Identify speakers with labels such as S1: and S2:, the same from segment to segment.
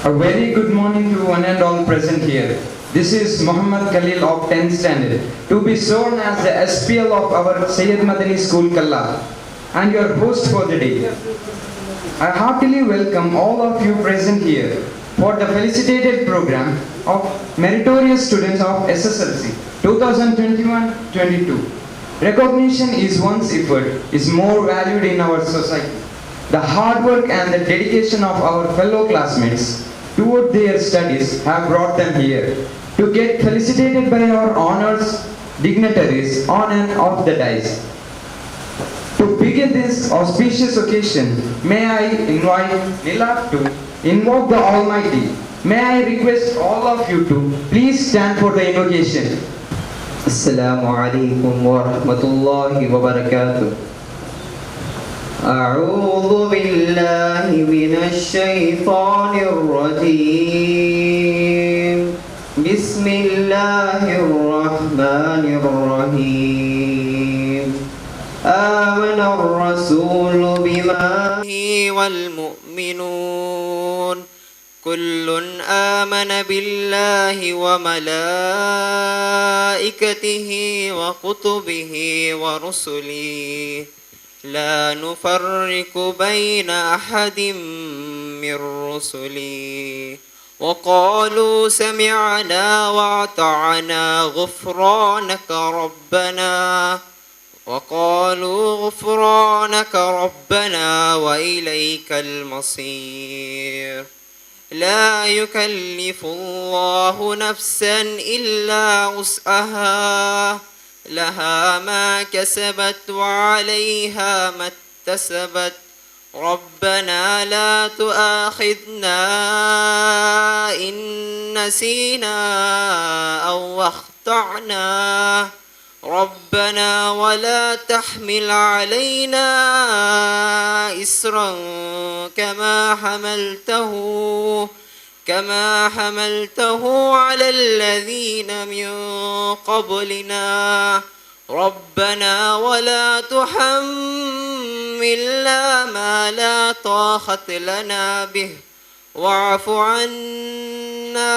S1: A very good morning to one and all present here. This is Muhammad Khalil of 10th standard, to be sworn as the SPL of our Sayyid Madani School Kalla and your host for the day. I heartily welcome all of you present here for the felicitated program of meritorious students of SSLC 2021-22. Recognition is one's effort is more valued in our society. The hard work and the dedication of our fellow classmates toward their studies have brought them here to get felicitated by our honors dignitaries on and off the dais. To begin this auspicious occasion, may I invite Nila to invoke the Almighty. May I request all of you to please stand for the invocation.
S2: Assalamu alaikum wa rahmatullahi wa barakatuh. أعوذ بالله من الشيطان الرجيم بسم الله الرحمن الرحيم آمن الرسول بما والمؤمنون كل آمن بالله وملائكته وكتبه ورسله لا نفرق بين أحد من رسله وقالوا سمعنا وأطعنا غفرانك ربنا وإليك المصير لا يكلف الله نفسا إلا وسعها لها ما كسبت وعليها ما اكتسبت ربنا لا تؤاخذنا إن نسينا أو أخطأنا ربنا ولا تحمل علينا إسرا كما حملته على الذين من قبلنا ربنا ولا تحملنا ما لا طاقة لنا به واعف عنا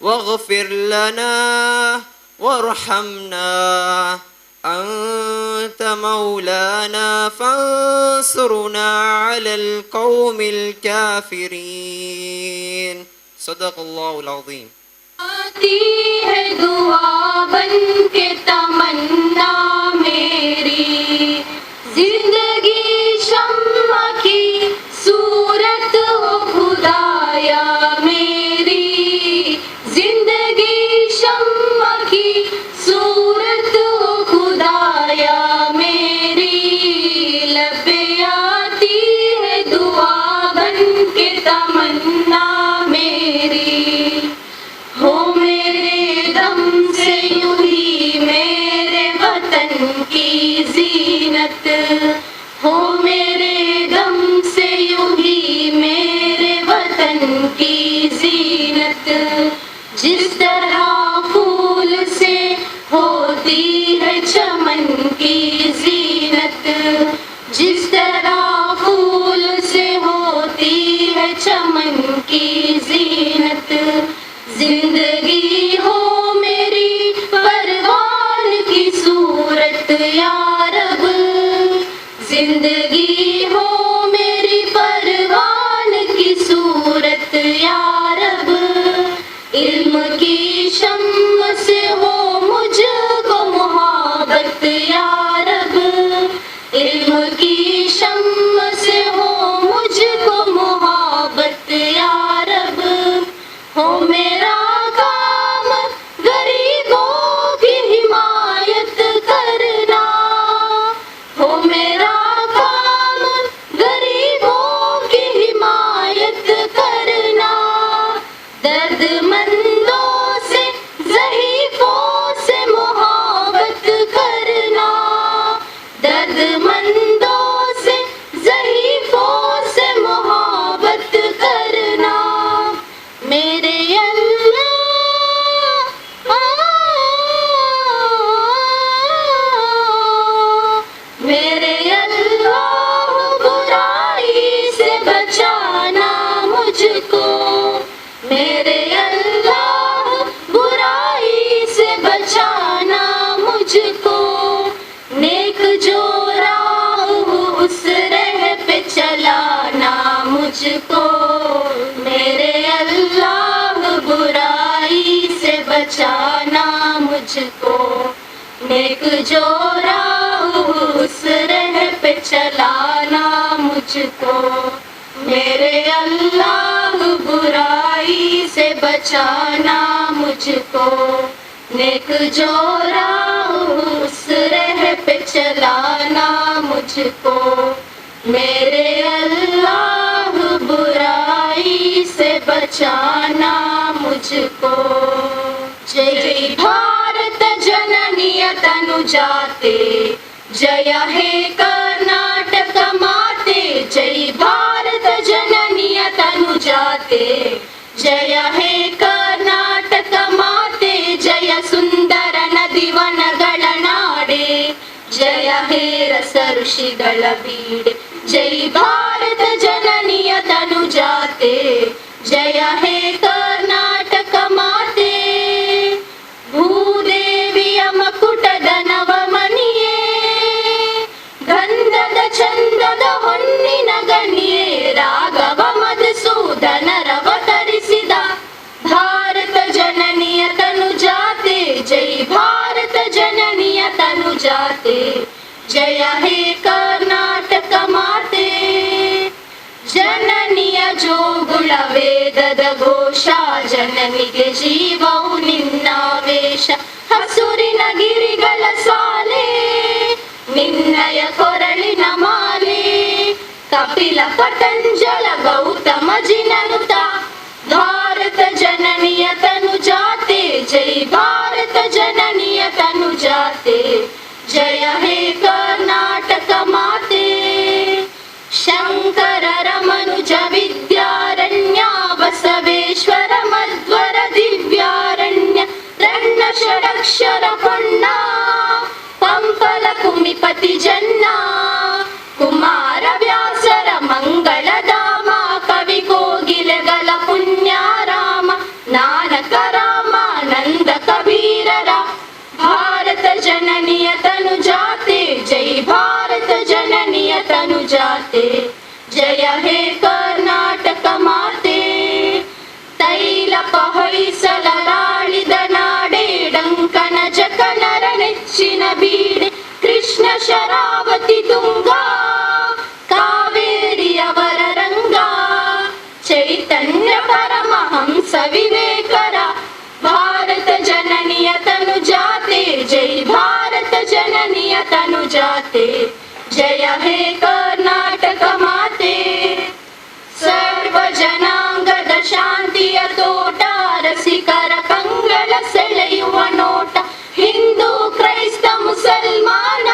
S2: واغفر لنا وارحمنا أنت مولانا فانصرنا على القوم الكافرين صدق الله العظيم.
S3: आती है दुआ बन के तमन्ना मेरी जिंदगी शम्मा की सूरत हो खुदाया मेरी जिंदगी शम्मा की सूरत हो खुदाया मेरी लबे आती है दुआ बन के तमन्ना मेरी हो मेरे दम से यूं ही मेरे वतन की जीनत हो मेरे दम से यूं ही मेरे वतन की जीनत जिस तरह फूल से होती है चमन की जीनत जिस तरह फूल से होती है चमन की जीनत जिंदगी हो मेरी परवान की सूरत या रब जिंदगी हो मेरी परवान की सूरत या रब इल्म की शम्मा बचाना मुझको, नेक जो राह उस राह पे चलाना मुझको, मेरे अल्लाह बुराई से बचाना मुझको, नेक जो राह उस राह पे चलाना मुझको, मेरे अल्लाह बुराई से बचाना मुझको। जय भारत जननीय तनुजाते, जय हे कर्नाटक माते, जय भारत जननीय तनुजाते, जय हे कर्नाटक माते, जय सुंदर नदी वनಗಳ ನಾಡೆ, जय हे रस ಋಷಿಗಳ ಬೀಡೆ, जय भारत जननीय तनुजाते, जय हे कर्नाटक माते, ಭೂದೇವಿಯ ಮಕುಟದ ನವಮಣಿಯೇ, ಗಂಧದ ಚಂದದ ಹೊನ್ನಿನ ಗಣಿಯೇ, ರಾಘವ ಮಧುಸೂದನರವತರಿಸಿದ ಭಾರತ ಜನನಿಯ ತನುಜಾತೆ, ಜೈ ಭಾರತ ಜನನಿಯ ತನುಜಾತೆ, ಜಯ ಹೇ ಕರ್ನಾಟಕ ಮಾತೆ, ಜನನಿಯ ಜೋಗುಳ ವೇದದ ಘೋಷ, ಜನನಿಗೆ ಜೀವವು ನಿನ್ನಾವೇಶ, ಹಸುರಿನ ಗಿರಿಗಳ ಸಾಲೆ, ನಿನ್ನಯ ಕೊರಳಿನ ಮಾಲೆ, ಕಪಿಲ ಪತಂಜಲ ಗೌತಮ ಜಿನನುತ, ಭಾರತ ಜನನಿಯ ತನುಜಾತೆ, ಜೈ ಭಾರತ ಜನನಿಯ ತನುಜಾತೆ, ಜಯ ಹೇ ಕರ್ನಾಟಕ ಮಾತೆ, ಶಂಕರರ ಮನುಜ ವಿದ್ಯಾರಣ್ಯ, ಬಸವೇಶ್ವರ ಮಧ್ವರ ದಿವ್ಯಾರಣ್ಯ, ರಣ್ಣ ಷಡಕ್ಷರ ಪೊನ್ನ, ಪಂಪಲ ಕುಮಿಪತಿ ಜನ್ನ, ಕುಮಾರ ವ್ಯಾಸರ ಮಂಗಳಧಾಮ, ಕವಿ ಕೋಗಿಲೆಗಳ ಪುಣ್ಯಾರಾಮ, ನಾನಕ ರಾಮ ನಂದ ಕಬೀರರ ಭಾರತ ಜನನಿಯ ತನುಜಾತೆ, ಜೈ ಭಾರತ ಜನನಿಯ ತನುಜಾತೆ, ಜಯ ಹೇ ಕರ್ನಾಟಕ ಮಾತೆ, ತೈಲಪ ಹೊಯ್ಸಳರಾಳಿದ ನಾಡೆ, ಡಂಕನ ಜಕಣರ ನೆಚ್ಚಿನ ಬೀಡೆ, ಕೃಷ್ಣ ಶರಾವತಿ ತುಂಗ, ಕಾವೇರಿಯವರ ರಂಗ, ಚೈತನ್ಯ ಪರಮಹಂಸ ವಿವೇಕರ ಭಾರತ ಜನನಿಯ ತನುಜಾತೆ, ಜೈ ಭಾರತ ಜನನಿಯ ತನುಜಾತೆ, ಜಯ ಹೇ ಕರ್ನಾಟಕ ಮಾತೆ, ಸರ್ವ ಜನಾಂಗದ ಶಾಂತಿಯ ತೋಟ, ರಸಿಕರ ಕಂಗಳ ಸೆಳೆಯುವ ನೋಟ, ಹಿಂದೂ ಕ್ರೈಸ್ತ ಮುಸಲ್ಮಾನ,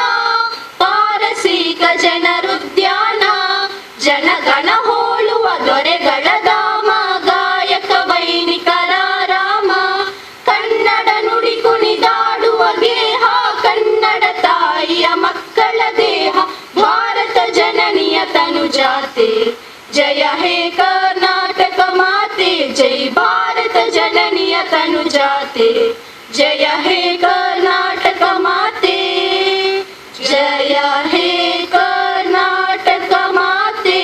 S3: ಪಾರಸೀಕ ಜನರುದ್ಯಾನ, ಜನಗಣ ಹೋಳುವ ದೊರೆಗಳ ಧಾಮ, ಗಾಯಕ ವೈಣಿಕರ ರಾಮ, ಕನ್ನಡ ನುಡಿ ಕುಣಿದಾಡುವ ಗೇಹ, ಕನ್ನಡ ತಾಯಿಯ ಮಕ್ಕಳ ದೇಹ, ಭಾರತ ಜನನಿಯ ತನುಜಾತೆ, ಜಯ ಹೇ ಕರ್ನಾಟಕ ಮಾತೆ, ಜೈ ಭಾರತ ಜನನಿಯ ತನುಜಾತೆ, ಜಯ ಹೇ ಕರ್ನಾಟಕ ಮಾತೆ, ಜಯ ಹೇ ಕರ್ನಾಟಕ ಮಾತೆ.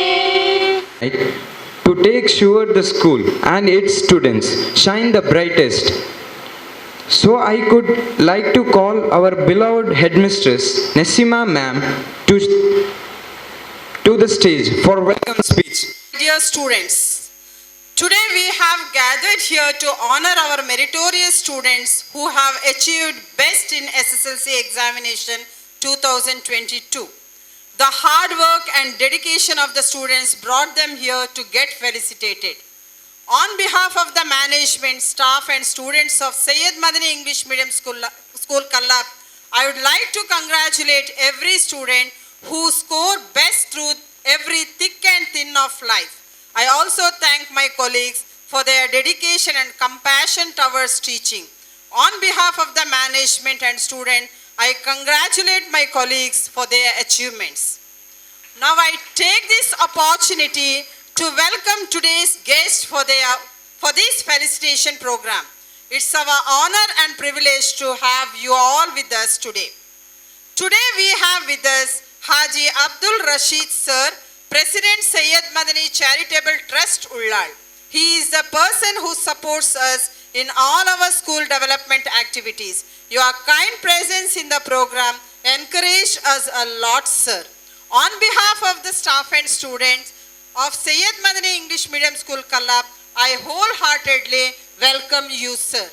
S1: To take sure the school and its students shine the brightest. So I could like to call our beloved headmistress Nassima ma'am to the stage for welcome speech.
S4: Dear students, today we have gathered here to honor our meritorious students who have achieved best in SSLC examination 2022. The hard work and dedication of the students brought them here to get felicitated. On behalf of the management, staff and students of Syed Madani English Medium School Kallap, I would like to congratulate every student who scored best through every thick and thin of life. I also thank my colleagues for their dedication and compassion towards teaching. On behalf of the management and student, I congratulate my colleagues for their achievements. Now I take this opportunity to welcome today's guests for this felicitation program. It's our honor and privilege to have you all with us today. Today we have with us Haji Abdul Rashid Sir, President Syed Madani Charitable Trust Ullal. He is the person who supports us in all our school development activities. Your kind presence in the program encouraged us a lot, sir. On behalf of the staff and students of Sayyid Madani English Medium School, Kallab, I wholeheartedly welcome you, sir.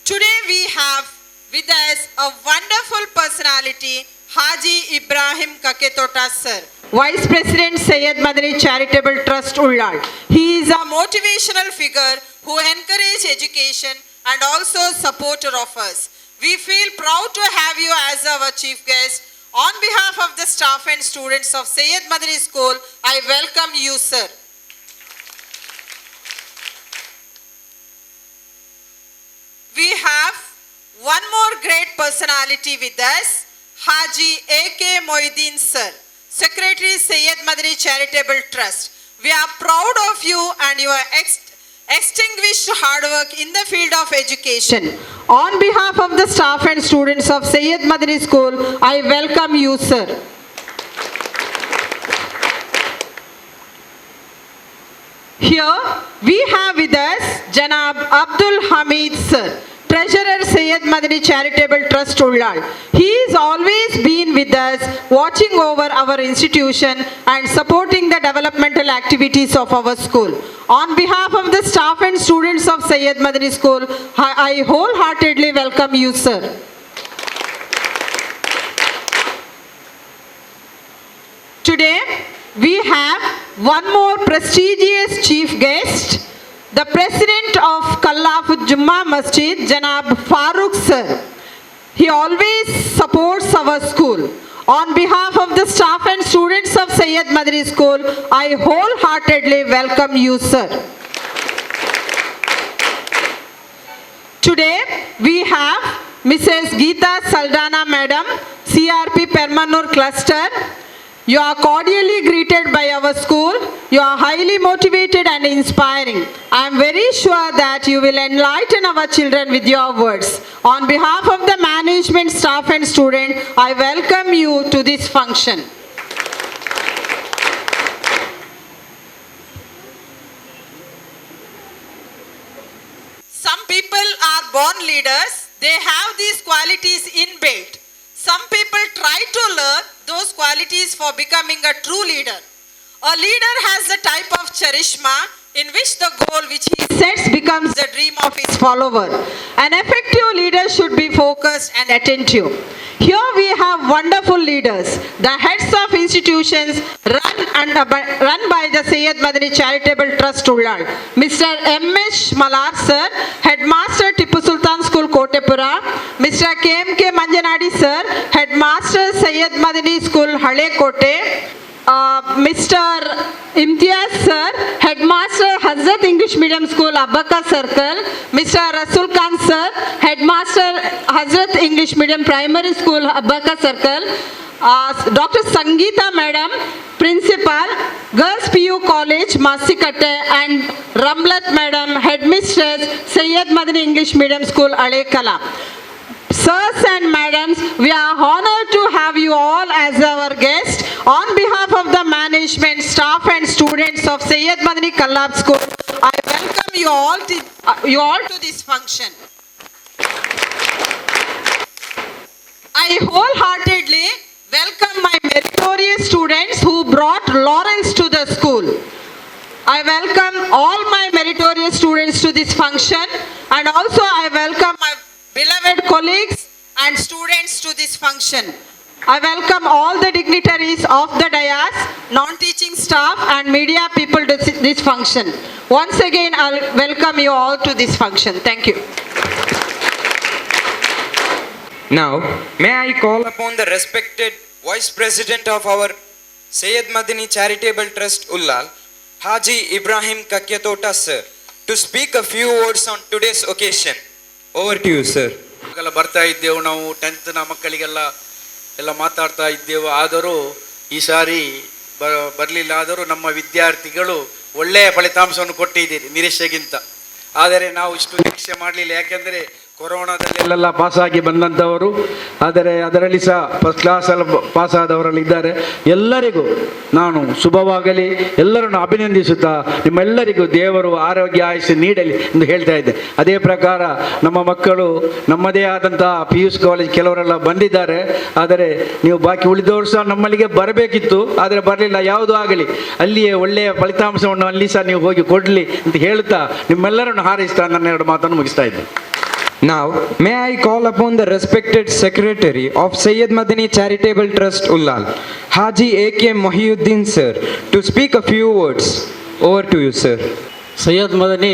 S4: Today we have with us a wonderful personality, Haji Ibrahim Kaketota, sir, Vice President, Sayyid Madani Charitable Trust, Ullal. He is a motivational figure who encourages education and also supporter of us. We feel proud to have you as our chief guest. On behalf of the staff and students of Sayyid Madani School, I welcome you, sir. We have one more great personality with us, Haji A.K. Moideen, sir, Secretary, Sayyid Madani Charitable Trust. We are proud of you and your extinguished hard work in the field of education. On behalf of the staff and students of Sayyid Madani School, I welcome you, sir. Here we have with us Janab Abdul Hamid, sir, Treasurer, Sayyid Madani Charitable Trust, Ullal. He has always been with us, watching over our institution and supporting the developmental activities of our school. On behalf of the staff and students of Sayyid Madani School, I wholeheartedly welcome you, sir. Today, we have one more prestigious chief guest, the President of Kallaf Jummah Masjid, Janab Farooq, sir. He always supports our school. On behalf of the staff and students of Sayyid Madani School, I wholeheartedly welcome you, sir. Today, we have Mrs. Geeta Saldana, Madam, CRP Permanur Cluster. You are cordially greeted by our school. You are highly motivated and inspiring. I am very sure that you will enlighten our children with your words. On behalf of the management, staff and student, I welcome you to this function. Some people are born leaders. They have these qualities inbuilt. Some people try to learn those qualities for becoming a true leader. A leader has the type of charisma in which the goal which he sets becomes the dream of his follower. An effective leader should be focused and attentive. Here we have wonderful leaders, the heads of institutions run by the Sayyid Madani Charitable Trust, Ullal. Mr. M.S. Malar, sir, Headmaster Tipu Sultan School, Kotepura. Mr. K.M.K. Manjanadi, sir, Headmaster Sayyid Madani School, Hale Kote. Mr. Imtiaz, sir, Headmaster Hazrat English Medium School, Abbaka Circle. Mr. Rasul Khan, sir, Headmaster Hazrat English Medium Primary School, Abbaka Circle. Dr. Sangeeta, Madam, Principal, Girls PU College, Masikatte, and Ramlat, Madam, Headmistress, Sayyid Madani English Medium School, Alekala. Sirs and madams, we are honored to have you all as our guests. On behalf of the management, staff and students of Sayyid Madani Kallab School, I welcome you all to this function. I wholeheartedly welcome my meritorious students who brought laurels to the school. I welcome all my meritorious students to this function, and also I welcome my beloved colleagues and students to this function. I welcome all the dignitaries of the dais, non-teaching staff and media people to this function. Once again, I'll welcome you all to this function. Thank you.
S1: Now, may I call upon the respected Vice President of our Sayyid Madani Charitable Trust, Ullal, Haji Ibrahim Kaketota, sir, to speak a few words on today's occasion. Over to you, sir.
S5: ಬರ್ತಾ ಇದ್ದೆವು ನಾವು 10th ಮಕ್ಕಳಿಗೆಲ್ಲ ಮಾತಾಡ್ತಾ ಇದ್ದೆವು. ಆದರೂ ಈ ಸಾರಿ ಬರಲಿಲ್ಲ. ಆದರೂ ನಮ್ಮ ವಿದ್ಯಾರ್ಥಿಗಳು ಒಳ್ಳೆಯ ಫಲಿತಾಂಶವನ್ನು ಕೊಟ್ಟಿದ್ದೀರಿ ನಿರೀಕ್ಷೆಗಿಂತ. ಆದರೆ ನಾವು ಇಷ್ಟು ನಿರೀಕ್ಷೆ ಮಾಡಲಿಲ್ಲ. ಯಾಕೆಂದರೆ ಕೊರೋನಾದಲ್ಲೆಲ್ಲ ಪಾಸಾಗಿ ಬಂದಂಥವರು, ಆದರೆ ಅದರಲ್ಲಿ ಸಹ ಫಸ್ಟ್ ಕ್ಲಾಸಲ್ಲಿ ಪಾಸಾದವರಲ್ಲಿ ಇದ್ದಾರೆ. ಎಲ್ಲರಿಗೂ ನಾನು ಶುಭವಾಗಲಿ, ಎಲ್ಲರನ್ನು ಅಭಿನಂದಿಸುತ್ತಾ ನಿಮ್ಮೆಲ್ಲರಿಗೂ ದೇವರು ಆರೋಗ್ಯ ಆಯುಷ್ಯ ನೀಡಲಿ ಎಂದು ಹೇಳ್ತಾ ಇದ್ದೆ. ಅದೇ ಪ್ರಕಾರ ನಮ್ಮ ಮಕ್ಕಳು ನಮ್ಮದೇ ಆದಂತಹ PUC ಕಾಲೇಜ್ ಕೆಲವರೆಲ್ಲ ಬಂದಿದ್ದಾರೆ. ಆದರೆ ನೀವು ಬಾಕಿ ಉಳಿದವರು ಸಹ ನಮ್ಮಲ್ಲಿಗೆ ಬರಬೇಕಿತ್ತು, ಆದರೆ ಬರಲಿಲ್ಲ. ಯಾವುದೂ ಆಗಲಿ, ಅಲ್ಲಿಯೇ ಒಳ್ಳೆಯ ಫಲಿತಾಂಶವನ್ನು ಅಲ್ಲಿ ಸಹ ನೀವು ಹೋಗಿ ಕೊಡಲಿ ಅಂತ ಹೇಳುತ್ತಾ ನಿಮ್ಮೆಲ್ಲರನ್ನು ಹಾರೈಸ್ತಾ ನನ್ನ ಎರಡು ಮಾತನ್ನು ಮುಗಿಸ್ತಾ ಇದ್ದೆ.
S1: Now, may I call upon the respected Secretary of Syed Madani Charitable Trust Ullal, Haji A.K. Mohiuddin sir, to speak a few words. Over to you, sir.
S6: Syed Madani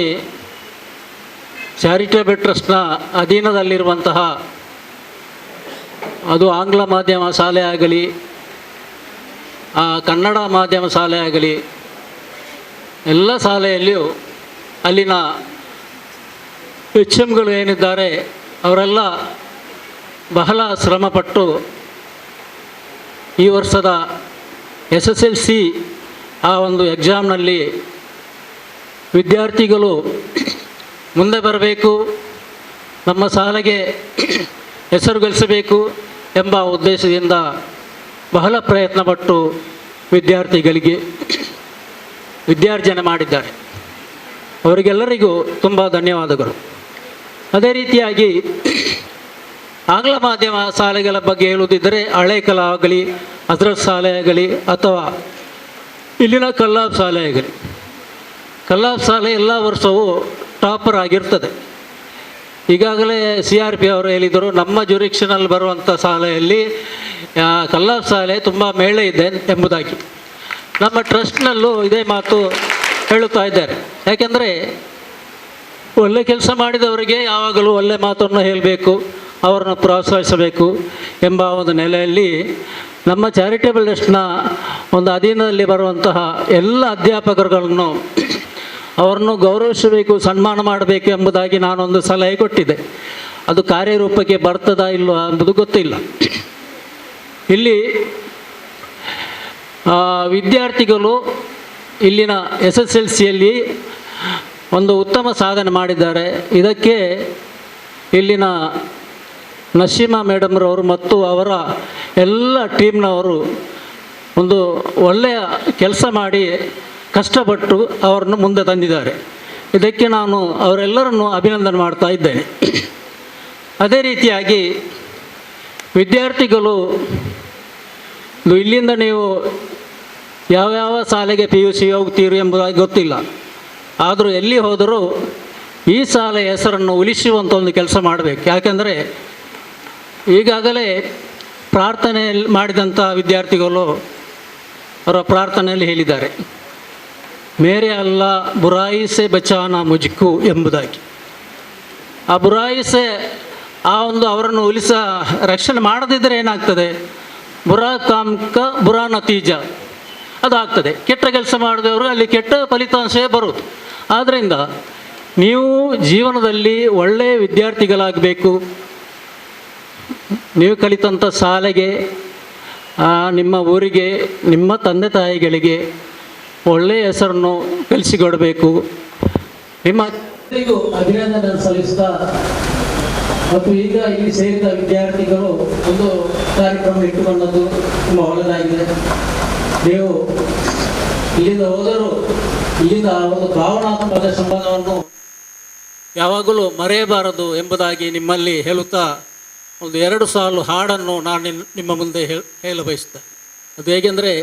S6: charitable ಟ್ರಸ್ಟ್ನ ಅಧೀನದಲ್ಲಿರುವಂತಹ, ಅದು ಆಂಗ್ಲ ಮಾಧ್ಯಮ ಶಾಲೆ ಆಗಲಿ, ಕನ್ನಡ ಮಾಧ್ಯಮ ಶಾಲೆ ಆಗಲಿ, ಎಲ್ಲ ಶಾಲೆಯಲ್ಲಿಯೂ ಅಲ್ಲಿನ HMಗಳು ಏನಿದ್ದಾರೆ ಅವರೆಲ್ಲ ಬಹಳ ಶ್ರಮಪಟ್ಟು ಈ ವರ್ಷದ SSLC ಆ ಒಂದು ಎಕ್ಸಾಮ್ನಲ್ಲಿ ವಿದ್ಯಾರ್ಥಿಗಳು ಮುಂದೆ ಬರಬೇಕು, ನಮ್ಮ ಶಾಲೆಗೆ ಹೆಸರು ಗಳಿಸಬೇಕು ಎಂಬ ಉದ್ದೇಶದಿಂದ ಬಹಳ ಪ್ರಯತ್ನಪಟ್ಟು ವಿದ್ಯಾರ್ಥಿಗಳಿಗೆ ವಿದ್ಯಾರ್ಜನೆ ಮಾಡಿದ್ದಾರೆ. ಅವರಿಗೆಲ್ಲರಿಗೂ ತುಂಬ ಧನ್ಯವಾದಗಳು. ಅದೇ ರೀತಿಯಾಗಿ ಆಂಗ್ಲ ಮಾಧ್ಯಮ ಶಾಲೆಗಳ ಬಗ್ಗೆ ಹೇಳುವುದಿದ್ದರೆ, ಹಳೆ ಕಲಾ ಆಗಲಿ, ಹಜರತ್ ಶಾಲೆ ಆಗಲಿ, ಅಥವಾ ಇಲ್ಲಿನ ಕಲ್ಲಾಬ್ ಶಾಲೆ ಆಗಲಿ, ಕಲ್ಲಾಬ್ ಶಾಲೆ ಎಲ್ಲ ವರ್ಷವೂ ಟಾಪರ್ ಆಗಿರ್ತದೆ. ಈಗಾಗಲೇ CRP ಅವರು ಹೇಳಿದರು, ನಮ್ಮ ಜುರಿಕ್ಷನಲ್ಲಿ ಬರುವಂಥ ಶಾಲೆಯಲ್ಲಿ ಕಲ್ಲಾಬ್ ಶಾಲೆ ತುಂಬ ಮೇಳೆ ಇದೆ ಎಂಬುದಾಗಿ. ನಮ್ಮ ಟ್ರಸ್ಟ್ನಲ್ಲೂ ಇದೇ ಮಾತು ಹೇಳುತ್ತಾ ಇದ್ದಾರೆ. ಯಾಕೆಂದರೆ ಒಳ್ಳೆ ಕೆಲಸ ಮಾಡಿದವರಿಗೆ ಯಾವಾಗಲೂ ಒಳ್ಳೆ ಮಾತನ್ನು ಹೇಳಬೇಕು, ಅವರನ್ನು ಪ್ರೋತ್ಸಾಹಿಸಬೇಕು ಎಂಬ ಒಂದು ನೆಲೆಯಲ್ಲಿ ನಮ್ಮ ಚಾರಿಟೇಬಲ್ ಟ್ರಸ್ಟ್ನ ಒಂದು ಅಧೀನದಲ್ಲಿ ಬರುವಂತಹ ಎಲ್ಲ ಅಧ್ಯಾಪಕರುಗಳನ್ನು ಅವರನ್ನು ಗೌರವಿಸಬೇಕು, ಸನ್ಮಾನ ಮಾಡಬೇಕು ಎಂಬುದಾಗಿ ನಾನೊಂದು ಸಲಹೆ ಕೊಟ್ಟಿದ್ದೆ. ಅದು ಕಾರ್ಯರೂಪಕ್ಕೆ ಬರ್ತದಾ ಇಲ್ವಾ ಎಂಬುದು ಗೊತ್ತಿಲ್ಲ. ಇಲ್ಲಿ ವಿದ್ಯಾರ್ಥಿಗಳು ಇಲ್ಲಿನ SSLCಯಲ್ಲಿ ಒಂದು ಉತ್ತಮ ಸಾಧನೆ ಮಾಡಿದ್ದಾರೆ. ಇದಕ್ಕೆ ಇಲ್ಲಿನ ನಶೀಮಾ ಮೇಡಮ್ರವರು ಮತ್ತು ಅವರ ಎಲ್ಲ ಟೀಮ್ನವರು ಒಂದು ಒಳ್ಳೆಯ ಕೆಲಸ ಮಾಡಿ ಕಷ್ಟಪಟ್ಟು ಅವರನ್ನು ಮುಂದೆ ತಂದಿದ್ದಾರೆ. ಇದಕ್ಕೆ ನಾನು ಅವರೆಲ್ಲರನ್ನು ಅಭಿನಂದನೆ ಮಾಡ್ತಾ ಇದ್ದೇನೆ. ಅದೇ ರೀತಿಯಾಗಿ ವಿದ್ಯಾರ್ಥಿಗಳು ಇಲ್ಲಿಂದ ನೀವು ಯಾವ್ಯಾವ ಶಾಲೆಗೆ PUC ಹೋಗ್ತೀರಿ ಎಂಬುದಾಗಿ ಗೊತ್ತಿಲ್ಲ, ಆದರೂ ಎಲ್ಲಿ ಹೋದರೂ ಈ ಶಾಲೆಯ ಹೆಸರನ್ನು ಉಳಿಸುವಂಥ ಒಂದು ಕೆಲಸ ಮಾಡಬೇಕು. ಯಾಕೆಂದರೆ ಈಗಾಗಲೇ ಪ್ರಾರ್ಥನೆಯಲ್ಲಿ ಮಾಡಿದಂಥ ವಿದ್ಯಾರ್ಥಿಗಳು ಅವರ ಪ್ರಾರ್ಥನೆಯಲ್ಲಿ ಹೇಳಿದ್ದಾರೆ, ಮೇರೆ ಅಲ್ಲಾ ಬುರಾಯಿಸೆ ಬಚಾನ ಮುಜ್ಕು ಎಂಬುದಾಗಿ. ಆ ಬುರಾಯಿಸೆ ಅವರನ್ನು ರಕ್ಷಣೆ ಮಾಡದಿದ್ದರೆ ಏನಾಗ್ತದೆ, ಬುರಾ ಕಾಮ್ಕ ಬುರಾ ನತೀಜ ಅದಾಗ್ತದೆ. ಕೆಟ್ಟ ಕೆಲಸ ಮಾಡಿದವರು ಅಲ್ಲಿ ಕೆಟ್ಟ ಫಲಿತಾಂಶವೇ ಬರುವುದು. ಆದ್ದರಿಂದ ನೀವು ಜೀವನದಲ್ಲಿ ಒಳ್ಳೆಯ ವಿದ್ಯಾರ್ಥಿಗಳಾಗಬೇಕು. ನೀವು ಕಲಿತಂಥ ಶಾಲೆಗೆ, ನಿಮ್ಮ ಊರಿಗೆ, ನಿಮ್ಮ ತಂದೆ ತಾಯಿಗಳಿಗೆ ಒಳ್ಳೆಯ ಹೆಸರನ್ನು ಕಲಿಸಿಕೊಡಬೇಕು. ನಿಮ್ಮರಿಗೂ ಅಭಿನಂದನೆ ಸಲ್ಲಿಸ್ತಾ, ಮತ್ತು ಈಗ ಇಲ್ಲಿ ಸೇರಿದ ವಿದ್ಯಾರ್ಥಿಗಳು ಒಂದು ಕಾರ್ಯಕ್ರಮ ಇಟ್ಟುಕೊಂಡದ್ದು ತುಂಬ ಒಳ್ಳೆಯದಾಗಿದೆ. ನೀವು ಇಲ್ಲಿಂದ ಹೋದರೂ ಇಲ್ಲಿಂದ ಒಂದು ಭಾವನಾತ್ಮಕ ಸಂಬಂಧವನ್ನು ಯಾವಾಗಲೂ ಮರೆಯಬಾರದು ಎಂಬುದಾಗಿ ನಿಮ್ಮಲ್ಲಿ ಹೇಳುತ್ತಾ ಒಂದು 2 ಸಾಲು ಹಾಡನ್ನು ನಾನು ನಿಮ್ಮ ಮುಂದೆ ಹೇಳ ಬಯಸುತ್ತೆ. ಅದು ಹೇಗೆಂದರೆ,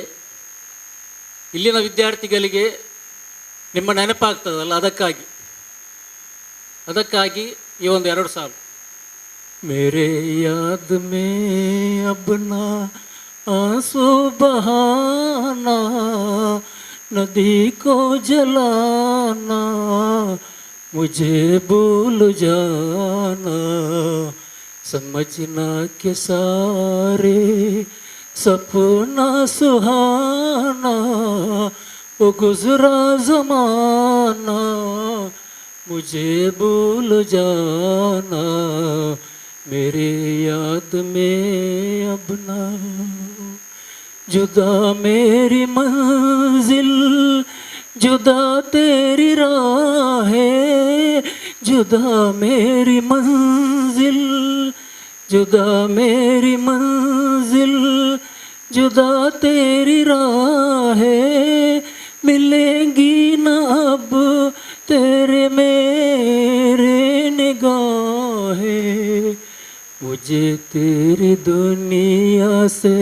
S6: ಇಲ್ಲಿನ ವಿದ್ಯಾರ್ಥಿಗಳಿಗೆ ನಿಮ್ಮ ನೆನಪಾಗ್ತದಲ್ಲ, ಅದಕ್ಕಾಗಿ ಈ ಒಂದು 2 ಸಾಲು. ಮೇರೆ ಯಾದ್ ಮೇ ಅಬ್ನಾ आंसू बहाना, नदी को जलाना, मुझे भूल जाना, समझना के सारे सपना सुहाना, वो गुजरा जमाना, मुझे भूल जाना, मेरे याद में अब ना, जुदा मेरी मंजिल, जुदा तेरी राहें, जुदा मेरी मंजिल, जुदा मेरी मंजिल, जुदा तेरी राहें, मिलेंगी ना अब तेरे मेरे निगाहें। मुझे तेरी दुनिया से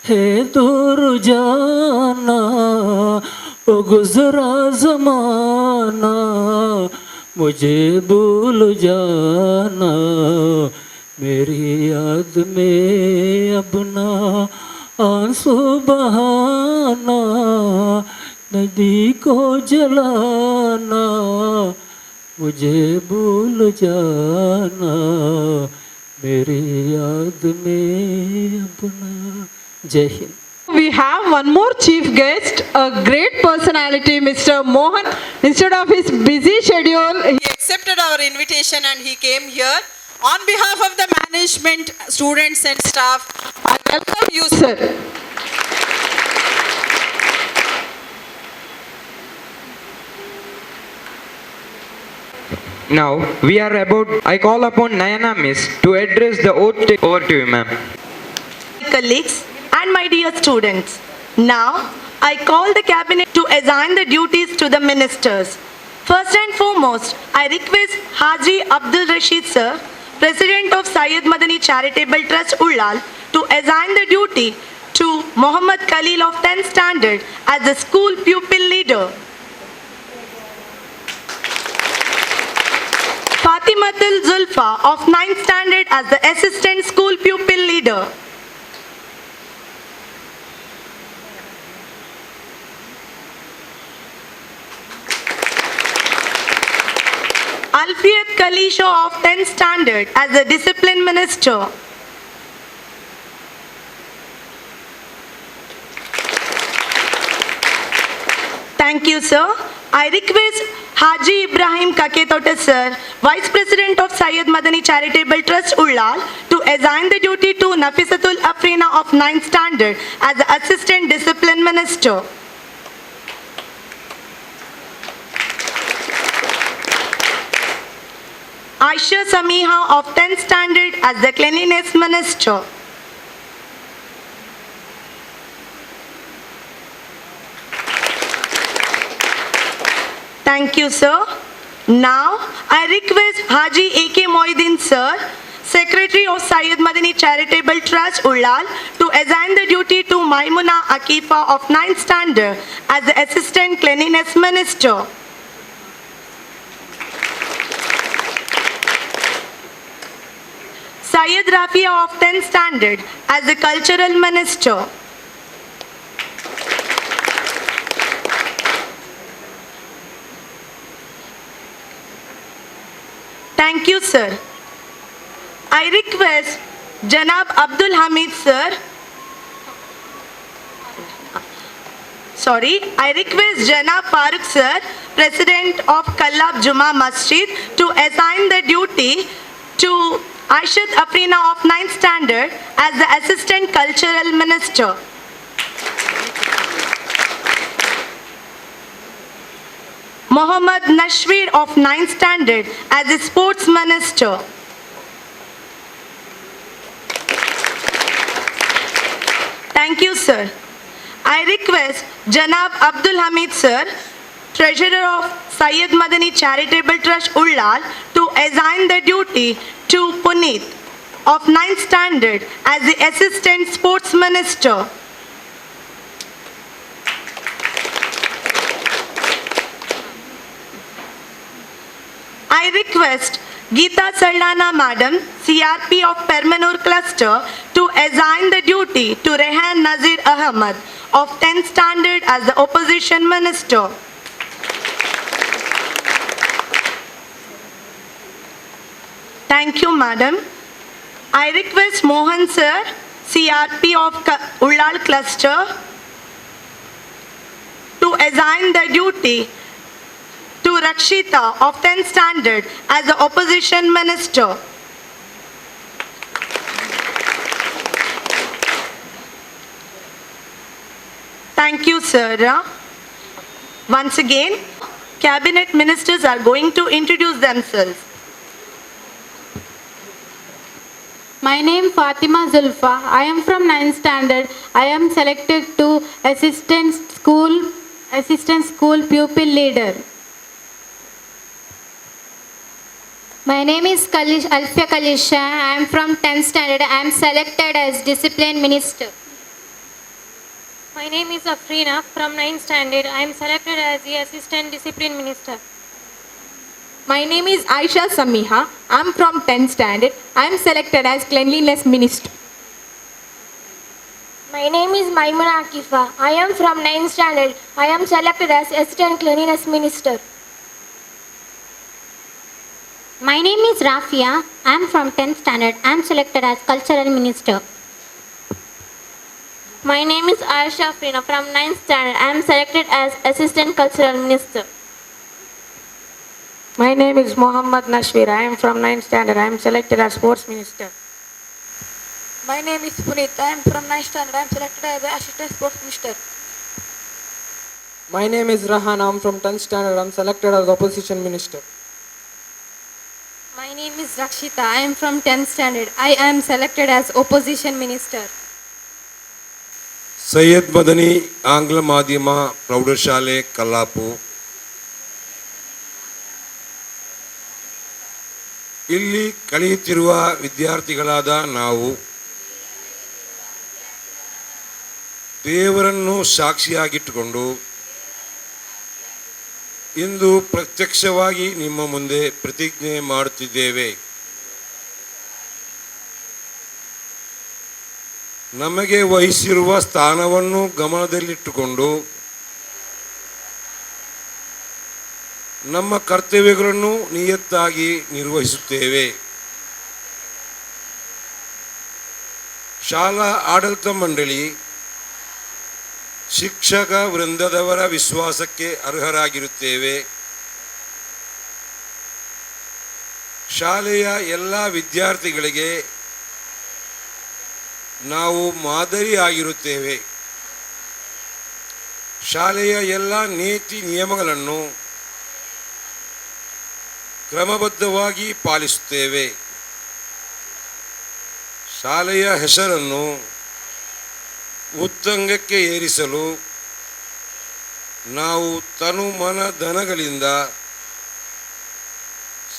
S6: है दूर जाना, ओ गुजरा ज़माना मुझे भूल जाना। मेरी याद में अपना आंसू बहाना, नदी को जलाना मुझे भूल जाना। मेरी याद में अपना। जय Hind.
S7: We have one more chief guest, a great personality, Mr. Mohan. Instead of his busy schedule,
S4: He accepted our invitation and he came here. On behalf of the management, students and staff, I welcome you, sir.
S1: Now we are about, I call upon Nayana Miss to address the oath. Over to you, ma'am.
S8: Colleagues and my dear students, now I call the cabinet to assign the duties to the ministers. First and foremost, I request Haji Abdul Rashid sir, President of Syed Madani Charitable Trust Ullal, to assign the duty to Muhammad Khalil of 10th standard as the school pupil leader. Fatimatul Zulfa of 9th standard as the assistant school pupil leader. Alfiyat Kalisho of 10th standard as the discipline minister. Thank you, sir. I request Haji Ibrahim Kaketote sir, Vice President of Syed Madani Charitable Trust Ullal, to assign the duty to Nafisatul Afrina of 9th standard as the assistant discipline minister. Aisha Samiha of 10th standard as the cleanliness minister. Thank you, sir. Now, I request Haji A.K. Moidin sir, Secretary of Syed Madani Charitable Trust Ullal, to assign the duty to Maimuna Akifa of 9th standard as the assistant cleanliness minister. Syed Rafia of 10th standard as the cultural minister. Thank you, sir. I request Janab Abdul Hamid sir. I request Janab Farooq sir, President of Kallab Juma Masjid, to assign the duty to Aishat Afrina of 9th standard as the Assistant Cultural Minister. Mohammad Nashweer of 9th standard as the Sports Minister. Thank you, sir. I request Janab Abdul Hamid sir, Treasurer of Syed Madani Charitable Trust Ullal, to assign the duty to Puneet of 9th standard as the Assistant Sports Minister. I request Geeta Sallana Madam, CRP of Permanur Cluster, to assign the duty to Rehan Nazir Ahmad of 10th standard as the Opposition Minister. Thank you, Madam. I request Mohan sir, CRP of Ullal Cluster, to assign the duty to Rakshita of 10th standard as the Opposition Minister. Thank you, sir. Once again, cabinet ministers are going to introduce themselves.
S9: My name Fatima Zulfa. I am from 9th standard. I am selected to assistant school pupil leader.
S10: My name is Alfia Kalisha. I am from 10th standard. I am selected as discipline minister.
S11: My name is Afrina from 9th standard. I am selected as the assistant discipline minister.
S12: My name is Aisha Samiha. I am from 10th standard. I am selected as cleanliness minister.
S11: My name is Maimuna Akifa. I am from 9th standard. I am selected as assistant cleanliness minister.
S10: My name is Rafia. I am from 10th standard. I am selected as cultural minister.
S11: My name is Aisha Afrina from 9th standard. I am selected as assistant cultural minister.
S13: My name is Mohammad Nashwir. I am from 9th standard. I am selected as sports minister.
S11: My name is Puneet. I am from 9th standard. I am selected as assistant sports minister.
S13: My name is Rahan. I am from 10th standard. I am selected as opposition minister.
S9: My name is Rakshita. I am from 10th standard. I am selected as opposition minister.
S14: Syed Madani ಆಂಗ್ಲ ಮಾಧ್ಯಮ ಪ್ರೌಢಶಾಲೆ ಕಲ್ಲಾಪು. ಇಲ್ಲಿ ಕಲಿಯುತ್ತಿರುವ ವಿದ್ಯಾರ್ಥಿಗಳಾದ ನಾವು ದೇವರನ್ನು ಸಾಕ್ಷಿಯಾಗಿಟ್ಟುಕೊಂಡು ಇಂದು ಪ್ರತ್ಯಕ್ಷವಾಗಿ ನಿಮ್ಮ ಮುಂದೆ ಪ್ರತಿಜ್ಞೆ ಮಾಡುತ್ತಿದ್ದೇವೆ. ನಮಗೆ ವಹಿಸಿರುವ ಸ್ಥಾನವನ್ನು ಗಮನದಲ್ಲಿಟ್ಟುಕೊಂಡು ನಮ್ಮ ಕರ್ತವ್ಯಗಳನ್ನು ನಿಯತ್ತಾಗಿ ನಿರ್ವಹಿಸುತ್ತೇವೆ. ಶಾಲಾ ಆಡಳಿತ ಮಂಡಳಿ ಶಿಕ್ಷಕ ವೃಂದದವರ ವಿಶ್ವಾಸಕ್ಕೆ ಅರ್ಹರಾಗಿರುತ್ತೇವೆ. ಶಾಲೆಯ ಎಲ್ಲ ವಿದ್ಯಾರ್ಥಿಗಳಿಗೆ ನಾವು ಮಾದರಿಯಾಗಿರುತ್ತೇವೆ. ಶಾಲೆಯ ಎಲ್ಲ ನೀತಿ ನಿಯಮಗಳನ್ನು ಕ್ರಮಬದ್ಧವಾಗಿ ಪಾಲಿಸುತ್ತೇವೆ. ಶಾಲೆಯ ಹೆಸರನ್ನು ಉತ್ತುಂಗಕ್ಕೆ ಏರಿಸಲು ನಾವು ತನು ಮನ ಧನಗಳಿಂದ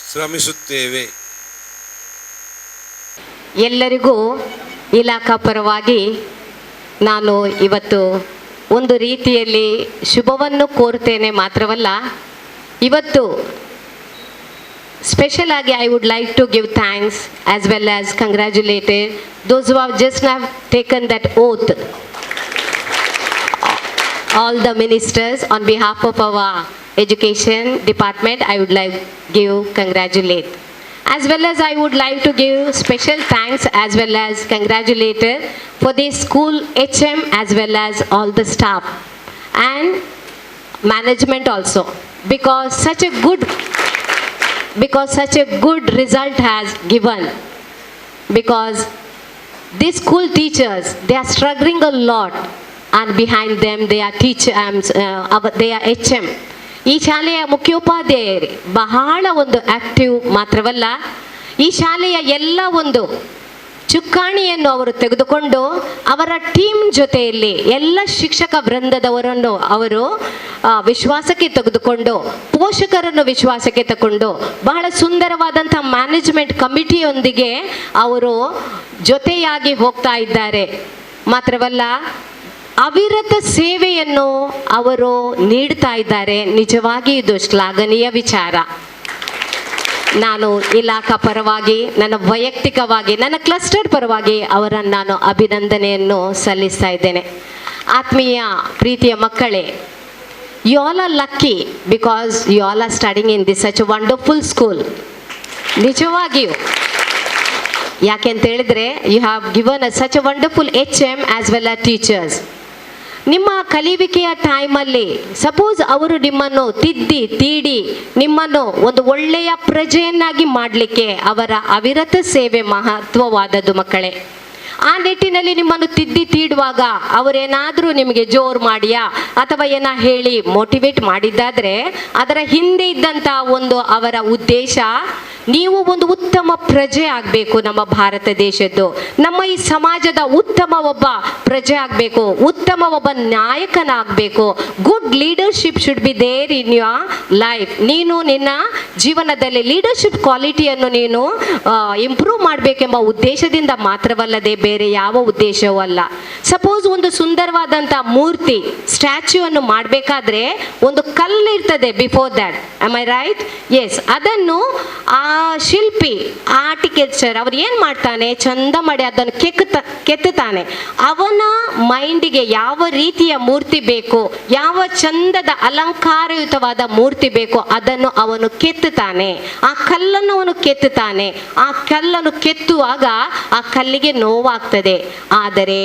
S14: ಶ್ರಮಿಸುತ್ತೇವೆ.
S15: ಎಲ್ಲರಿಗೂ ಇಲಾಖಾ ಪರವಾಗಿ ನಾನು ಇವತ್ತು ಒಂದು ರೀತಿಯಲ್ಲಿ ಶುಭವನ್ನು ಕೋರುತ್ತೇನೆ ಮಾತ್ರವಲ್ಲ, ಇವತ್ತು ಸ್ಪೆಷಲ್ ಆಗಿ I would like to give thanks as well as congratulated those who have just have taken that oath, all the ministers on behalf of our education department. I would like give congratulate, as well as I would like to give special thanks as well as congratulate for the school HM as well as all the staff and management also, because such a good result has given, because these school teachers, they are struggling a lot, and behind them they are they are HM. ಈ ಶಾಲೆಯ ಮುಖ್ಯೋಪಾಧ್ಯಾಯರು ಬಹಳ ಒಂದು active ಮಾತ್ರವಲ್ಲ, ಈ ಶಾಲೆಯ ಎಲ್ಲ ಒಂದು ಚುಕ್ಕಾಣಿಯನ್ನು ಅವರು ತೆಗೆದುಕೊಂಡು ಅವರ ಟೀಮ್ ಜೊತೆಯಲ್ಲಿ ಎಲ್ಲ ಶಿಕ್ಷಕ ವೃಂದದವರನ್ನು ಅವರು ವಿಶ್ವಾಸಕ್ಕೆ ತೆಗೆದುಕೊಂಡು, ಪೋಷಕರನ್ನು ವಿಶ್ವಾಸಕ್ಕೆ ತಗೊಂಡು ಬಹಳ ಸುಂದರವಾದಂಥ ಮ್ಯಾನೇಜ್ಮೆಂಟ್ ಕಮಿಟಿಯೊಂದಿಗೆ ಅವರು ಜೊತೆಯಾಗಿ ಹೋಗ್ತಾ ಇದ್ದಾರೆ. ಮಾತ್ರವಲ್ಲ, ಅವಿರತ ಸೇವೆಯನ್ನು ಅವರು ನೀಡ್ತಾ ಇದ್ದಾರೆ. ನಿಜವಾಗಿ ಇದು ಶ್ಲಾಘನೀಯ ವಿಚಾರ. ನಾನು ಇಲಾಖಾ ಪರವಾಗಿ, ನನ್ನ ವೈಯಕ್ತಿಕವಾಗಿ, ನನ್ನ ಕ್ಲಸ್ಟರ್ ಪರವಾಗಿ ಅವರನ್ನು ನಾನು ಅಭಿನಂದನೆಯನ್ನು ಸಲ್ಲಿಸ್ತಾ ಇದ್ದೇನೆ. ಆತ್ಮೀಯ ಪ್ರೀತಿಯ ಮಕ್ಕಳೇ, you all are lucky because you all are studying in this such a wonderful school. ನಿಜವಾಗಿಯೂ ಯಾಕೆಂತ ಹೇಳಿದ್ರೆ, you have given a such a wonderful HM as well as teachers. ನಿಮ್ಮ ಕಲಿವಿಕೆಯ ಟೈಮಲ್ಲಿ ಸಪೋಸ್ ಅವರು ನಿಮ್ಮನ್ನು ತಿದ್ದಿ ತೀಡಿ ನಿಮ್ಮನ್ನು ಒಂದು ಒಳ್ಳೆಯ ಪ್ರಜೆಯನ್ನಾಗಿ ಮಾಡಲಿಕ್ಕೆ ಅವರ ಅವಿರತ ಸೇವೆ ಮಹತ್ವವಾದದ್ದು ಮಕ್ಕಳೇ. ಆ ನಿಟ್ಟಿನಲ್ಲಿ ನಿಮ್ಮನ್ನು ತಿದ್ದಿ ತೀಡುವಾಗ ಅವರೇನಾದರೂ ನಿಮಗೆ ಜೋರು ಮಾಡಿಯಾ ಅಥವಾ ಹೇಳಿ ಮೋಟಿವೇಟ್ ಮಾಡಿದ್ದಾದ್ರೆ ಅದರ ಹಿಂದೆ ಇದ್ದಂಥ ಒಂದು ಅವರ ಉದ್ದೇಶ ನೀವು ಒಂದು ಉತ್ತಮ ಪ್ರಜೆ ಆಗಬೇಕು, ನಮ್ಮ ಭಾರತ ದೇಶದ್ದು, ನಮ್ಮ ಈ ಸಮಾಜದ ಉತ್ತಮ ಒಬ್ಬ ಪ್ರಜೆ ಆಗಬೇಕು, ಉತ್ತಮ ಒಬ್ಬ ನಾಯಕನಾಗಬೇಕು. Good leadership should be there in your life. ನೀನು ನಿನ್ನ ಜೀವನದಲ್ಲಿ ಲೀಡರ್ಶಿಪ್ ಕ್ವಾಲಿಟಿಯನ್ನು ನೀನು ಇಂಪ್ರೂವ್ ಮಾಡಬೇಕೆಂಬ ಉದ್ದೇಶದಿಂದ ಮಾತ್ರವಲ್ಲದೆ ಬೇರೆ ಯಾವ ಉದ್ದೇಶವೂ ಅಲ್ಲ. ಸಪೋಸ್ ಒಂದು ಸುಂದರವಾದಂಥ ಮೂರ್ತಿ ಸ್ಟ್ಯಾಚ್ಯೂ ಅನ್ನು ಮಾಡಬೇಕಾದ್ರೆ ಒಂದು ಕಲ್ಲು ಇರ್ತದೆ before that. Am I right? Yes. ಅದನ್ನು ಆ ಶಿಲ್ಪಿ ಆರ್ಟಿಕಲ್ಚರ್ ಅವ್ರು ಏನು ಮಾಡ್ತಾನೆ, ಚಂದ ಮಾಡಿ ಅದನ್ನು ಕೆತ್ತುತ್ತಾನೆ. ಅವನ ಮೈಂಡಿಗೆ ಯಾವ ರೀತಿಯ ಮೂರ್ತಿ ಬೇಕು, ಯಾವ ಚಂದದ ಅಲಂಕಾರಯುತವಾದ ಮೂರ್ತಿ ಬೇಕು ಅದನ್ನು ಅವನು ಕೆತ್ತುತ್ತಾನೆ. ಆ ಕಲ್ಲನ್ನು ಅವನು ಕೆತ್ತುತ್ತಾನೆ. ಆ ಕಲ್ಲನ್ನು ಕೆತ್ತುವಾಗ ಆ ಕಲ್ಲಿಗೆ ನೋವಾಗ್ತದೆ. ಆದರೆ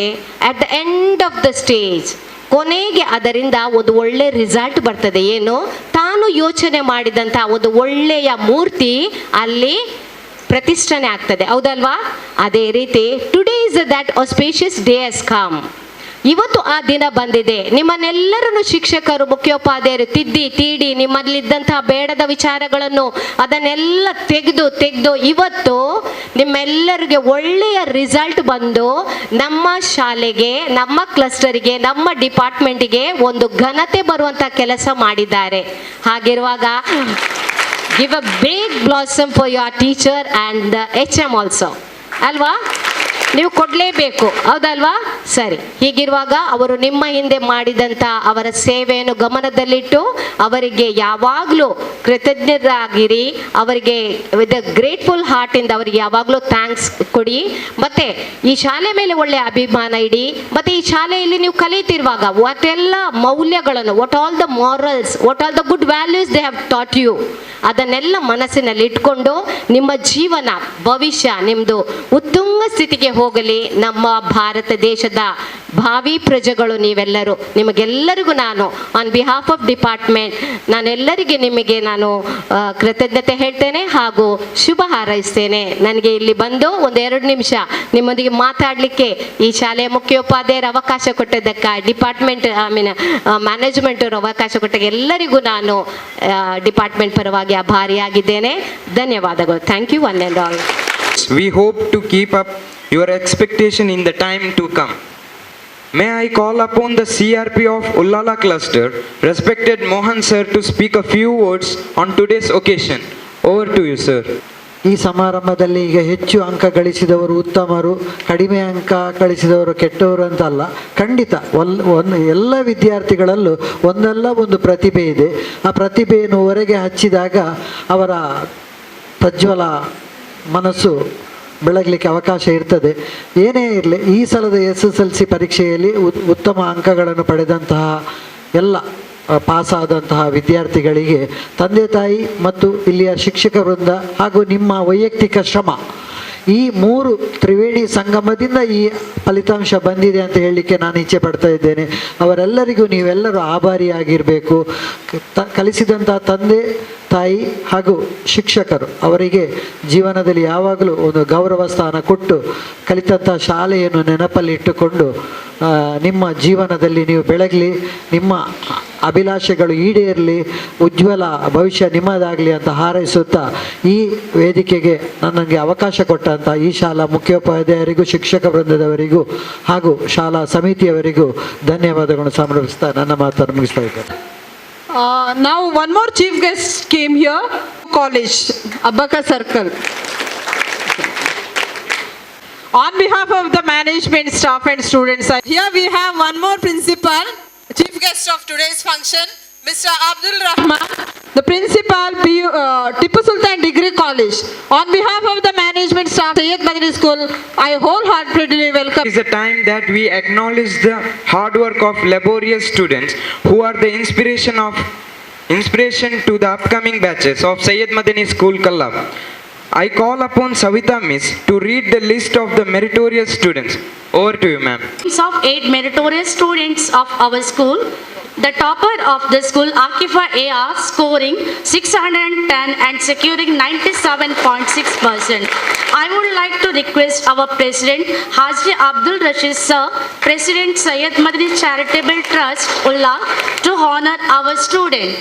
S15: at the end of the stage ಕೊನೆಗೆ ಅದರಿಂದ ಒಂದು ಒಳ್ಳೆ ರಿಸಲ್ಟ್ ಬರ್ತದೆ. ಏನು? ತಾನು ಯೋಚನೆ ಮಾಡಿದಂಥ ಒಂದು ಒಳ್ಳೆಯ ಮೂರ್ತಿ ಅಲ್ಲಿ ಪ್ರತಿಷ್ಠಾನೆ ಆಗ್ತದೆ. ಹೌದಲ್ವಾ? ಅದೇ ರೀತಿ today is that auspicious day has come. ಇವತ್ತು ಆ ದಿನ ಬಂದಿದೆ. ನಿಮ್ಮನ್ನೆಲ್ಲರನ್ನು ಶಿಕ್ಷಕರು, ಮುಖ್ಯೋಪಾಧ್ಯಾಯರು ತಿದ್ದಿ ತೀಡಿ ನಿಮ್ಮಲ್ಲಿದ್ದಂತಹ ಬೇಡದ ವಿಚಾರಗಳನ್ನು ಅದನ್ನೆಲ್ಲ ತೆಗೆದು ಇವತ್ತು ನಿಮ್ಮೆಲ್ಲರಿಗೆ ಒಳ್ಳೆಯ ರಿಸಲ್ಟ್ ಬಂದು ನಮ್ಮ ಶಾಲೆಗೆ, ನಮ್ಮ ಕ್ಲಸ್ಟರಿಗೆ, ನಮ್ಮ ಡಿಪಾರ್ಟ್ಮೆಂಟಿಗೆ ಒಂದು ಘನತೆ ಬರುವಂಥ ಕೆಲಸ ಮಾಡಿದ್ದಾರೆ. ಹಾಗಿರುವಾಗ give a big blossom for your teacher and the HM also. ಅಲ್ವಾ? ನೀವು ಕೊಡಲೇಬೇಕು. ಹೌದಲ್ವಾ? ಸರಿ. ಹೀಗಿರುವಾಗ ಅವರು ನಿಮ್ಮ ಹಿಂದೆ ಮಾಡಿದಂಥ ಅವರ ಸೇವೆಯನ್ನು ಗಮನದಲ್ಲಿಟ್ಟು ಅವರಿಗೆ ಯಾವಾಗಲೂ ಕೃತಜ್ಞರಾಗಿರಿ. ಅವರಿಗೆ ವಿತ್ ಅ ಗ್ರೇಟ್ಫುಲ್ ಹಾರ್ಟಿಂದ ಅವರಿಗೆ ಯಾವಾಗಲೂ ಥ್ಯಾಂಕ್ಸ್ ಕೊಡಿ. ಮತ್ತು ಈ ಶಾಲೆ ಮೇಲೆ ಒಳ್ಳೆಯ ಅಭಿಮಾನ ಇಡಿ. ಮತ್ತು ಈ ಶಾಲೆಯಲ್ಲಿ ನೀವು ಕಲಿತಿರುವಾಗ ವಾಟೆಲ್ಲ ಮೌಲ್ಯಗಳನ್ನು, what all the morals, what all the good values they have taught you, ಅದನ್ನೆಲ್ಲ ಮನಸ್ಸಿನಲ್ಲಿ ಇಟ್ಕೊಂಡು ನಿಮ್ಮ ಜೀವನ, ಭವಿಷ್ಯ ನಿಮ್ಮದು ಉತ್ತುಂಗ ಸ್ಥಿತಿಗೆ ಹೋಗಲಿ. ನಮ್ಮ ಭಾರತ ದೇಶದ ಭಾವಿ ಪ್ರಜೆಗಳು ನೀವೆಲ್ಲರೂ, ನಿಮಗೆಲ್ಲರಿಗೂ ನಾನು ಆನ್ ಬಿಹಾಫ್ ಆಫ್ ಡಿಪಾರ್ಟ್ಮೆಂಟ್ ನಾನೆಲ್ಲರಿಗೆ ನಿಮಗೆ ನಾನು ಕೃತಜ್ಞತೆ ಹೇಳ್ತೇನೆ ಹಾಗೂ ಶುಭ ಹಾರೈಸ್ತೇನೆ. ನನಗೆ ಇಲ್ಲಿ ಬಂದು ಒಂದು 2 ನಿಮಿಷ ನಿಮ್ಮೊಂದಿಗೆ ಮಾತಾಡಲಿಕ್ಕೆ ಈ ಶಾಲೆಯ ಮುಖ್ಯೋಪಾಧ್ಯಾಯರು ಅವಕಾಶ ಕೊಟ್ಟಿದ್ದಕ್ಕೆ, ಡಿಪಾರ್ಟ್ಮೆಂಟ್ ಮ್ಯಾನೇಜ್ಮೆಂಟ್ ಅವರು ಅವಕಾಶ ಕೊಟ್ಟಾಗ ಎಲ್ಲರಿಗೂ ನಾನು ಡಿಪಾರ್ಟ್ಮೆಂಟ್ ಪರವಾಗಿ ಆಭಾರಿಯಾಗಿದ್ದೇನೆ. ಧನ್ಯವಾದಗಳು. Thank you one and all.
S1: We hope to keep up your expectation in the time to come. May I call upon the CRP of Ullala cluster, respected Mohan sir, to speak a few words on today's occasion. Over to you, sir.
S16: ಈ ಸಮಾರಂಭದಲ್ಲಿ ಈಗ ಹೆಚ್ಚು ಅಂಕ ಗಳಿಸಿದವರು ಉತ್ತಮರು, ಕಡಿಮೆ ಅಂಕ ಗಳಿಸಿದವರು ಕೆಟ್ಟವರು ಅಂತಲ್ಲ. ಖಂಡಿತ ಎಲ್ಲ ವಿದ್ಯಾರ್ಥಿಗಳಲ್ಲೂ ಒಂದಲ್ಲ ಒಂದು ಪ್ರತಿಭೆ ಇದೆ. ಆ ಪ್ರತಿಭೆಯನ್ನು ಹೊರಗೆ ಹಚ್ಚಿದಾಗ ಅವರ ಪ್ರಜ್ವಲ ಮನಸ್ಸು ಬೆಳಗಲಿಕ್ಕೆ ಅವಕಾಶ ಇರ್ತದೆ. ಏನೇ ಇರಲಿ, ಈ ಸಲದ SSLC ಪರೀಕ್ಷೆಯಲ್ಲಿ ಉತ್ತಮ ಅಂಕಗಳನ್ನು ಪಡೆದಂತಹ ಎಲ್ಲ ಪಾಸಾದಂತಹ ವಿದ್ಯಾರ್ಥಿಗಳಿಗೆ ತಂದೆ ತಾಯಿ ಮತ್ತು ಇಲ್ಲಿಯ ಶಿಕ್ಷಕ ವೃಂದ ಹಾಗೂ ನಿಮ್ಮ ವೈಯಕ್ತಿಕ ಶ್ರಮ, ಈ 3 ತ್ರಿವೇಣಿ ಸಂಗಮದಿಂದ ಈ ಫಲಿತಾಂಶ ಬಂದಿದೆ ಅಂತ ಹೇಳಲಿಕ್ಕೆ ನಾನು ಇಚ್ಛೆ ಪಡ್ತಾ ಇದ್ದೇನೆ. ಅವರೆಲ್ಲರಿಗೂ ನೀವೆಲ್ಲರೂ ಆಭಾರಿಯಾಗಿರಬೇಕು. ಕಲಿಸಿದಂಥ ತಂದೆ ತಾಯಿ ಹಾಗೂ ಶಿಕ್ಷಕರು ಅವರಿಗೆ ಜೀವನದಲ್ಲಿ ಯಾವಾಗಲೂ ಒಂದು ಗೌರವ ಸ್ಥಾನ ಕೊಟ್ಟು ಕಲಿತಂಥ ಶಾಲೆಯನ್ನು ನೆನಪಲ್ಲಿಟ್ಟುಕೊಂಡು ನಿಮ್ಮ ಜೀವನದಲ್ಲಿ ನೀವು ಬೆಳಗಲಿ, ನಿಮ್ಮ ಅಭಿಲಾಷೆಗಳು ಈಡೇರಲಿ, ಉಜ್ವಲ ಭವಿಷ್ಯ ನಿಮ್ಮದಾಗಲಿ ಅಂತ ಹಾರೈಸುತ್ತಾ ಈ ವೇದಿಕೆಗೆ ನನಗೆ ಅವಕಾಶ ಕೊಟ್ಟಂಥ ಈ ಶಾಲಾ ಮುಖ್ಯೋಪಾಧ್ಯಾಯರಿಗೂ, ಶಿಕ್ಷಕ ವೃಂದದವರಿಗೂ ಹಾಗೂ ಶಾಲಾ ಸಮಿತಿಯವರಿಗೂ ಧನ್ಯವಾದಗಳನ್ನು ಸಮರ್ಪಿಸ್ತಾ ನನ್ನ ಮಾತನ್ನು ಮುಗಿಸ್ತಾ ಇದ್ದೇನೆ.
S7: Now one more chief guest came here, college, Abaka Circle. On behalf of the management, staff and students, here we have one more principal,
S4: Chief guest of today's function, Mr. Abdul Rahman,
S7: the principal, Tipu Sultan Degree College. On behalf of the management staff, Syed Madani School, I wholeheartedly welcome.
S1: It is a time that we acknowledge the hard work of laborious students who are the inspiration to the upcoming batches of Syed Madani School, Kallab. I call upon Savita Miss to read the list of the meritorious students. Over to you, ma'am.
S15: Of 8 meritorious students of our school,
S8: The topper of the school, Akifa AR, scoring 610 and securing 97.6%. I would like to request our President, Haji Abdul Rashid Sir, President Syed Madani Charitable Trust, Ullah, to honor our student.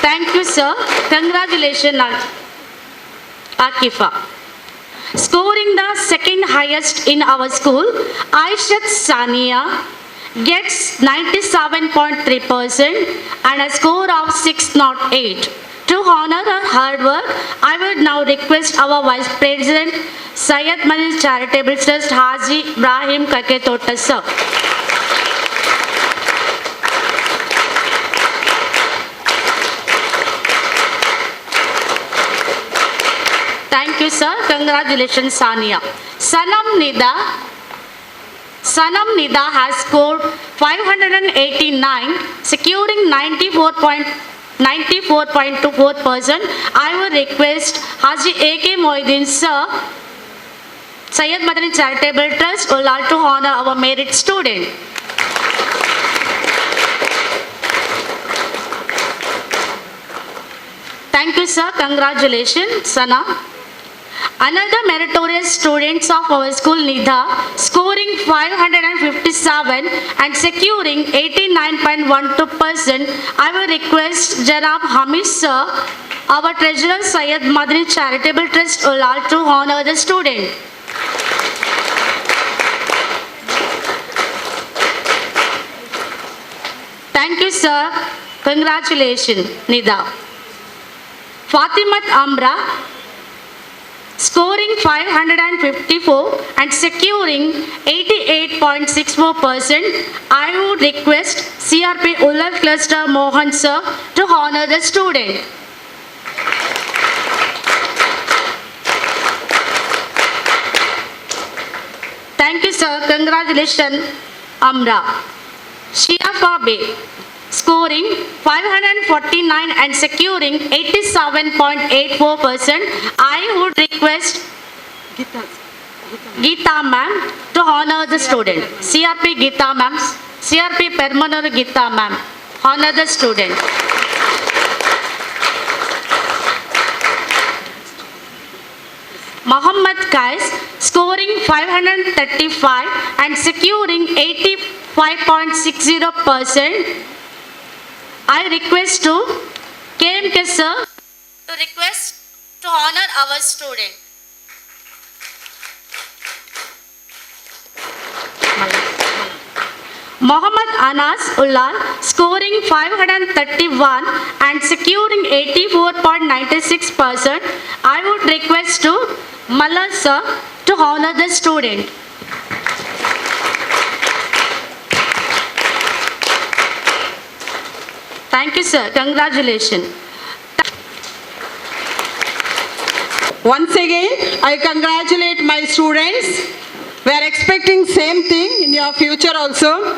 S8: Thank you, sir. Congratulations, Akifa. Scoring the second highest in our school, Aishat Sania gets 97.3% and a score of 608. To honor her hard work, I would now request our Vice President, Syed Madani Charitable Trust, Haji Ibrahim Kaketota, sir. Thank you, sir. Congratulations, Sania. Sanam Nida has scored 589, securing 94.24%. I will request Haji A.K. Moidin, sir, Syed Madani Charitable Trust, Ulal, to honor our merit student. Thank you, sir. Congratulations, Sana. Another meritorious students of our school, Nidha, scoring 557 and securing 89.12%. I will request Janab Hamid, sir, our treasurer, Syed Madani Charitable Trust, Ulal, to honor the student. Thank you, sir. Congratulations, Nidha. Fatimat Amra, scoring 554 and securing 88.64%. I would request CRP Ulal Cluster Mohan, sir, to honor the student. Thank you, sir. Congratulations, Amra. Shiafa Bay, scoring 549 and securing 87.84%. I would request Geeta ma'am to honor the student. CRP Geeta ma'am, CRP Permanur Geeta ma'am, honor the student. Muhammad Kais, scoring 535 and securing 85.60%. I request to KMK sir to request to honor our student. Muhammad Anas Ulal, scoring 531 and securing 84.96%. I would request to Malal sir to honor the student. Thank you, sir. Congratulations.
S7: Once again, I congratulate my students. We are expecting same thing in your future also.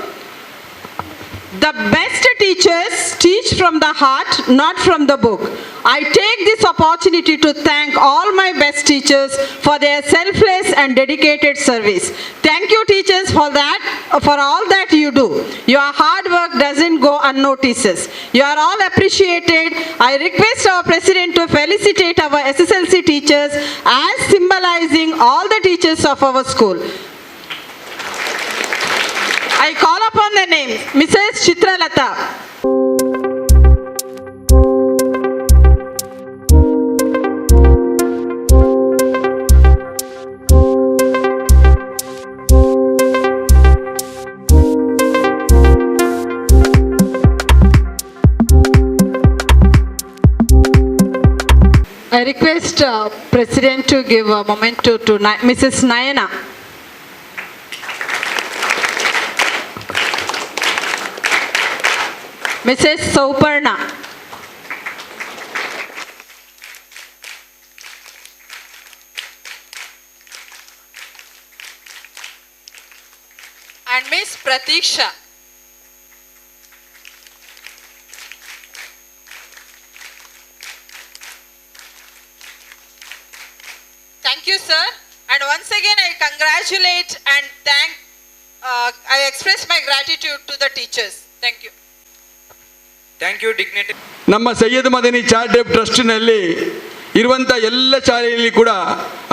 S7: The best teachers teach from the heart, not from the book. I take this opportunity to thank all my best teachers for their selfless and dedicated service. Thank you, teachers, for all that you do. Your hard work doesn't go unnoticed. You are all appreciated. I request our president to felicitate our SSLC teachers as symbolizing all the teachers of our school. I call upon the name Mrs. Chitralata. I request President to give a memento to Mrs. Nayana. Mrs. Sauparna.
S17: And Miss Pratiksha.
S4: sir. And once again, I congratulate and I express my gratitude to the teachers. Thank you.
S1: Thank you, dignity.
S5: ನಮ್ಮ Syed Madani charitable ಟ್ರಸ್ಟ್ನಲ್ಲಿ ಇರುವಂಥ ಎಲ್ಲ ಶಾಲೆಯಲ್ಲಿ ಕೂಡ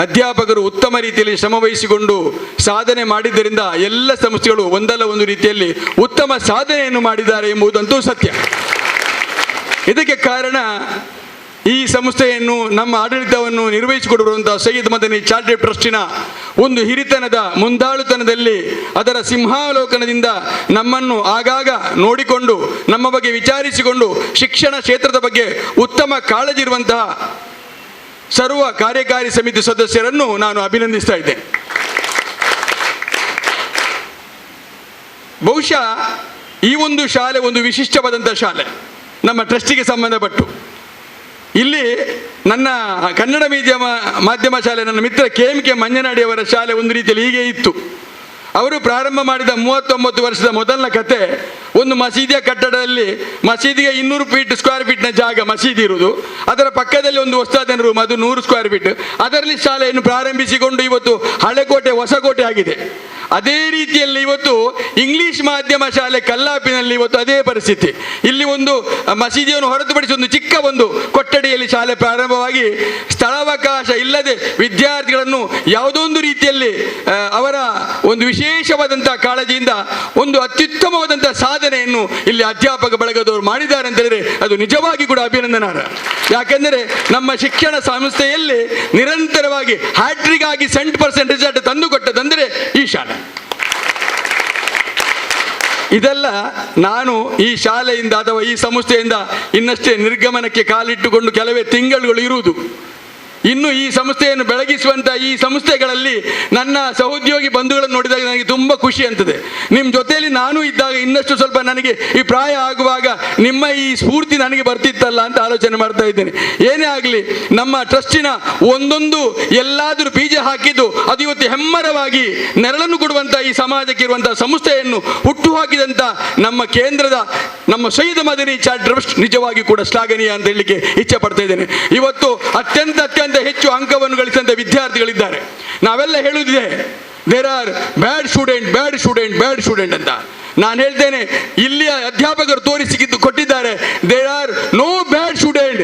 S5: ಅಧ್ಯಾಪಕರು ಉತ್ತಮ ರೀತಿಯಲ್ಲಿ ಶ್ರಮವಹಿಸಿಕೊಂಡು ಸಾಧನೆ ಮಾಡಿದ್ದರಿಂದ ಎಲ್ಲ ಸಂಸ್ಥೆಗಳು ಒಂದಲ್ಲ ಒಂದು ರೀತಿಯಲ್ಲಿ ಉತ್ತಮ ಸಾಧನೆಯನ್ನು ಮಾಡಿದ್ದಾರೆ ಎಂಬುದಂತೂ ಸತ್ಯ. ಇದಕ್ಕೆ ಕಾರಣ ಈ ಸಂಸ್ಥೆಯನ್ನು ನಮ್ಮ ಆಡಳಿತವನ್ನು ನಿರ್ವಹಿಸಿಕೊಡುವಂಥ ಸೈಯದ್ ಮದನಿ ಚಾರಿಟೇಬಲ್ ಟ್ರಸ್ಟಿನ ಒಂದು ಹಿರಿತನದ ಮುಂದಾಳುತನದಲ್ಲಿ ಅದರ ಸಿಂಹಾವಲೋಕನದಿಂದ ನಮ್ಮನ್ನು ಆಗಾಗ ನೋಡಿಕೊಂಡು ನಮ್ಮ ಬಗ್ಗೆ ವಿಚಾರಿಸಿಕೊಂಡು ಶಿಕ್ಷಣ ಕ್ಷೇತ್ರದ ಬಗ್ಗೆ ಉತ್ತಮ ಕಾಳಜಿ ಇರುವಂತಹ ಸರ್ವ ಕಾರ್ಯಕಾರಿ ಸಮಿತಿ ಸದಸ್ಯರನ್ನು ನಾನು ಅಭಿನಂದಿಸ್ತಾ ಇದ್ದೇನೆ. ಬಹುಶಃ ಈ ಒಂದು ಶಾಲೆ ಒಂದು ವಿಶಿಷ್ಟವಾದಂಥ ಶಾಲೆ ನಮ್ಮ ಟ್ರಸ್ಟಿಗೆ ಸಂಬಂಧಪಟ್ಟು. ಇಲ್ಲಿ ನನ್ನ ಕನ್ನಡ ಮಾಧ್ಯಮ ಶಾಲೆ ನನ್ನ ಮಿತ್ರ KMK ಮಂಜನಾಡಿಯವರ ಶಾಲೆ ಒಂದು ರೀತಿಯಲ್ಲಿ ಹೀಗೆ ಇತ್ತು. ಅವರು ಪ್ರಾರಂಭ ಮಾಡಿದ 39 ವರ್ಷದ ಮೊದಲನ ಕತೆ, ಒಂದು ಮಸೀದಿಯ ಕಟ್ಟಡದಲ್ಲಿ ಮಸೀದಿಗೆ 200 ಸ್ಕ್ವೇರ್ ಫೀಟ್ನ ಜಾಗ ಮಸೀದಿ ಇರುವುದು, ಅದರ ಪಕ್ಕದಲ್ಲಿ ಒಂದು ಹೊಸದಾದ ರೂಮ್, ಅದು 100 ಸ್ಕ್ವೇರ್ ಫೀಟ್, ಅದರಲ್ಲಿ ಶಾಲೆಯನ್ನು ಪ್ರಾರಂಭಿಸಿಕೊಂಡು ಇವತ್ತು ಹಳೆಕೋಟೆ ಹೊಸಕೋಟೆ ಆಗಿದೆ. ಅದೇ ರೀತಿಯಲ್ಲಿ ಇವತ್ತು ಇಂಗ್ಲಿಷ್ ಮಾಧ್ಯಮ ಶಾಲೆ ಕಲ್ಲಾಪಿನಲ್ಲಿ ಇವತ್ತು ಅದೇ ಪರಿಸ್ಥಿತಿ. ಇಲ್ಲಿ ಒಂದು ಮಸೀದಿಯನ್ನು ಹೊರತುಪಡಿಸಿ ಒಂದು ಚಿಕ್ಕ ಒಂದು ಕೊಠಡಿಯಲ್ಲಿ ಶಾಲೆ ಪ್ರಾರಂಭವಾಗಿ ಸ್ಥಳಾವಕಾಶ ಇಲ್ಲದೆ ವಿದ್ಯಾರ್ಥಿಗಳನ್ನು ಯಾವುದೋ ಒಂದು ರೀತಿಯಲ್ಲಿ ಅವರ ಒಂದು ವಿಶೇಷವಾದಂಥ ಕಾಳಜಿಯಿಂದ ಒಂದು ಅತ್ಯುತ್ತಮವಾದಂಥ ಸಾಧನೆಯನ್ನು ಇಲ್ಲಿ ಅಧ್ಯಾಪಕ ಬಳಗದವರು ಮಾಡಿದ್ದಾರೆ ಅಂತ ಹೇಳಿದ್ರೆ ಅದು ನಿಜವಾಗಿ ಕೂಡ ಅಭಿನಂದನಾರ್ಹ. ಯಾಕೆಂದರೆ ನಮ್ಮ ಶಿಕ್ಷಣ ಸಂಸ್ಥೆಯಲ್ಲಿ ನಿರಂತರವಾಗಿ ಹ್ಯಾಟ್ರಿಕ್ ಆಗಿ 100% ರಿಸಲ್ಟ್ ತಂದುಕೊಟ್ಟದಂದರೆ ಈ ಶಾಲೆ. ಇದೆಲ್ಲ ನಾನು ಈ ಶಾಲೆಯಿಂದ ಅಥವಾ ಈ ಸಂಸ್ಥೆಯಿಂದ ಇನ್ನಷ್ಟೇ ನಿರ್ಗಮನಕ್ಕೆ ಕಾಲಿಟ್ಟುಕೊಂಡು ಕೆಲವೇ ತಿಂಗಳುಗಳು ಇರುವುದು. ಇನ್ನು ಈ ಸಂಸ್ಥೆಯನ್ನು ಬೆಳಗಿಸುವಂಥ ಈ ಸಂಸ್ಥೆಗಳಲ್ಲಿ ನನ್ನ ಸಹೋದ್ಯೋಗಿ ಬಂಧುಗಳನ್ನು ನೋಡಿದಾಗ ನನಗೆ ತುಂಬ ಖುಷಿ ಅಂತದೆ. ನಿಮ್ಮ ಜೊತೆಯಲ್ಲಿ ನಾನು ಇದ್ದಾಗ ಇನ್ನಷ್ಟು ಸ್ವಲ್ಪ ನನಗೆ ಈ ಪ್ರಾಯ ಆಗುವಾಗ ನಿಮ್ಮ ಈ ಸ್ಫೂರ್ತಿ ನನಗೆ ಬರ್ತಿತ್ತಲ್ಲ ಅಂತ ಆಲೋಚನೆ ಮಾಡ್ತಾ ಇದ್ದೇನೆ. ಏನೇ ಆಗಲಿ ನಮ್ಮ ಟ್ರಸ್ಟಿನ ಒಂದೊಂದು ಎಲ್ಲಾದರೂ ಬೀಜ ಹಾಕಿದ್ದು ಅದು ಇವತ್ತು ಹೆಮ್ಮರವಾಗಿ ನೆರಳನ್ನು ಕೊಡುವಂಥ ಈ ಸಮಾಜಕ್ಕೆ ಇರುವಂಥ ಸಂಸ್ಥೆಯನ್ನು ಹುಟ್ಟು ಹಾಕಿದಂಥ ನಮ್ಮ ಕೇಂದ್ರದ ನಮ್ಮ ಸೈಯದ್ ಮದನಿ ಚಾರಿಟೇಬಲ್ ಟ್ರಸ್ಟ್ ನಿಜವಾಗಿ ಕೂಡ ಶ್ಲಾಘನೀಯ ಅಂತ ಹೇಳಲಿಕ್ಕೆ ಇಚ್ಛೆ ಪಡ್ತಾ ಇದ್ದೇನೆ. ಇವತ್ತು ಅತ್ಯಂತ ಹೆಚ್ಚು ಅಂಕವನ್ನು ಗಳಿಸಿದಂಥ ವಿದ್ಯಾರ್ಥಿಗಳಿದ್ದಾರೆ. ನಾವೆಲ್ಲ ಹೇಳುವುದಿದೆ ದೇರ್ ಆರ್ ಬ್ಯಾಡ್ ಸ್ಟೂಡೆಂಟ್ ಅಂತ. ನಾನು ಹೇಳ್ತೇನೆ, ಇಲ್ಲಿಯ ಅಧ್ಯಾಪಕರು ತೋರಿಸಿದ್ದು ಕೊಟ್ಟಿದ್ದಾರೆ. There are no bad student.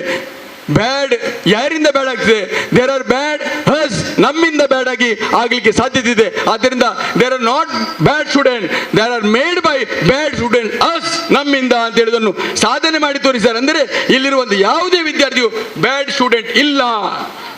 S5: Bad ಯಾರಿಂದ ಬ್ಯಾಡ್ ಆಗ್ತದೆ? ದೇರ್ ಆರ್ ಬ್ಯಾಡ್ ಹಸ್, ನಮ್ಮಿಂದ ಬ್ಯಾಡ್ ಆಗಲಿಕ್ಕೆ ಸಾಧ್ಯತೆ ಇದೆ. ಆದ್ದರಿಂದ there are not bad student, there are made by bad student us, ನಮ್ಮಿಂದ ಅಂತ ಹೇಳಿದನ್ನು ಸಾಧನೆ ಮಾಡಿ ತೋರಿಸಿದ್ದಾರೆ. ಅಂದರೆ ಇಲ್ಲಿರುವಂಥ ಯಾವುದೇ ವಿದ್ಯಾರ್ಥಿಯು ಬ್ಯಾಡ್ ಸ್ಟೂಡೆಂಟ್ ಇಲ್ಲ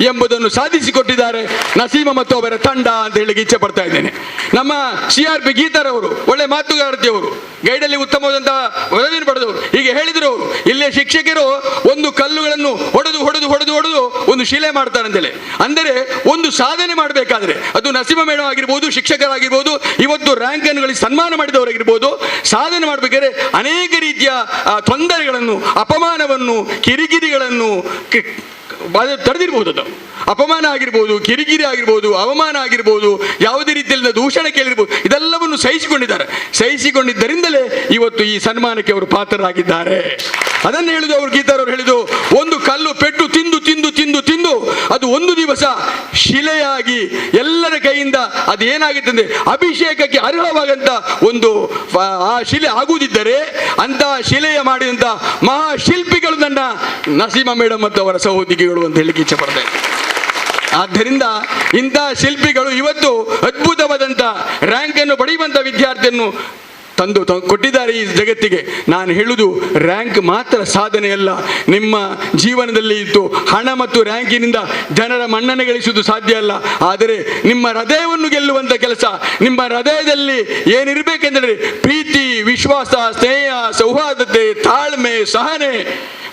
S5: ಎಂಬುದನ್ನು ಸಾಧಿಸಿಕೊಟ್ಟಿದ್ದಾರೆ ನಸೀಮ ಮತ್ತು ಅವರ ತಂಡ ಅಂತ ಹೇಳಿ ಇಚ್ಛೆ ಪಡ್ತಾ ಇದ್ದೇನೆ. ನಮ್ಮ CRP ಗೀತಾರವರು ಒಳ್ಳೆ ಮಾತುಗಾರತಿಯವರು, ಗೈಡಲ್ಲಿ ಉತ್ತಮವಾದಂತಹ ಪದವಿಯನ್ನು ಪಡೆದವರು. ಹೀಗೆ ಹೇಳಿದ್ರು ಅವರು, ಇಲ್ಲೇ ಶಿಕ್ಷಕರು ಒಂದು ಕಲ್ಲುಗಳನ್ನು ಹೊಡೆದು ಒಂದು ಶಿಲೆ ಮಾಡ್ತಾರೆ ಅಂತೇಳಿ. ಅಂದರೆ ಒಂದು ಸಾಧನೆ ಮಾಡಬೇಕಾದ್ರೆ ಅದು ನಸೀಮ ಮೇಡಮ್ ಆಗಿರ್ಬೋದು, ಶಿಕ್ಷಕರಾಗಿರ್ಬೋದು, ಇವತ್ತು ರ್ಯಾಂಕ್ ಅನ್ನು ಗಳಿಸಿ ಸನ್ಮಾನ ಮಾಡಿದವರಾಗಿರ್ಬೋದು, ಸಾಧನೆ ಮಾಡಬೇಕಾದ್ರೆ ಅನೇಕ ರೀತಿಯ ತೊಂದರೆಗಳನ್ನು, ಅಪಮಾನವನ್ನು, ಕಿರಿಕಿರಿಗಳನ್ನು ತಡೆದಿರ್ಬೋದು. ಅದು ಅಪಮಾನ ಆಗಿರ್ಬೋದು, ಕಿರಿಕಿರಿ ಆಗಿರ್ಬೋದು, ಅವಮಾನ ಆಗಿರ್ಬೋದು, ಯಾವುದೇ ರೀತಿಯಲ್ಲಿ ದೂಷಣೆ ಕೇಳಿರ್ಬೋದು, ಇದೆಲ್ಲವನ್ನು ಸಹಿಸಿಕೊಂಡಿದ್ದರಿಂದಲೇ ಇವತ್ತು ಈ ಸನ್ಮಾನಕ್ಕೆ ಅವರು ಪಾತ್ರರಾಗಿದ್ದಾರೆ. ಅದನ್ನು ಹೇಳಿದು ಅವರು ಗೀತಾರವರು ಹೇಳಿದು, ಒಂದು ಕಲ್ಲು ಪೆಟ್ಟು ತಿಂದು ಅದು ಒಂದು ದಿವಸ ಶಿಲೆಯಾಗಿ ಎಲ್ಲರ ಕೈಯಿಂದ ಅದು ಏನಾಗುತ್ತದೆ ಅಭಿಷೇಕಕ್ಕೆ ಅರ್ಹವಾಗಂತ ಒಂದು ಆ ಶಿಲೆ ಆಗುವುದಿದ್ದರೆ ಅಂತಹ ಶಿಲೆಯ ಮಾಡಿದಂಥ ಮಹಾಶಿಲ್ಪಿಗಳು ನನ್ನ ನಸೀಮಾ ಮೇಡಮ್ ಮತ್ತು ಅವರ ಸಹೋದ್ಯೋಗಿಗಳು ಅಂತ ಹೇಳಿ ಇಚ್ಛೆ ಪಡ್ತಾರೆ. ಆದ್ದರಿಂದ ಇಂತಹ ಶಿಲ್ಪಿಗಳು ಇವತ್ತು ಅದ್ಭುತವಾದಂಥ ರ್ಯಾಂಕ್ ಅನ್ನು ಪಡೆಯುವಂಥ ವಿದ್ಯಾರ್ಥಿಯನ್ನು ತಂದು ಕೊಟ್ಟಿದ್ದಾರೆ ಈ ಜಗತ್ತಿಗೆ. ನಾನು ಹೇಳುವುದು ರ್ಯಾಂಕ್ ಮಾತ್ರ ಸಾಧನೆಯಲ್ಲ. ನಿಮ್ಮ ಜೀವನದಲ್ಲಿ ಇತ್ತು ಹಣ ಮತ್ತು ರ್ಯಾಂಕಿನಿಂದ ಜನರ ಮನ್ನಣೆ ಗಳಿಸುವುದು ಸಾಧ್ಯ ಅಲ್ಲ. ಆದರೆ ನಿಮ್ಮ ಹೃದಯವನ್ನು ಗೆಲ್ಲುವಂಥ ಕೆಲಸ, ನಿಮ್ಮ ಹೃದಯದಲ್ಲಿ ಏನಿರಬೇಕೆಂದರೆ ಪ್ರೀತಿ, ವಿಶ್ವಾಸ, ಸ್ನೇಹ, ಸೌಹಾರ್ದತೆ, ತಾಳ್ಮೆ, ಸಹನೆ,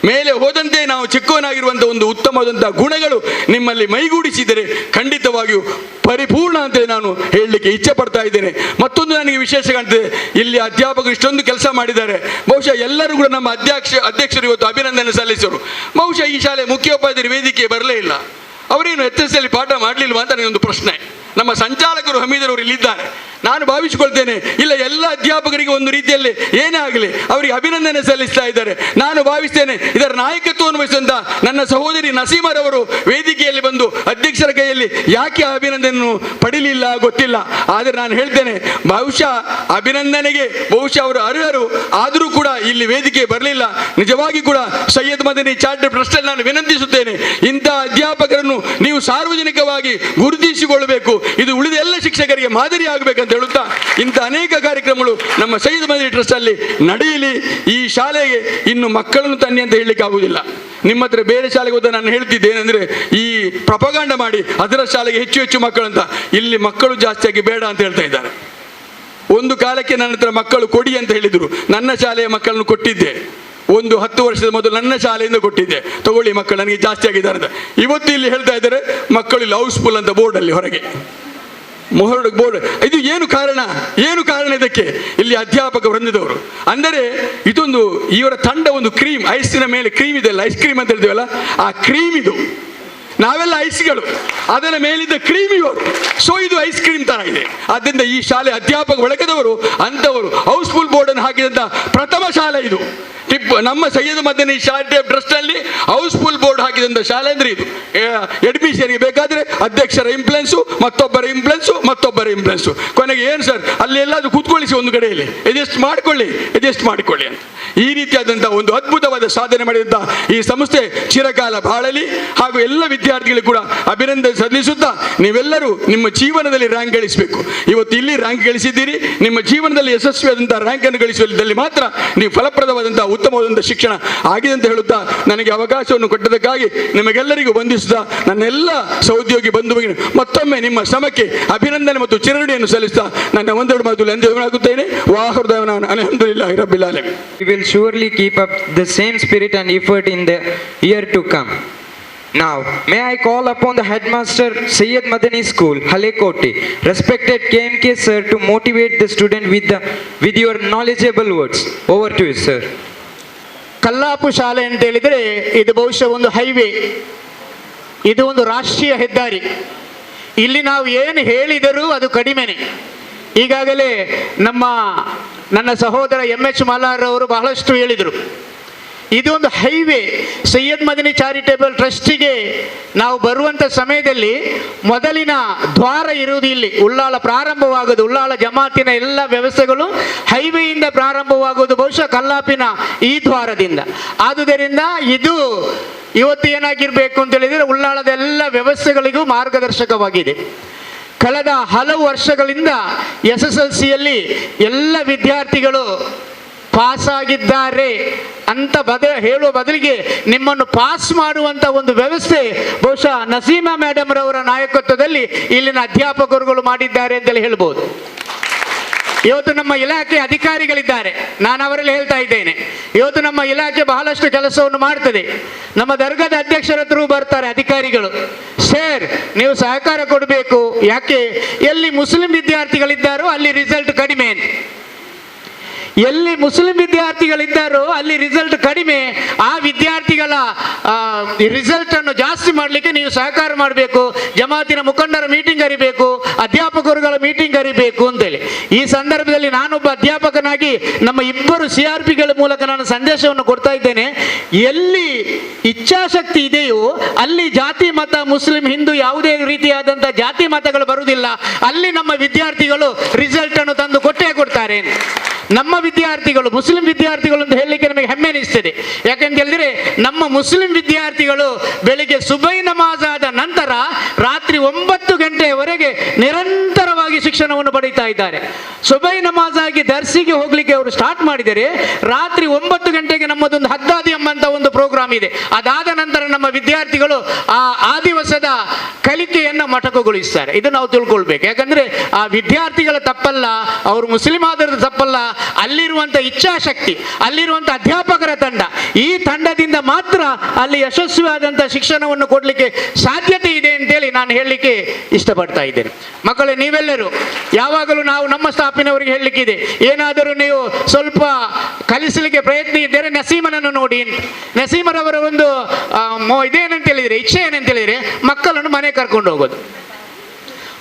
S5: ಮೇಲೆ ಹೋದಂತೆ ನಾವು ಚಿಕ್ಕವನಾಗಿರುವಂಥ ಒಂದು ಉತ್ತಮವಾದಂಥ ಗುಣಗಳು ನಿಮ್ಮಲ್ಲಿ ಮೈಗೂಡಿಸಿದರೆ ಖಂಡಿತವಾಗಿಯೂ ಪರಿಪೂರ್ಣ ಅಂತ ನಾನು ಹೇಳಲಿಕ್ಕೆ ಇಚ್ಛೆ ಪಡ್ತಾ ಇದ್ದೇನೆ. ಮತ್ತೊಂದು ನನಗೆ ವಿಶೇಷ ಕಾಣ್ತದೆ, ಇಲ್ಲಿ ಅಧ್ಯಾಪಕರು ಇಷ್ಟೊಂದು ಕೆಲಸ ಮಾಡಿದ್ದಾರೆ. ಬಹುಶಃ ಎಲ್ಲರೂ ಕೂಡ ನಮ್ಮ ಅಧ್ಯಕ್ಷರು ಇವತ್ತು ಅಭಿನಂದನೆ ಸಲ್ಲಿಸರು. ಬಹುಶಃ ಈ ಶಾಲೆ ಮುಖ್ಯೋಪಾಧ್ಯಾಯರು ವೇದಿಕೆ ಬರಲೇ ಇಲ್ಲ. ಅವರೇನು HSL ಪಾಠ ಮಾಡಲಿಲ್ವಾ ಅಂತ ನನಗೊಂದು ಪ್ರಶ್ನೆ. ನಮ್ಮ ಸಂಚಾಲಕರು ಹಮೀದರವರು ಇಲ್ಲಿದ್ದಾರೆ. ನಾನು ಭಾವಿಸಿಕೊಳ್ತೇನೆ, ಇಲ್ಲ ಎಲ್ಲ ಅಧ್ಯಾಪಕರಿಗೆ ಒಂದು ರೀತಿಯಲ್ಲಿ ಏನೇ ಆಗಲಿ ಅವರಿಗೆ ಅಭಿನಂದನೆ ಸಲ್ಲಿಸ್ತಾ ಇದ್ದಾರೆ. ನಾನು ಭಾವಿಸ್ತೇನೆ ಇದರ ನಾಯಕತ್ವವನ್ನು ವಹಿಸಿದಂಥ ನನ್ನ ಸಹೋದರಿ ನಸೀಮರವರು ವೇದಿಕೆಯಲ್ಲಿ ಬಂದು ಅಧ್ಯಕ್ಷರ ಕೈಯಲ್ಲಿ ಯಾಕೆ ಅಭಿನಂದನೆಯನ್ನು ಪಡೀಲಿಲ್ಲ ಗೊತ್ತಿಲ್ಲ. ಆದರೆ ನಾನು ಹೇಳ್ತೇನೆ, ಬಹುಶಃ ಅಭಿನಂದನೆಗೆ ಅವರು ಅರ್ಹರು, ಆದರೂ ಕೂಡ ಇಲ್ಲಿ ವೇದಿಕೆ ಬರಲಿಲ್ಲ. ನಿಜವಾಗಿ ಕೂಡ ಸೈಯದ್ ಮದನಿ ಚಾರಿಟಬಲ್ ಟ್ರಸ್ಟ್ ನಾನು ವಿನಂತಿಸುತ್ತೇನೆ, ಇಂಥ ಅಧ್ಯಾಪಕರನ್ನು ನೀವು ಸಾರ್ವಜನಿಕವಾಗಿ ಗುರುತಿಸಿಕೊಳ್ಳಬೇಕು. ಇದು ಉಳಿದ ಎಲ್ಲ ಶಿಕ್ಷಕರಿಗೆ ಮಾದರಿ ಆಗಬೇಕಂತ ಹೇಳುತ್ತಾ ಇಂಥ ಅನೇಕ ಕಾರ್ಯಕ್ರಮಗಳು ನಮ್ಮ ಸೈಯದ್ ಮದನಿ ಟ್ರಸ್ಟ್ ಅಲ್ಲಿ ನಡೆಯಲಿ. ಈ ಶಾಲೆಗೆ ಇನ್ನು ಮಕ್ಕಳನ್ನು ತನ್ನಿ ಅಂತ ಹೇಳಲಿಕ್ಕೆ ಆಗುವುದಿಲ್ಲ. ನಿಮ್ಮ ಹತ್ರ ಬೇರೆ ಶಾಲೆಗೆ ಹೋದ ನಾನು ಹೇಳ್ತಿದ್ದೆ ಏನಂದ್ರೆ, ಈ ಪ್ರಪಗಾಂಡ ಮಾಡಿ ಅದರ ಶಾಲೆಗೆ ಹೆಚ್ಚು ಹೆಚ್ಚು ಮಕ್ಕಳು ಅಂತ. ಇಲ್ಲಿ ಮಕ್ಕಳು ಜಾಸ್ತಿಯಾಗಿ ಬೇಡ ಅಂತ ಹೇಳ್ತಾ ಇದ್ದಾರೆ. ಒಂದು ಕಾಲಕ್ಕೆ ನನ್ನ ಹತ್ರ ಮಕ್ಕಳು ಕೊಡಿ ಅಂತ ಹೇಳಿದರು. ನನ್ನ ಶಾಲೆಯ ಮಕ್ಕಳನ್ನು ಕೊಟ್ಟಿದ್ದೆ. ಒಂದು 10 ವರ್ಷದ ಮೊದಲು ನನ್ನ ಶಾಲೆಯಿಂದ ಕೊಟ್ಟಿದ್ದೆ, ತಗೊಳ್ಳಿ ಮಕ್ಕಳು ನನಗೆ ಜಾಸ್ತಿ ಆಗಿದ್ದಾರೆ ಅಂತ. ಇವತ್ತು ಇಲ್ಲಿ ಹೇಳ್ತಾ ಇದ್ದಾರೆ ಮಕ್ಕಳು ಇಲ್ಲಿ ಹೌಸ್ಫುಲ್ ಅಂತ ಬೋರ್ಡಲ್ಲಿ ಹೊರಗೆ ಮೊಹರಡು ಬೋರ್ಡ್. ಇದು ಏನು ಕಾರಣ? ಏನು ಕಾರಣ ಇದಕ್ಕೆ? ಇಲ್ಲಿ ಅಧ್ಯಾಪಕ ವೃಂದದವರು ಅಂದರೆ ಇದೊಂದು ಇವರ ತಂಡ ಒಂದು ಕ್ರೀಮ್, ಐಸಿನ ಮೇಲೆ ಕ್ರೀಮ್ ಇದೆಯಲ್ಲ, ಐಸ್ ಕ್ರೀಮ್ ಅಂತ ಹೇಳ್ತೀವಲ್ಲ, ಆ ಕ್ರೀಮ್ ಇದು. ನಾವೆಲ್ಲ ಐಸ್ಗಳು, ಅದರ ಮೇಲಿದ್ದ ಕ್ರೀಮ್ ಇವರು. ಸೊ ಇದು ಐಸ್ ಕ್ರೀಮ್ ತರ ಇದೆ. ಆದ್ದರಿಂದ ಈ ಶಾಲೆ ಅಧ್ಯಾಪಕ ಬಳಗದವರು ಅಂಥವರು ಹೌಸ್ಫುಲ್ ಬೋರ್ಡ್ ಅನ್ನು ಹಾಕಿದಂಥ ಪ್ರಥಮ ಶಾಲೆ ಇದು. ನಮ್ಮ ಸೈಯದ್ ಮದನಿ ಚಾರಿಟಬಲ್ ಟ್ರಸ್ಟ್ ಅಲ್ಲಿ ಹೌಸ್ಫುಲ್ ಬೋರ್ಡ್ ಹಾಕಿದಂಥ ಶಾಲೆ ಅಂದ್ರೆ ಇದು. ಅಡ್ಮಿಷನ್ಗೆ ಬೇಕಾದ್ರೆ ಅಧ್ಯಕ್ಷರ ಇಂಪ್ಲೆನ್ಸು, ಮತ್ತೊಬ್ಬರ ಇಂಪ್ಲೆನ್ಸು, ಕೊನೆಗೆ ಏನು ಸರ್ ಅಲ್ಲಿ ಎಲ್ಲಾದ್ರೂ ಕೂತ್ಕೊಳ್ಳಿಸಿ ಒಂದು ಕಡೆಯಲ್ಲಿ ಅಡ್ಜಸ್ಟ್ ಮಾಡಿಕೊಳ್ಳಿ ಅಂತ. ಈ ರೀತಿಯಾದಂಥ ಒಂದು ಅದ್ಭುತವಾದ ಸಾಧನೆ ಮಾಡಿದಂಥ ಈ ಸಂಸ್ಥೆ ಚಿರಕಾಲ ಬಾಳಲಿ. ಹಾಗೂ ಎಲ್ಲ ವಿದ್ಯಾರ್ಥಿಗಳು ಕೂಡ ಅಭಿನಂದನೆ ಸಲ್ಲಿಸುತ್ತಾ, ನೀವೆಲ್ಲರೂ ನಿಮ್ಮ ಜೀವನದಲ್ಲಿ ರ್ಯಾಂಕ್ ಗಳಿಸಬೇಕು. ಇವತ್ತು ಇಲ್ಲಿ ರ್ಯಾಂಕ್ ಗಳಿಸಿದ್ದೀರಿ, ನಿಮ್ಮ ಜೀವನದಲ್ಲಿ ಯಶಸ್ವಿಯಾದಂಥ ರ್ಯಾಂಕ್ ಅನ್ನು ಗಳಿಸುವಲ್ಲಿ ಮಾತ್ರ ನೀವು ಫಲಪ್ರದವಾದಂಥ ಉತ್ತಮವಾದಂಥ ಶಿಕ್ಷಣ ಆಗಿದೆ ಅಂತ ಹೇಳುತ್ತಾ, ನನಗೆ ಅವಕಾಶವನ್ನು ಕೊಟ್ಟದಕ್ಕಾಗಿ ನಿಮಗೆಲ್ಲರಿಗೂ ವಂದಿಸುತ್ತಾ, ನನ್ನೆಲ್ಲ ಸಹೋದ್ಯೋಗಿ ಬಂಧುವಿಗೆ ಮತ್ತೊಮ್ಮೆ ನಿಮ್ಮ ಶ್ರಮಕ್ಕೆ ಅಭಿನಂದನೆ ಮತ್ತು ಚಿರಋಣಿಯನ್ನು ಸಲ್ಲಿಸ್ತಾ ನನ್ನ ಒಂದೆರಡು ಮಾತುಗಳು ಎಂದಾಗುತ್ತೇನೆ. ವಾಹೃದಯನ ಅಲ್ಹಮ್ದುಲಿಲ್ಲಾಹಿ ರಬ್ಬಿಲ್ Al-Ameen.
S1: We will surely keep up the same spirit and effort in the year to come. Now, may I call upon the headmaster, Sayyid Madani School, Halekoti, respected KMK sir, to motivate the student with your knowledgeable words. Over to you, sir.
S17: Kallapu ಶಾಲೆ ಅಂತ ಹೇಳಿದರೆ ಇದು ಬಹುಶಃ ಒಂದು highway, ಇದು ಒಂದು ರಾಷ್ಟ್ರೀಯ ಹೆದ್ದಾರಿ. ಇಲ್ಲಿ ನಾವು ಏನು ಹೇಳಿದರೂ ಅದು ಕಡಿಮೆನೆ. ಈಗಾಗಲೇ ನನ್ನ ಸಹೋದರ MH ಮಲ್ಲಾರ್ ಅವರು ಬಹಳಷ್ಟು ಹೇಳಿದರು. ಇದೊಂದು ಹೈವೇ. ಸೈಯದ್ ಮದನಿ ಚಾರಿಟೇಬಲ್ ಟ್ರಸ್ಟಿಗೆ ನಾವು ಬರುವಂಥ ಸಮಯದಲ್ಲಿ ಮೊದಲಿನ ದ್ವಾರ ಇರುವುದು ಇಲ್ಲಿ. ಉಳ್ಳಾಳ ಪ್ರಾರಂಭವಾಗೋದು, ಉಳ್ಳಾಳ ಜಮಾತಿನ ಎಲ್ಲ ವ್ಯವಸ್ಥೆಗಳು ಹೈವೇಯಿಂದ ಪ್ರಾರಂಭವಾಗುವುದು ಬಹುಶಃ ಕಲ್ಲಾಪಿನ ಈ ದ್ವಾರದಿಂದ. ಆದುದರಿಂದ ಇದು ಇವತ್ತು ಏನಾಗಿರಬೇಕು ಅಂತ ಹೇಳಿದರೆ ಉಳ್ಳಾಳದ ಎಲ್ಲ ವ್ಯವಸ್ಥೆಗಳಿಗೂ ಮಾರ್ಗದರ್ಶಕವಾಗಿದೆ. ಕಳೆದ ಹಲವು ವರ್ಷಗಳಿಂದ SSLCಯಲ್ಲಿ ಎಲ್ಲ ವಿದ್ಯಾರ್ಥಿಗಳು ಪಾಸಾಗಿದ್ದಾರೆ ಅಂತ ಹೇಳುವ ಬದಲಿಗೆ ನಿಮ್ಮನ್ನು ಪಾಸ್ ಮಾಡುವಂಥ ಒಂದು ವ್ಯವಸ್ಥೆ ಬಹುಶಃ ನಸೀಮಾ ಮೇಡಮ್ ರವರ ನಾಯಕತ್ವದಲ್ಲಿ ಇಲ್ಲಿನ ಅಧ್ಯಾಪಕರುಗಳು ಮಾಡಿದ್ದಾರೆ ಅಂತೇಳಿ ಹೇಳ್ಬೋದು. ಇವತ್ತು ನಮ್ಮ ಇಲಾಖೆ ಅಧಿಕಾರಿಗಳಿದ್ದಾರೆ, ನಾನು ಅವರಲ್ಲಿ ಹೇಳ್ತಾ ಇದ್ದೇನೆ, ಇವತ್ತು ನಮ್ಮ ಇಲಾಖೆ ಬಹಳಷ್ಟು ಕೆಲಸವನ್ನು ಮಾಡ್ತದೆ. ನಮ್ಮ ದರ್ಗಾದ ಅಧ್ಯಕ್ಷರ ಹತ್ರ ಬರ್ತಾರೆ ಅಧಿಕಾರಿಗಳು, ಸರ್ ನೀವು ಸಹಕಾರ ಕೊಡಬೇಕು, ಯಾಕೆ ಎಲ್ಲಿ ಮುಸ್ಲಿಂ ವಿದ್ಯಾರ್ಥಿಗಳಿದ್ದಾರೋ ಅಲ್ಲಿ ರಿಸಲ್ಟ್ ಕಡಿಮೆ ಅಂತ. ಎಲ್ಲಿ ಮುಸ್ಲಿಂ ವಿದ್ಯಾರ್ಥಿಗಳಿದ್ದಾರೋ ಅಲ್ಲಿ ರಿಸಲ್ಟ್ ಕಡಿಮೆ. ಆ ವಿದ್ಯಾರ್ಥಿಗಳ ರಿಸಲ್ಟ್ ಅನ್ನು ಜಾಸ್ತಿ ಮಾಡಲಿಕ್ಕೆ ನೀವು ಸಹಕಾರ ಮಾಡಬೇಕು. ಜಮಾತಿನ ಮುಖಂಡರ ಮೀಟಿಂಗ್ ಕರಿಬೇಕು, ಅಧ್ಯಾಪಕರುಗಳ ಮೀಟಿಂಗ್ ಕರಿಬೇಕು ಅಂತೇಳಿ. ಈ ಸಂದರ್ಭದಲ್ಲಿ ನಾನೊಬ್ಬ ಅಧ್ಯಾಪಕನಾಗಿ ನಮ್ಮ ಇಬ್ಬರು CRPಗಳ ಮೂಲಕ ನಾನು ಸಂದೇಶವನ್ನು ಕೊಡ್ತಾ ಇದ್ದೇನೆ. ಎಲ್ಲಿ ಇಚ್ಛಾಶಕ್ತಿ ಇದೆಯೋ ಅಲ್ಲಿ ಜಾತಿ ಮತ, ಮುಸ್ಲಿಂ ಹಿಂದೂ ಯಾವುದೇ ರೀತಿಯಾದಂಥ ಜಾತಿ ಮತಗಳು ಬರುವುದಿಲ್ಲ. ಅಲ್ಲಿ ನಮ್ಮ ವಿದ್ಯಾರ್ಥಿಗಳು ರಿಸಲ್ಟ್ ಅನ್ನು ತಂದು ಕೊಟ್ಟೇ ಕೊಡ್ತಾರೆ. ನಮ್ಮ ವಿದ್ಯಾರ್ಥಿಗಳು ಮುಸ್ಲಿಂ ವಿದ್ಯಾರ್ಥಿಗಳು ಅಂತ ಹೇಳಲಿಕ್ಕೆ ನಮಗೆ ಹೆಮ್ಮೆ ಅನಿಸ್ತದೆ. ಯಾಕೆಂತ ಹೇಳಿದ್ರೆ ನಮ್ಮ ಮುಸ್ಲಿಂ ವಿದ್ಯಾರ್ಥಿಗಳು ಬೆಳಿಗ್ಗೆ ಸುಬೈ ನಮಾಜ್ ಆದ ನಂತರ ರಾತ್ರಿ 9 ಗಂಟೆಯವರೆಗೆ ನಿರಂತರವಾಗಿ ಶಿಕ್ಷಣವನ್ನು ಪಡೀತಾ ಇದ್ದಾರೆ. ಸುಬೈ ನಮಾಜ್ ಆಗಿ ದರ್ಸಿಗೆ ಹೋಗ್ಲಿಕ್ಕೆ ಅವರು ಸ್ಟಾರ್ಟ್ ಮಾಡಿದರೆ ರಾತ್ರಿ 9 ಗಂಟೆಗೆ ನಮ್ಮದೊಂದು ಹದ್ದಾದಿ ಎಂಬಂತ ಒಂದು ಪ್ರೋಗ್ರಾಮ್ ಇದೆ. ಅದಾದ ನಂತರ ನಮ್ಮ ವಿದ್ಯಾರ್ಥಿಗಳು ಆ ದಿವಸದ ಕಲಿಕೆಯನ್ನು ಮೊಟಕುಗೊಳಿಸ್ತಾರೆ. ಇದು ನಾವು ತಿಳ್ಕೊಳ್ಬೇಕು. ಯಾಕಂದ್ರೆ ಆ ವಿದ್ಯಾರ್ಥಿಗಳ ತಪ್ಪಲ್ಲ, ಅವರು ಮುಸ್ಲಿಂ ಆದರದ ತಪ್ಪಲ್ಲ, ಅಲ್ಲಿರುವಂಥ ಇಚ್ಛಾಶಕ್ತಿ, ಅಲ್ಲಿರುವಂಥ ಅಧ್ಯಾಪಕರ ತಂಡ, ಈ ತಂಡದಿಂದ ಮಾತ್ರ ಅಲ್ಲಿ ಯಶಸ್ವಿಯಾದಂಥ ಶಿಕ್ಷಣವನ್ನು ಕೊಡಲಿಕ್ಕೆ ಸಾಧ್ಯತೆ ಇದೆ ಅಂತೇಳಿ ನಾನು ಹೇಳಲಿಕ್ಕೆ ಇಷ್ಟಪಡ್ತಾ ಇದ್ದೇನೆ. ಮಕ್ಕಳೇ, ನೀವೆಲ್ಲರೂ ಯಾವಾಗಲೂ ನಾವು ನಮ್ಮ ಸ್ಟಾಫಿನವರಿಗೆ ಹೇಳಲಿಕ್ಕಿದೆ, ಏನಾದರೂ ನೀವು ಸ್ವಲ್ಪ ಕಲಿಸಲಿಕ್ಕೆ ಪ್ರಯತ್ನ ಇದ್ದರೆ ನಸೀಮನನ್ನು ನೋಡಿ. ನಸೀಮರವರ ಒಂದು ಇದೇನಂತ ಹೇಳಿದರೆ, ಇಚ್ಛೆ ಏನಂತ ಹೇಳಿದರೆ ಮಕ್ಕಳನ್ನು ಮನೆ ಕರ್ಕೊಂಡು ಹೋಗೋದು.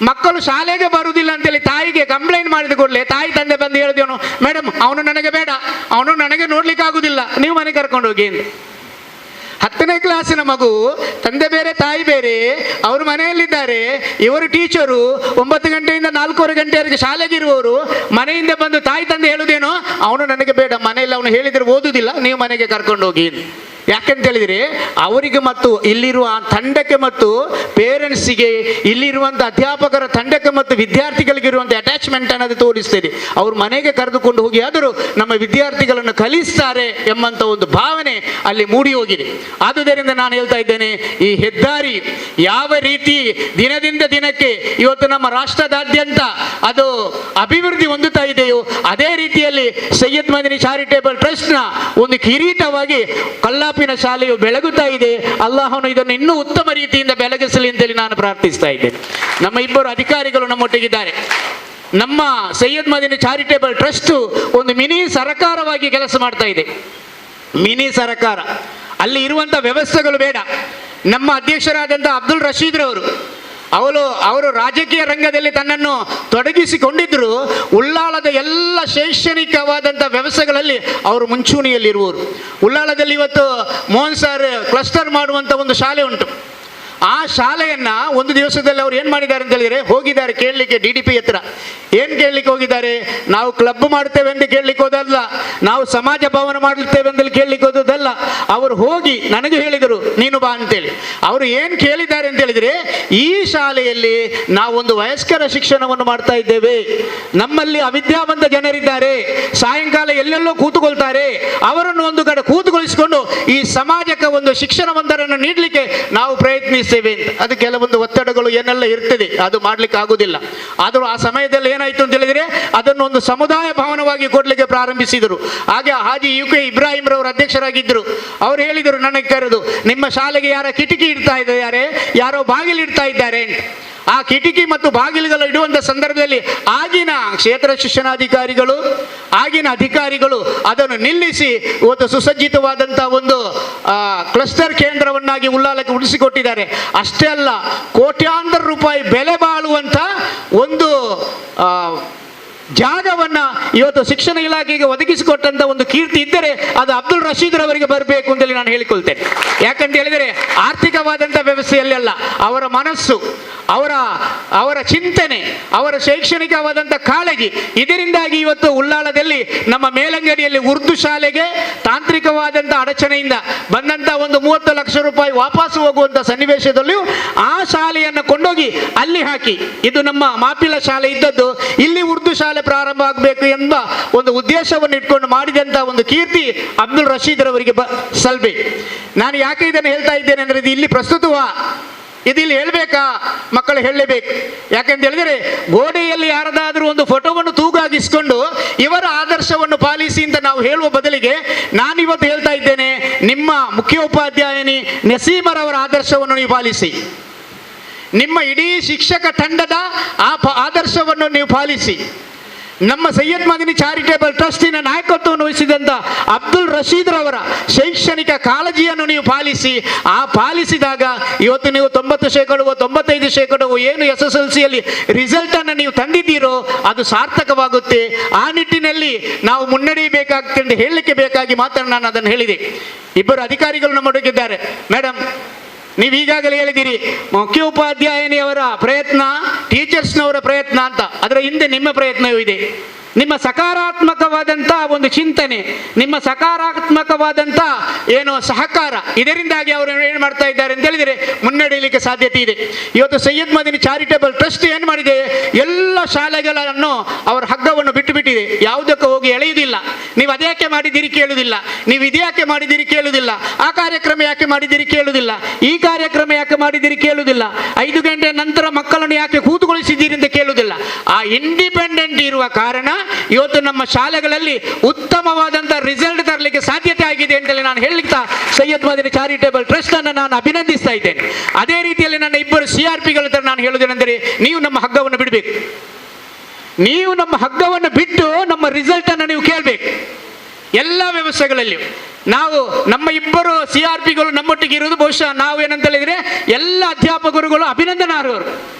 S17: ಮಕ್ಕಳು ಶಾಲೆಗೆ ಬರುವುದಿಲ್ಲ ಅಂತೇಳಿ ತಾಯಿಗೆ ಕಂಪ್ಲೇಂಟ್ ಮಾಡಿದ ಕೂಡಲೇ ತಾಯಿ ತಂದೆ ಬಂದು ಹೇಳಿದೇನು, ಮೇಡಮ್ ಅವನು ನನಗೆ ಬೇಡ, ಅವನು ನನಗೆ ನೋಡ್ಲಿಕ್ಕೆ ಆಗುದಿಲ್ಲ, ನೀವು ಮನೆ ಕರ್ಕೊಂಡು ಹೋಗಿ ಅಂತ. 10ನೇ ಕ್ಲಾಸಿನ ಮಗು, ತಂದೆ ಬೇರೆ ತಾಯಿ ಬೇರೆ, ಅವರು ಮನೆಯಲ್ಲಿದ್ದಾರೆ, ಇವರು ಟೀಚರು, 9 ಗಂಟೆಯಿಂದ 4:15 ಗಂಟೆವರೆಗೆ ಶಾಲೆಗೆ ಇರುವವರು, ಮನೆಯಿಂದ ಬಂದು ತಾಯಿ ತಂದೆ ಹೇಳುವುದೇನೋ, ಅವನು ನನಗೆ ಬೇಡ, ಮನೆಯಲ್ಲಿ ಅವನು ಹೇಳಿದರೆ ಓದುವುದಿಲ್ಲ, ನೀವು ಮನೆಗೆ ಕರ್ಕೊಂಡು ಹೋಗಿ. ಯಾಕೆಂತ ಹೇಳಿದರೆ ಅವರಿಗೆ ಮತ್ತು ಇಲ್ಲಿರುವ ತಂಡಕ್ಕೆ ಮತ್ತು ಪೇರೆಂಟ್ಸಿಗೆ, ಇಲ್ಲಿರುವಂಥ ಅಧ್ಯಾಪಕರ ತಂಡಕ್ಕೆ ಮತ್ತು ವಿದ್ಯಾರ್ಥಿಗಳಿಗಿರುವಂಥ ಅಟ್ಯಾಚ್ಮೆಂಟ್ ಅನ್ನೋದು ತೋರಿಸ್ತದೆ. ಅವರು ಮನೆಗೆ ಕರೆದುಕೊಂಡು ಹೋಗಿ ಆದರೂ ನಮ್ಮ ವಿದ್ಯಾರ್ಥಿಗಳನ್ನು ಕಲಿಸ್ತಾರೆ ಎಂಬಂಥ ಒಂದು ಭಾವನೆ ಅಲ್ಲಿ ಮೂಡಿ ಹೋಗಿದೆ. ಆದುದರಿಂದ ನಾನು ಹೇಳ್ತಾ ಇದ್ದೇನೆ, ಈ ಹೆದ್ದಾರಿ ಯಾವ ರೀತಿ ದಿನದಿಂದ ದಿನಕ್ಕೆ ಇವತ್ತು ನಮ್ಮ ರಾಷ್ಟ್ರದಾದ್ಯಂತ ಅದು ಅಭಿವೃದ್ಧಿ ಹೊಂದುತ್ತಾ ಇದೆಯೋ, ಅದೇ ರೀತಿಯಲ್ಲಿ ಸೈಯದ್ ಮದನಿ ಚಾರಿಟೇಬಲ್ ಟ್ರಸ್ಟ್ನ ಒಂದು ಕಿರೀಟವಾಗಿ ಕಲ್ಲಾಪುರ ಶಾಲೆಯು ಬೆಳಗುತ್ತಾ ಇದೆ. ಅಲ್ಲಾಹನು ಇದನ್ನು ಇನ್ನೂ ಉತ್ತಮ ರೀತಿಯಿಂದ ಬೆಳಗಿಸಲಿ ಅಂತೇಳಿ ನಾನು ಪ್ರಾರ್ಥಿಸ್ತಾ ಇದ್ದೇನೆ. ನಮ್ಮ ಇಬ್ಬರು ಅಧಿಕಾರಿಗಳು ನಮ್ಮೊಟ್ಟಿಗಿದ್ದಾರೆ. ನಮ್ಮ ಸೈಯದ್ ಮದನಿ ಚಾರಿಟೇಬಲ್ ಟ್ರಸ್ಟ್ ಒಂದು ಮಿನಿ ಸರಕಾರವಾಗಿ ಕೆಲಸ ಮಾಡ್ತಾ ಇದೆ. ಮಿನಿ ಸರಕಾರ, ಅಲ್ಲಿ ಇರುವಂಥ ವ್ಯವಸ್ಥೆಗಳು ಬೇಡ. ನಮ್ಮ ಅಧ್ಯಕ್ಷರಾದಂಥ ಅಬ್ದುಲ್ ರಶೀದ್ರವರು ಅವರು ರಾಜಕೀಯ ರಂಗದಲ್ಲಿ ತನ್ನನ್ನು ತೊಡಗಿಸಿಕೊಂಡಿದ್ದರು. ಉಳ್ಳಾಳದ ಎಲ್ಲ ಶೈಕ್ಷಣಿಕವಾದಂಥ ವ್ಯವಸ್ಥೆಗಳಲ್ಲಿ ಅವರು ಮುಂಚೂಣಿಯಲ್ಲಿರುವರು. ಉಳ್ಳಾಳದಲ್ಲಿ ಇವತ್ತು ಮೋಹನ್ ಸರ್ ಕ್ಲಸ್ಟರ್ ಮಾಡುವಂಥ ಒಂದು ಶಾಲೆ ಉಂಟು. ಆ ಶಾಲೆಯನ್ನು ಒಂದು ದಿವಸದಲ್ಲಿ ಅವರು ಏನು ಮಾಡಿದ್ದಾರೆ ಅಂತ ಹೇಳಿದರೆ, ಹೋಗಿದ್ದಾರೆ ಕೇಳಲಿಕ್ಕೆ DDP ಹತ್ರ. ಏನು ಕೇಳಲಿಕ್ಕೆ ಹೋಗಿದ್ದಾರೆ? ನಾವು ಕ್ಲಬ್ ಮಾಡ್ತೇವೆ ಎಂದು ಕೇಳಲಿಕ್ಕೆ ಹೋದಲ್ಲ, ನಾವು ಸಮಾಜ ಭವನ ಮಾಡುತ್ತೇವೆ ಅಂತ ಕೇಳಲಿಕ್ಕೆ ಹೋದಲ್ಲ. ಅವರು ಹೋಗಿ ನನಗೆ ಹೇಳಿದರು, ನೀನು ಬಾ ಅಂತೇಳಿ. ಅವರು ಏನು ಕೇಳಿದ್ದಾರೆ ಅಂತ ಹೇಳಿದರೆ, ಈ ಶಾಲೆಯಲ್ಲಿ ನಾವೊಂದು ವಯಸ್ಕರ ಶಿಕ್ಷಣವನ್ನು ಮಾಡ್ತಾ ಇದ್ದೇವೆ, ನಮ್ಮಲ್ಲಿ ಅವಿದ್ಯಾವಂತ ಜನರಿದ್ದಾರೆ, ಸಾಯಂಕಾಲ ಎಲ್ಲೆಲ್ಲೋ ಕೂತುಕೊಳ್ತಾರೆ, ಅವರನ್ನು ಒಂದು ಕಡೆ ಕೂತುಗೊಳಿಸಿಕೊಂಡು ಈ ಸಮಾಜಕ್ಕೆ ಒಂದು ಶಿಕ್ಷಣವಂತರನ್ನು ನೀಡಲಿಕ್ಕೆ ನಾವು ಪ್ರಯತ್ನಿಸ್ತೇವೆ ಅಂತ. ಅದು ಕೆಲವೊಂದು ಒತ್ತಡಗಳು ಏನೆಲ್ಲ ಇರ್ತದೆ, ಅದು ಮಾಡ್ಲಿಕ್ಕೆ ಆಗುದಿಲ್ಲ. ಆದರೂ ಆ ಸಮಯದಲ್ಲಿ ಏನಾಯ್ತು ಅಂತ ಹೇಳಿದ್ರೆ, ಅದನ್ನು ಒಂದು ಸಮುದಾಯ ಭವನವಾಗಿ ಕೊಡ್ಲಿಕ್ಕೆ ಪ್ರಾರಂಭಿಸಿದರು. ಹಾಗೆ ಹಾಜಿ UK ಇಬ್ರಾಹಿಂ ರವರು ಅಧ್ಯಕ್ಷರಾಗಿದ್ದರು. ಅವರು ಹೇಳಿದರು ನನಗೆ ಕರೆದು, ನಿಮ್ಮ ಶಾಲೆಗೆ ಯಾರ ಕಿಟಕಿ ಇಡ್ತಾ ಇದ್ದಾರೆ, ಯಾರೋ ಬಾಗಿಲು ಇಡ್ತಾ ಇದ್ದಾರೆ ಅಂತ. ಆ ಕಿಟಕಿ ಮತ್ತು ಬಾಗಿಲುಗಳು ಇಡುವಂಥ ಸಂದರ್ಭದಲ್ಲಿ ಆಗಿನ ಕ್ಷೇತ್ರ ಶಿಕ್ಷಣಾಧಿಕಾರಿಗಳು, ಆಗಿನ ಅಧಿಕಾರಿಗಳು ಅದನ್ನು ನಿಲ್ಲಿಸಿ ಇವತ್ತು ಸುಸಜ್ಜಿತವಾದಂಥ ಒಂದು ಕ್ಲಸ್ಟರ್ ಕೇಂದ್ರವನ್ನಾಗಿ ಉಳ್ಳಾಲಕ್ಕೆ ಉಳಿಸಿಕೊಟ್ಟಿದ್ದಾರೆ. ಅಷ್ಟೇ ಅಲ್ಲ, ಕೋಟ್ಯಾಂತರ ರೂಪಾಯಿ ಬೆಲೆ ಬಾಳುವಂಥ ಒಂದು ಜಾಗವನ್ನು ಇವತ್ತು ಶಿಕ್ಷಣ ಇಲಾಖೆಗೆ ಒದಗಿಸಿಕೊಟ್ಟಂಥ ಒಂದು ಕೀರ್ತಿ ಇದ್ದರೆ ಅದು ಅಬ್ದುಲ್ ರಶೀದ್ರವರಿಗೆ ಬರಬೇಕು ಅಂತೇಳಿ ನಾನು ಹೇಳಿಕೊಳ್ತೇನೆ. ಯಾಕಂತ ಹೇಳಿದರೆ ಆರ್ಥಿಕವಾದಂಥ ವ್ಯವಸ್ಥೆಯಲ್ಲ, ಅವರ ಮನಸ್ಸು, ಅವರ ಚಿಂತನೆ, ಅವರ ಶೈಕ್ಷಣಿಕವಾದಂಥ ಕಾಳಜಿ, ಇದರಿಂದಾಗಿ ಇವತ್ತು ಉಳ್ಳಾಳದಲ್ಲಿ ನಮ್ಮ ಮೇಲಂಗಡಿಯಲ್ಲಿ ಉರ್ದು ಶಾಲೆಗೆ ತಾಂತ್ರಿಕವಾದಂಥ ಅಡಚಣೆಯಿಂದ ಬಂದಂಥ ಒಂದು 30 ಲಕ್ಷ ರೂಪಾಯಿ ವಾಪಸ್ ಹೋಗುವಂಥ ಸನ್ನಿವೇಶದಲ್ಲಿಯೂ ಆ ಶಾಲೆಯನ್ನು ಕೊಂಡೋಗಿ ಅಲ್ಲಿ ಹಾಕಿ, ಇದು ನಮ್ಮ ಮಾಪಿಲ ಶಾಲೆ ಇದ್ದದ್ದು, ಇಲ್ಲಿ ಉರ್ದು ಶಾಲೆ ಪ್ರಾರಂಭ ಆಗಬೇಕು ಎಂಬ ಒಂದು ಉದ್ದೇಶವನ್ನು ಇಟ್ಕೊಂಡು ಮಾಡಿದಂಥ ಒಂದು ಕೀರ್ತಿ ಅಬ್ದುಲ್ ರಶೀದ್ ರವರಿಗೆ ಸಲ್ಬೆ. ನಾನು ಯಾಕೆ ಇದನ್ನು ಹೇಳ್ತಾ ಇದ್ದೇನೆ ಅಂದರೆ, ಇದು ಇಲ್ಲಿ ಪ್ರಸ್ತುತವಾ, ಇದು ಇಲ್ಲಿ ಹೇಳಬೇಕಾ? ಮಕ್ಕಳು ಹೇಳಲೇಬೇಕು. ಯಾಕೆಂತ ಹೇಳಿದರೆ, ಗೋಡೆಯಲ್ಲಿ ಯಾರದಾದರೂ ಒಂದು ಫೋಟೋವನ್ನು ತೂಗಾಗಿಸಿಕೊಂಡು ಇವರ ಆದರ್ಶವನ್ನು ಪಾಲಿಸಿ ಅಂತ ನಾವು ಹೇಳುವ ಬದಲಿಗೆ, ನಾನಿವತ್ತು ಹೇಳ್ತಾ ಇದ್ದೇನೆ, ನಿಮ್ಮ ಮುಖ್ಯೋಪಾಧ್ಯಾಯಿನಿ ನಸೀಮರವರ ಆದರ್ಶವನ್ನು ನೀವು ಪಾಲಿಸಿ, ನಿಮ್ಮ ಇಡೀ ಶಿಕ್ಷಕ ತಂಡದ ಆ ಆದರ್ಶವನ್ನು ನೀವು ಪಾಲಿಸಿ, ನಮ್ಮ ಸೈಯದ್ ಮದನಿ ಚಾರಿಟೇಬಲ್ ಟ್ರಸ್ಟಿನ ನಾಯಕತ್ವವನ್ನು ವಹಿಸಿದಂಥ ಅಬ್ದುಲ್ ರಶೀದ್ ರವರ ಶೈಕ್ಷಣಿಕ ಕಾಳಜಿಯನ್ನು ನೀವು ಪಾಲಿಸಿ. ಆ ಪಾಲಿಸಿದಾಗ ಇವತ್ತು ನೀವು 90% 95% ಏನು SSLCಯಲ್ಲಿ ರಿಸಲ್ಟನ್ನು ನೀವು ತಂದಿದ್ದೀರೋ ಅದು ಸಾರ್ಥಕವಾಗುತ್ತೆ. ಆ ನಿಟ್ಟಿನಲ್ಲಿ ನಾವು ಮುನ್ನಡೆಯಬೇಕಾಗುತ್ತೆ ಅಂತ ಹೇಳಲಿಕ್ಕೆ ಬೇಕಾಗಿ ಮಾತ್ರ ನಾನು ಅದನ್ನು ಹೇಳಿದೆ. ಇಬ್ಬರು ಅಧಿಕಾರಿಗಳು ನಮ್ಮೊಳಗಿದ್ದಾರೆ. ಮೇಡಮ್, ನೀವು ಈಗಾಗಲೇ ಹೇಳಿದಿರಿ ಮುಖ್ಯೋಪಾಧ್ಯಾಯಿನಿಯವರ ಪ್ರಯತ್ನ, ಟೀಚರ್ಸ್ನವರ ಪ್ರಯತ್ನ ಅಂತ. ಅದರ ಹಿಂದೆ ನಿಮ್ಮ ಪ್ರಯತ್ನವೂ ಇದೆ. ನಿಮ್ಮ ಸಕಾರಾತ್ಮಕವಾದಂಥ ಒಂದು ಚಿಂತನೆ, ನಿಮ್ಮ ಸಕಾರಾತ್ಮಕವಾದಂಥ ಏನು ಸಹಕಾರ, ಇದರಿಂದಾಗಿ ಅವರು ಏನು ಮಾಡ್ತಾ ಇದ್ದಾರೆ ಅಂತ ಹೇಳಿದರೆ ಮುನ್ನಡೆಯಲಿಕ್ಕೆ ಸಾಧ್ಯತೆ ಇದೆ. ಇವತ್ತು ಸೈಯದ್ ಮದನಿ ಚಾರಿಟೇಬಲ್ ಟ್ರಸ್ಟ್ ಏನು ಮಾಡಿದೆ, ಎಲ್ಲ ಶಾಲೆಗಳನ್ನು ಅವರ ಹಗ್ಗವನ್ನು ಬಿಟ್ಟುಬಿಟ್ಟಿದೆ. ಯಾವುದಕ್ಕೂ ಹೋಗಿ ಎಳೆಯುವುದಿಲ್ಲ. ನೀವು ಅದ್ಯಾಕೆ ಮಾಡಿದ್ದೀರಿ ಕೇಳುವುದಿಲ್ಲ, ನೀವು ಇದ್ಯಾಕೆ ಮಾಡಿದ್ದೀರಿ ಕೇಳುವುದಿಲ್ಲ, ಆ ಕಾರ್ಯಕ್ರಮ ಯಾಕೆ ಮಾಡಿದ್ದೀರಿ ಕೇಳುವುದಿಲ್ಲ, ಈ ಕಾರ್ಯಕ್ರಮ ಯಾಕೆ ಮಾಡಿದ್ದೀರಿ ಕೇಳುವುದಿಲ್ಲ, 5 ಗಂಟೆ ನಂತರ ಮಕ್ಕಳನ್ನು ಯಾಕೆ ಕೂತುಗೊಳಿಸಿದ್ದೀರಿ ಅಂತ ಕೇಳುವುದಿಲ್ಲ. ಆ ಇಂಡಿಪೆಂಡೆಂಟ್ ಇರುವ ಕಾರಣ ಇವತ್ತು ನಮ್ಮ ಶಾಲೆಗಳಲ್ಲಿ ಉತ್ತಮವಾದಂಥ ರಿಸಲ್ಟ್ ತರಲಿಕ್ಕೆ ಸಾಧ್ಯತೆ ಆಗಿದೆ ಅಂತೇಳಿ ನಾನು ಹೇಳಲಿಕ್ಕೆ ಸೈಯದ್ ಮದನಿ ಚಾರಿಟೇಬಲ್ ಟ್ರಸ್ಟ್ ಅನ್ನು ನಾನು ಅಭಿನಂದಿಸ್ತಾ ಇದ್ದೇನೆ. ಅದೇ ರೀತಿಯಲ್ಲಿ ನನ್ನ ಇಬ್ಬರು CRPಗಳ ಹತ್ರ ನಾನು ಹೇಳುವುದೇನೆಂದರೆ, ನೀವು ನಮ್ಮ ಹಗ್ಗವನ್ನು ಬಿಡಬೇಕು. ನೀವು ನಮ್ಮ ಹಗ್ಗವನ್ನು ಬಿಟ್ಟು ನಮ್ಮ ರಿಸಲ್ಟ್ ಅನ್ನು ನೀವು ಕೇಳಬೇಕು. ಎಲ್ಲ ವ್ಯವಸ್ಥೆಗಳಲ್ಲಿಯೂ ನಮ್ಮ ಇಬ್ಬರು CRPಗಳು ನಮ್ಮೊಟ್ಟಿಗೆ ಇರುವುದು ಬಹುಶಃ ನಾವು ಏನಂತ ಹೇಳಿದರೆ ಎಲ್ಲ ಅಧ್ಯಾಪಕರುಗಳು ಅಭಿನಂದನಾರ್ಹರು.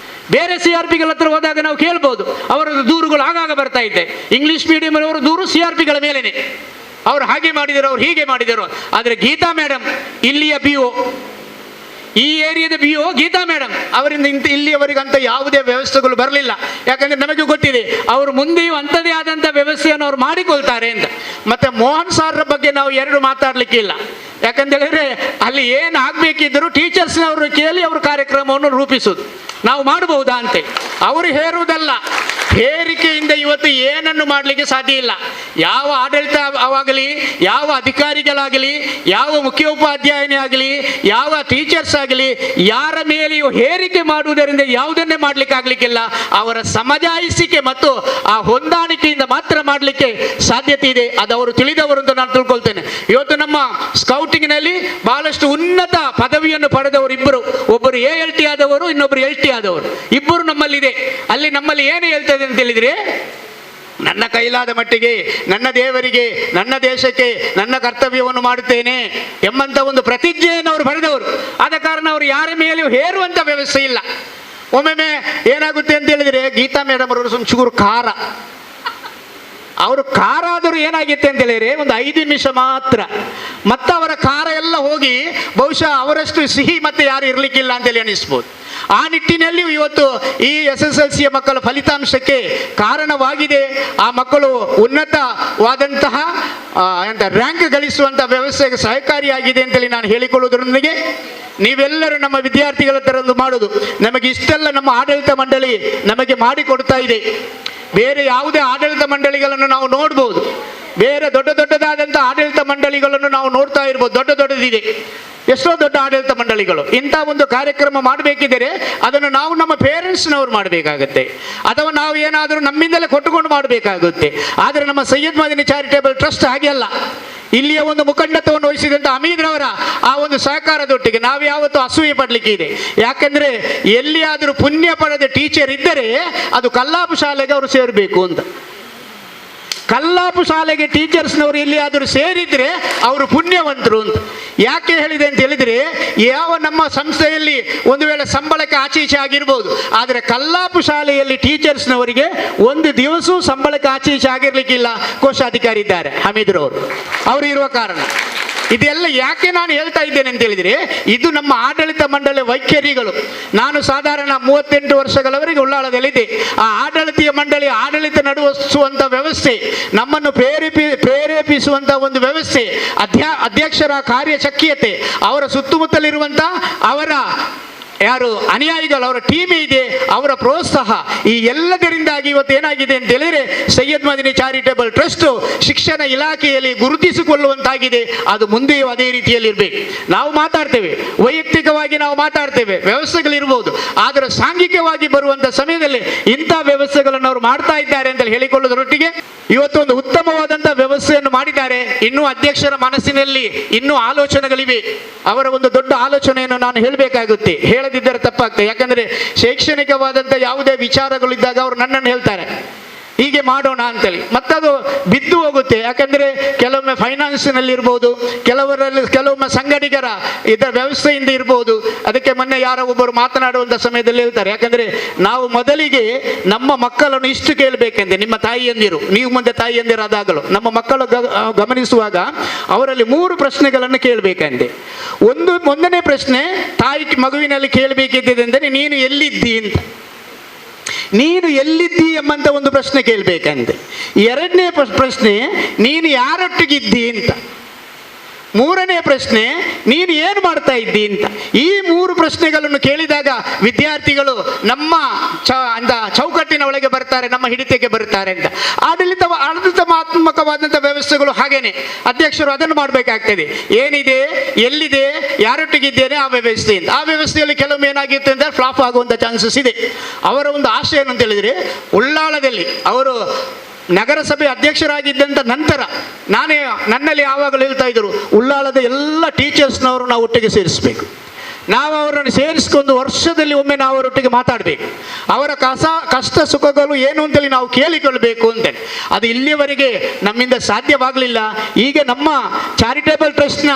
S17: ಬೇರೆ CRPಗಳ ಹತ್ರ ಹೋದಾಗ ನಾವು ಕೇಳ್ಬೋದು, ಅವರ ದೂರುಗಳು ಆಗಾಗ ಬರ್ತಾ ಇದೆ. ಇಂಗ್ಲಿಷ್ ಮೀಡಿಯಂ ಅವರ ದೂರು CRPಗಳ ಮೇಲೇನೆ, ಅವ್ರು ಹಾಗೆ ಮಾಡಿದರು, ಅವ್ರು ಹೀಗೆ ಮಾಡಿದರು. ಆದರೆ ಗೀತಾ ಮೇಡಮ್ ಇಲ್ಲಿಯ BO, ಈ ಏರಿಯಾದ BO ಗೀತಾ ಮೇಡಮ್ ಅವರಿಂದ ಇಲ್ಲಿಯವರೆಗಂತ ಯಾವುದೇ ವ್ಯವಸ್ಥೆಗಳು ಬರಲಿಲ್ಲ. ಯಾಕಂದ್ರೆ ನಮಗೆ ಗೊತ್ತಿದೆ ಅವರು ಮುಂದೆಯೂ ಅಂಥದೇ ಆದಂಥ ವ್ಯವಸ್ಥೆಯನ್ನು ಅವ್ರು ಮಾಡಿಕೊಳ್ತಾರೆ ಅಂತ. ಮತ್ತೆ ಮೋಹನ್ ಸಾರ್ರ ಬಗ್ಗೆ ನಾವು ಎರಡು ಮಾತಾಡಲಿಕ್ಕಿಲ್ಲ. ಯಾಕಂತೇಳಿದ್ರೆ ಅಲ್ಲಿ ಏನು ಆಗಬೇಕಿದ್ದರೂ ಟೀಚರ್ಸ್ನವರು ಕೇಳಿ ಅವರು ಕಾರ್ಯಕ್ರಮವನ್ನು ರೂಪಿಸೋದು, ನಾವು ಮಾಡಬಹುದಾ ಅಂತೆ. ಅವರು ಹೇರುವುದಲ್ಲ, ಹೇರಿಕೆಯಿಂದ ಇವತ್ತು ಏನನ್ನು ಮಾಡಲಿಕ್ಕೆ ಸಾಧ್ಯ ಇಲ್ಲ. ಯಾವ ಆಡಳಿತ ಆಗಲಿ, ಯಾವ ಅಧಿಕಾರಿಗಳಾಗಲಿ, ಯಾವ ಮುಖ್ಯೋಪಾಧ್ಯಾಯನೇ ಆಗಲಿ, ಯಾವ ಟೀಚರ್ಸ್ ಆಗಲಿ, ಯಾರ ಮೇಲೆಯೂ ಹೇರಿಕೆ ಮಾಡುವುದರಿಂದ ಯಾವುದನ್ನೇ ಮಾಡಲಿಕ್ಕೆ ಆಗಲಿಕ್ಕಿಲ್ಲ. ಅವರ ಸಮಜಾಯಿಸಿಕೆ ಮತ್ತು ಆ ಹೊಂದಾಣಿಕೆಯಿಂದ ಮಾತ್ರ ಮಾಡಲಿಕ್ಕೆ ಸಾಧ್ಯತೆ ಇದೆ. ಅದು ಅವರು ತಿಳಿದವರು ಅಂತ ನಾನು ತಿಳ್ಕೊಳ್ತೇನೆ. ಇವತ್ತು ನಮ್ಮ ಸ್ಕೌಟಿಂಗ್ನಲ್ಲಿ ಬಹಳಷ್ಟು ಉನ್ನತ ಪದವಿಯನ್ನು ಪಡೆದವರು ಇಬ್ಬರು, ಒಬ್ಬರು ALT ಆದವರು, ಇನ್ನೊಬ್ಬರು LT ಆದವರು, ಇಬ್ಬರು ನಮ್ಮಲ್ಲಿದೆ. ಅಲ್ಲಿ ನಮ್ಮಲ್ಲಿ ಏನು ಹೇಳ್ತದೆ ಅಂತ ಹೇಳಿದ್ರೆ, ನನ್ನ ಕೈಲಾದ ಮಟ್ಟಿಗೆ ನನ್ನ ದೇವರಿಗೆ, ನನ್ನ ದೇಶಕ್ಕೆ ನನ್ನ ಕರ್ತವ್ಯವನ್ನು ಮಾಡುತ್ತೇನೆ ಎಂಬಂತ ಒಂದು ಪ್ರತಿಜ್ಞೆಯನ್ನು ಅವರು ಪಡೆದವರು. ಆದ ಕಾರಣ ಅವರು ಯಾರ ಮೇಲೆಯೂ ಹೇರುವಂತ ವ್ಯವಸ್ಥೆ ಇಲ್ಲ. ಒಮ್ಮೊಮ್ಮೆ ಏನಾಗುತ್ತೆ ಅಂತ ಹೇಳಿದ್ರೆ, ಗೀತಾ ಮೇಡಮ್ ಅವರು ಒಂಚೂರು ಖಾರ, ಅವರು ಖಾರ ಆದರೂ ಏನಾಗಿತ್ತೆ ಅಂತ ಹೇಳಿದ್ರೆ ಒಂದು 5 ನಿಮಿಷ ಮಾತ್ರ, ಮತ್ತೆ ಅವರ ಖಾರ ಎಲ್ಲ ಹೋಗಿ ಬಹುಶಃ ಅವರಷ್ಟು ಸಿಹಿ ಮತ್ತೆ ಯಾರು ಇರಲಿಕ್ಕಿಲ್ಲ ಅಂತೇಳಿ ಅನಿಸ್ಬೋದು. ಆ ನಿಟ್ಟಿನಲ್ಲಿ ಇವತ್ತು ಈ SSLCಯ ಮಕ್ಕಳ ಫಲಿತಾಂಶಕ್ಕೆ ಕಾರಣವಾಗಿದೆ. ಆ ಮಕ್ಕಳು ಉನ್ನತವಾದಂತಹ ರ್ಯಾಂಕ್ ಗಳಿಸುವಂತಹ ವ್ಯವಸ್ಥೆಗೆ ಸಹಕಾರಿಯಾಗಿದೆ ಅಂತೇಳಿ ನಾನು ಹೇಳಿಕೊಳ್ಳುವುದರೊಂದಿಗೆ, ನೀವೆಲ್ಲರೂ ನಮ್ಮ ವಿದ್ಯಾರ್ಥಿಗಳ ಥರದ್ದು ಮಾಡೋದು, ನಮಗೆ ಇಷ್ಟೆಲ್ಲ ನಮ್ಮ ಆಡಳಿತ ಮಂಡಳಿ ನಮಗೆ ಮಾಡಿಕೊಡ್ತಾ ಇದೆ. ಬೇರೆ ಯಾವುದೇ ಆಡಳಿತ ಮಂಡಳಿಗಳನ್ನು ನಾವು ನೋಡ್ಬೋದು, ಬೇರೆ ದೊಡ್ಡದಾದಂಥ ಆಡಳಿತ ಮಂಡಳಿಗಳನ್ನು ನಾವು ನೋಡ್ತಾ ಇರ್ಬೋದು, ದೊಡ್ಡದಿದೆ, ಎಷ್ಟೋ ದೊಡ್ಡ ಆಡಳಿತ ಮಂಡಳಿಗಳು. ಇಂಥ ಒಂದು ಕಾರ್ಯಕ್ರಮ ಮಾಡಬೇಕಿದ್ದರೆ ಅದನ್ನು ನಾವು ನಮ್ಮ ಪೇರೆಂಟ್ಸ್ನವ್ರು ಮಾಡಬೇಕಾಗತ್ತೆ, ಅಥವಾ ನಾವು ಏನಾದರೂ ನಮ್ಮಿಂದಲೇ ಕೊಟ್ಟುಕೊಂಡು ಮಾಡಬೇಕಾಗುತ್ತೆ. ಆದರೆ ನಮ್ಮ ಸೈಯದ್ ಮದನಿ ಚಾರಿಟೇಬಲ್ ಟ್ರಸ್ಟ್ ಹಾಗೆ ಅಲ್ಲ. ಇಲ್ಲಿಯ ಒಂದು ಮುಖಂಡತ್ವವನ್ನು ವಹಿಸಿದಂಥ ಹಮೀದ್ರವರ ಆ ಒಂದು ಸಹಕಾರದೊಟ್ಟಿಗೆ ನಾವು ಯಾವತ್ತೂ ಅಸೂಯೆ ಪಡಲಿಕ್ಕೆ ಇದೆ. ಯಾಕೆಂದರೆ ಎಲ್ಲಿಯಾದರೂ ಪುಣ್ಯ ಪಡೆದ ಟೀಚರ್ ಇದ್ದರೆ ಅದು ಕಲ್ಲಾಪು ಶಾಲೆಗೆ ಅವರು ಸೇರಬೇಕು ಅಂತ. ಕಲ್ಲಾಪು ಶಾಲೆಗೆ ಟೀಚರ್ಸ್ನವರು ಎಲ್ಲಿಯಾದರೂ ಸೇರಿದರೆ ಅವರು ಪುಣ್ಯವಂತರು ಅಂತ. ಯಾಕೆ ಹೇಳಿದೆ ಅಂತ ಹೇಳಿದರೆ, ಯಾವ ನಮ್ಮ ಸಂಸ್ಥೆಯಲ್ಲಿ ಒಂದು ವೇಳೆ ಸಂಬಳಕ್ಕೆ ಆಚೀಚೆ ಆಗಿರ್ಬೋದು, ಆದರೆ ಕಲ್ಲಾಪು ಶಾಲೆಯಲ್ಲಿ ಟೀಚರ್ಸ್ನವರಿಗೆ ಒಂದು ದಿವಸವೂ ಸಂಬಳಕ್ಕೆ ಆಚೀಚೆ ಆಗಿರ್ಲಿಕ್ಕಿಲ್ಲ. ಕೋಶಾಧಿಕಾರಿ ಇದ್ದಾರೆ ಹಮೀದ್ರವರು, ಅವರು ಇರುವ ಕಾರಣ. ಇದೆಲ್ಲ ಯಾಕೆ ನಾನು ಹೇಳ್ತಾ ಇದ್ದೇನೆ ಅಂತ ಹೇಳಿದರೆ, ಇದು ನಮ್ಮ ಆಡಳಿತ ಮಂಡಳಿ ವೈಖರಿಗಳು. ನಾನು ಸಾಧಾರಣ 38 ವರ್ಷಗಳವರೆಗೆ ಉಳ್ಳಾಳದಲ್ಲಿದ್ದೆ. ಆ ಆಡಳಿತೀಯ ಮಂಡಳಿ ಆಡಳಿತ ನಡೆಸುವಂಥ ವ್ಯವಸ್ಥೆ, ನಮ್ಮನ್ನು ಪ್ರೇರೇಪಿಸುವಂಥ ಒಂದು ವ್ಯವಸ್ಥೆ, ಅಧ್ಯಕ್ಷರ ಕಾರ್ಯಚಕ್ಯತೆ, ಅವರ ಸುತ್ತಮುತ್ತಲಿರುವಂಥ ಅವರ ಯಾರು ಅನುಯಾಯಿಗಳು, ಅವರ ಟೀಮ್ ಇದೆ, ಅವರ ಪ್ರೋತ್ಸಾಹ, ಈ ಎಲ್ಲದರಿಂದಾಗಿ ಇವತ್ತು ಏನಾಗಿದೆ ಅಂತ ಹೇಳಿದ್ರೆ ಸೈಯದ್ ಮದನಿ ಚಾರಿಟೇಬಲ್ ಟ್ರಸ್ಟ್ ಶಿಕ್ಷಣ ಇಲಾಖೆಯಲ್ಲಿ ಗುರುತಿಸಿಕೊಳ್ಳುವಂತಾಗಿದೆ. ಅದು ಮುಂದೆಯೂ ಅದೇ ರೀತಿಯಲ್ಲಿ ಇರಬೇಕು. ನಾವು ಮಾತಾಡ್ತೇವೆ, ವೈಯಕ್ತಿಕವಾಗಿ ನಾವು ಮಾತಾಡ್ತೇವೆ, ವ್ಯವಸ್ಥೆಗಳಿರ್ಬೋದು, ಆದರೆ ಸಾಂಘಿಕವಾಗಿ ಬರುವಂಥ ಸಮಯದಲ್ಲಿ ಇಂಥ ವ್ಯವಸ್ಥೆಗಳನ್ನು ಅವರು ಮಾಡ್ತಾ ಇದ್ದಾರೆ ಅಂತ ಹೇಳಿಕೊಳ್ಳೋದರೊಟ್ಟಿಗೆ ಇವತ್ತು ಒಂದು ಉತ್ತಮವಾದಂಥ ವ್ಯವಸ್ಥೆಯನ್ನು ಮಾಡಿದ್ದಾರೆ. ಇನ್ನೂ ಅಧ್ಯಕ್ಷರ ಮನಸ್ಸಿನಲ್ಲಿ ಇನ್ನೂ ಆಲೋಚನೆಗಳಿವೆ. ಅವರ ಒಂದು ದೊಡ್ಡ ಆಲೋಚನೆಯನ್ನು ನಾನು ಹೇಳಬೇಕಾಗುತ್ತೆ, ಹೇಳದಿದ್ದರೆ ತಪ್ಪಾಗ್ತದೆ. ಯಾಕಂದರೆ ಶೈಕ್ಷಣಿಕವಾದಂಥ ಯಾವುದೇ ವಿಚಾರಗಳಿದ್ದಾಗ ಅವರು ನನ್ನನ್ನು ಹೇಳ್ತಾರೆ ಹೀಗೆ ಮಾಡೋಣ ಅಂತೇಳಿ, ಮತ್ತದು ಬಿದ್ದು ಹೋಗುತ್ತೆ. ಯಾಕಂದರೆ ಕೆಲವೊಮ್ಮೆ ಫೈನಾನ್ಸಿನಲ್ಲಿ ಇರ್ಬೋದು, ಕೆಲವೊಮ್ಮೆ ಸಂಘಟಿಗರ ಇದರ ವ್ಯವಸ್ಥೆಯಿಂದ ಇರ್ಬೋದು. ಅದಕ್ಕೆ ಮೊನ್ನೆ ಯಾರೋ ಒಬ್ಬರು ಮಾತನಾಡುವಂಥ ಸಮಯದಲ್ಲಿ ಹೇಳ್ತಾರೆ, ಯಾಕಂದರೆ ನಾವು ಮೊದಲಿಗೆ ನಮ್ಮ ಮಕ್ಕಳನ್ನು ಇಷ್ಟು ಕೇಳಬೇಕೆಂದೆ, ನಿಮ್ಮ ತಾಯಿಯಂದಿರು, ನೀವು ಮುಂದೆ ತಾಯಿಯಂದಿರಾದಾಗಲೂ ನಮ್ಮ ಮಕ್ಕಳು ಗಮನಿಸುವಾಗ ಅವರಲ್ಲಿ 3 ಪ್ರಶ್ನೆಗಳನ್ನು ಕೇಳಬೇಕೆಂದೆ. ಒಂದನೇ ಪ್ರಶ್ನೆ ತಾಯಿ ಮಗುವಿನಲ್ಲಿ ಕೇಳಬೇಕಿದ್ದೆ ಅಂದರೆ ನೀನು ಎಲ್ಲಿದ್ದಿ ಅಂತ, ನೀನು ಎಲ್ಲಿದ್ದಿ ಎಂಬಂತ ಒಂದು ಪ್ರಶ್ನೆ ಕೇಳಬೇಕಂತೆ. 2ನೇ ಪ್ರಶ್ನೆ ನೀನು ಯಾರೊಟ್ಟಿಗಿದ್ದಿ ಅಂತ. 3ನೇ ಪ್ರಶ್ನೆ ನೀನು ಏನು ಮಾಡ್ತಾ ಇದ್ದಿ ಅಂತ. ಈ 3 ಪ್ರಶ್ನೆಗಳನ್ನು ಕೇಳಿದಾಗ ವಿದ್ಯಾರ್ಥಿಗಳು ನಮ್ಮ ಚೌಕಟ್ಟಿನ ಒಳಗೆ ಬರ್ತಾರೆ, ನಮ್ಮ ಹಿಡಿತಕ್ಕೆ ಬರ್ತಾರೆ ಅಂತ. ಆಡಳಿತಾತ್ಮಕವಾದಂಥ ವ್ಯವಸ್ಥೆಗಳು ಹಾಗೇನೆ, ಅಧ್ಯಕ್ಷರು ಅದನ್ನು ಮಾಡಬೇಕಾಗ್ತದೆ. ಏನಿದೆ, ಎಲ್ಲಿದೆ, ಯಾರೊಟ್ಟಿಗಿದ್ದೇನೆ ಆ ವ್ಯವಸ್ಥೆಯಿಂದ. ಆ ವ್ಯವಸ್ಥೆಯಲ್ಲಿ ಕೆಲವೊಮ್ಮೆ ಏನಾಗಿರುತ್ತೆ ಅಂದರೆ ಫ್ಲಾಪ್ ಆಗುವಂಥ ಚಾನ್ಸಸ್ ಇದೆ. ಅವರ ಒಂದು ಆಶಯ ಏನು ಅಂತ ಹೇಳಿದರೆ, ಉಳ್ಳಾಳದಲ್ಲಿ ಅವರು ನಗರಸಭೆ ಅಧ್ಯಕ್ಷರಾಗಿದ್ದಂಥ ನಂತರ ನನ್ನಲ್ಲಿ ಯಾವಾಗಲೂ ಹೇಳ್ತಾ ಇದ್ದರು, ಉಳ್ಳಾಳದ ಎಲ್ಲ ಟೀಚರ್ಸ್ನವರು ನಾವು ಒಟ್ಟಿಗೆ ಸೇರಿಸಬೇಕು. ನಾವು ಅವರನ್ನು ಸೇರಿಸ್ಕೊಂಡು ವರ್ಷದಲ್ಲಿ ಒಮ್ಮೆ ನಾವು ಅವರೊಟ್ಟಿಗೆ ಮಾತಾಡಬೇಕು. ಅವರ ಕಷ್ಟ ಸುಖಗಳು ಏನು ಅಂತೇಳಿ ನಾವು ಕೇಳಿಕೊಳ್ಬೇಕು ಅಂತೇಳಿ. ಅದು ಇಲ್ಲಿಯವರೆಗೆ ನಮ್ಮಿಂದ ಸಾಧ್ಯವಾಗಲಿಲ್ಲ. ಈಗ ನಮ್ಮ ಚಾರಿಟೇಬಲ್ ಟ್ರಸ್ಟ್ನ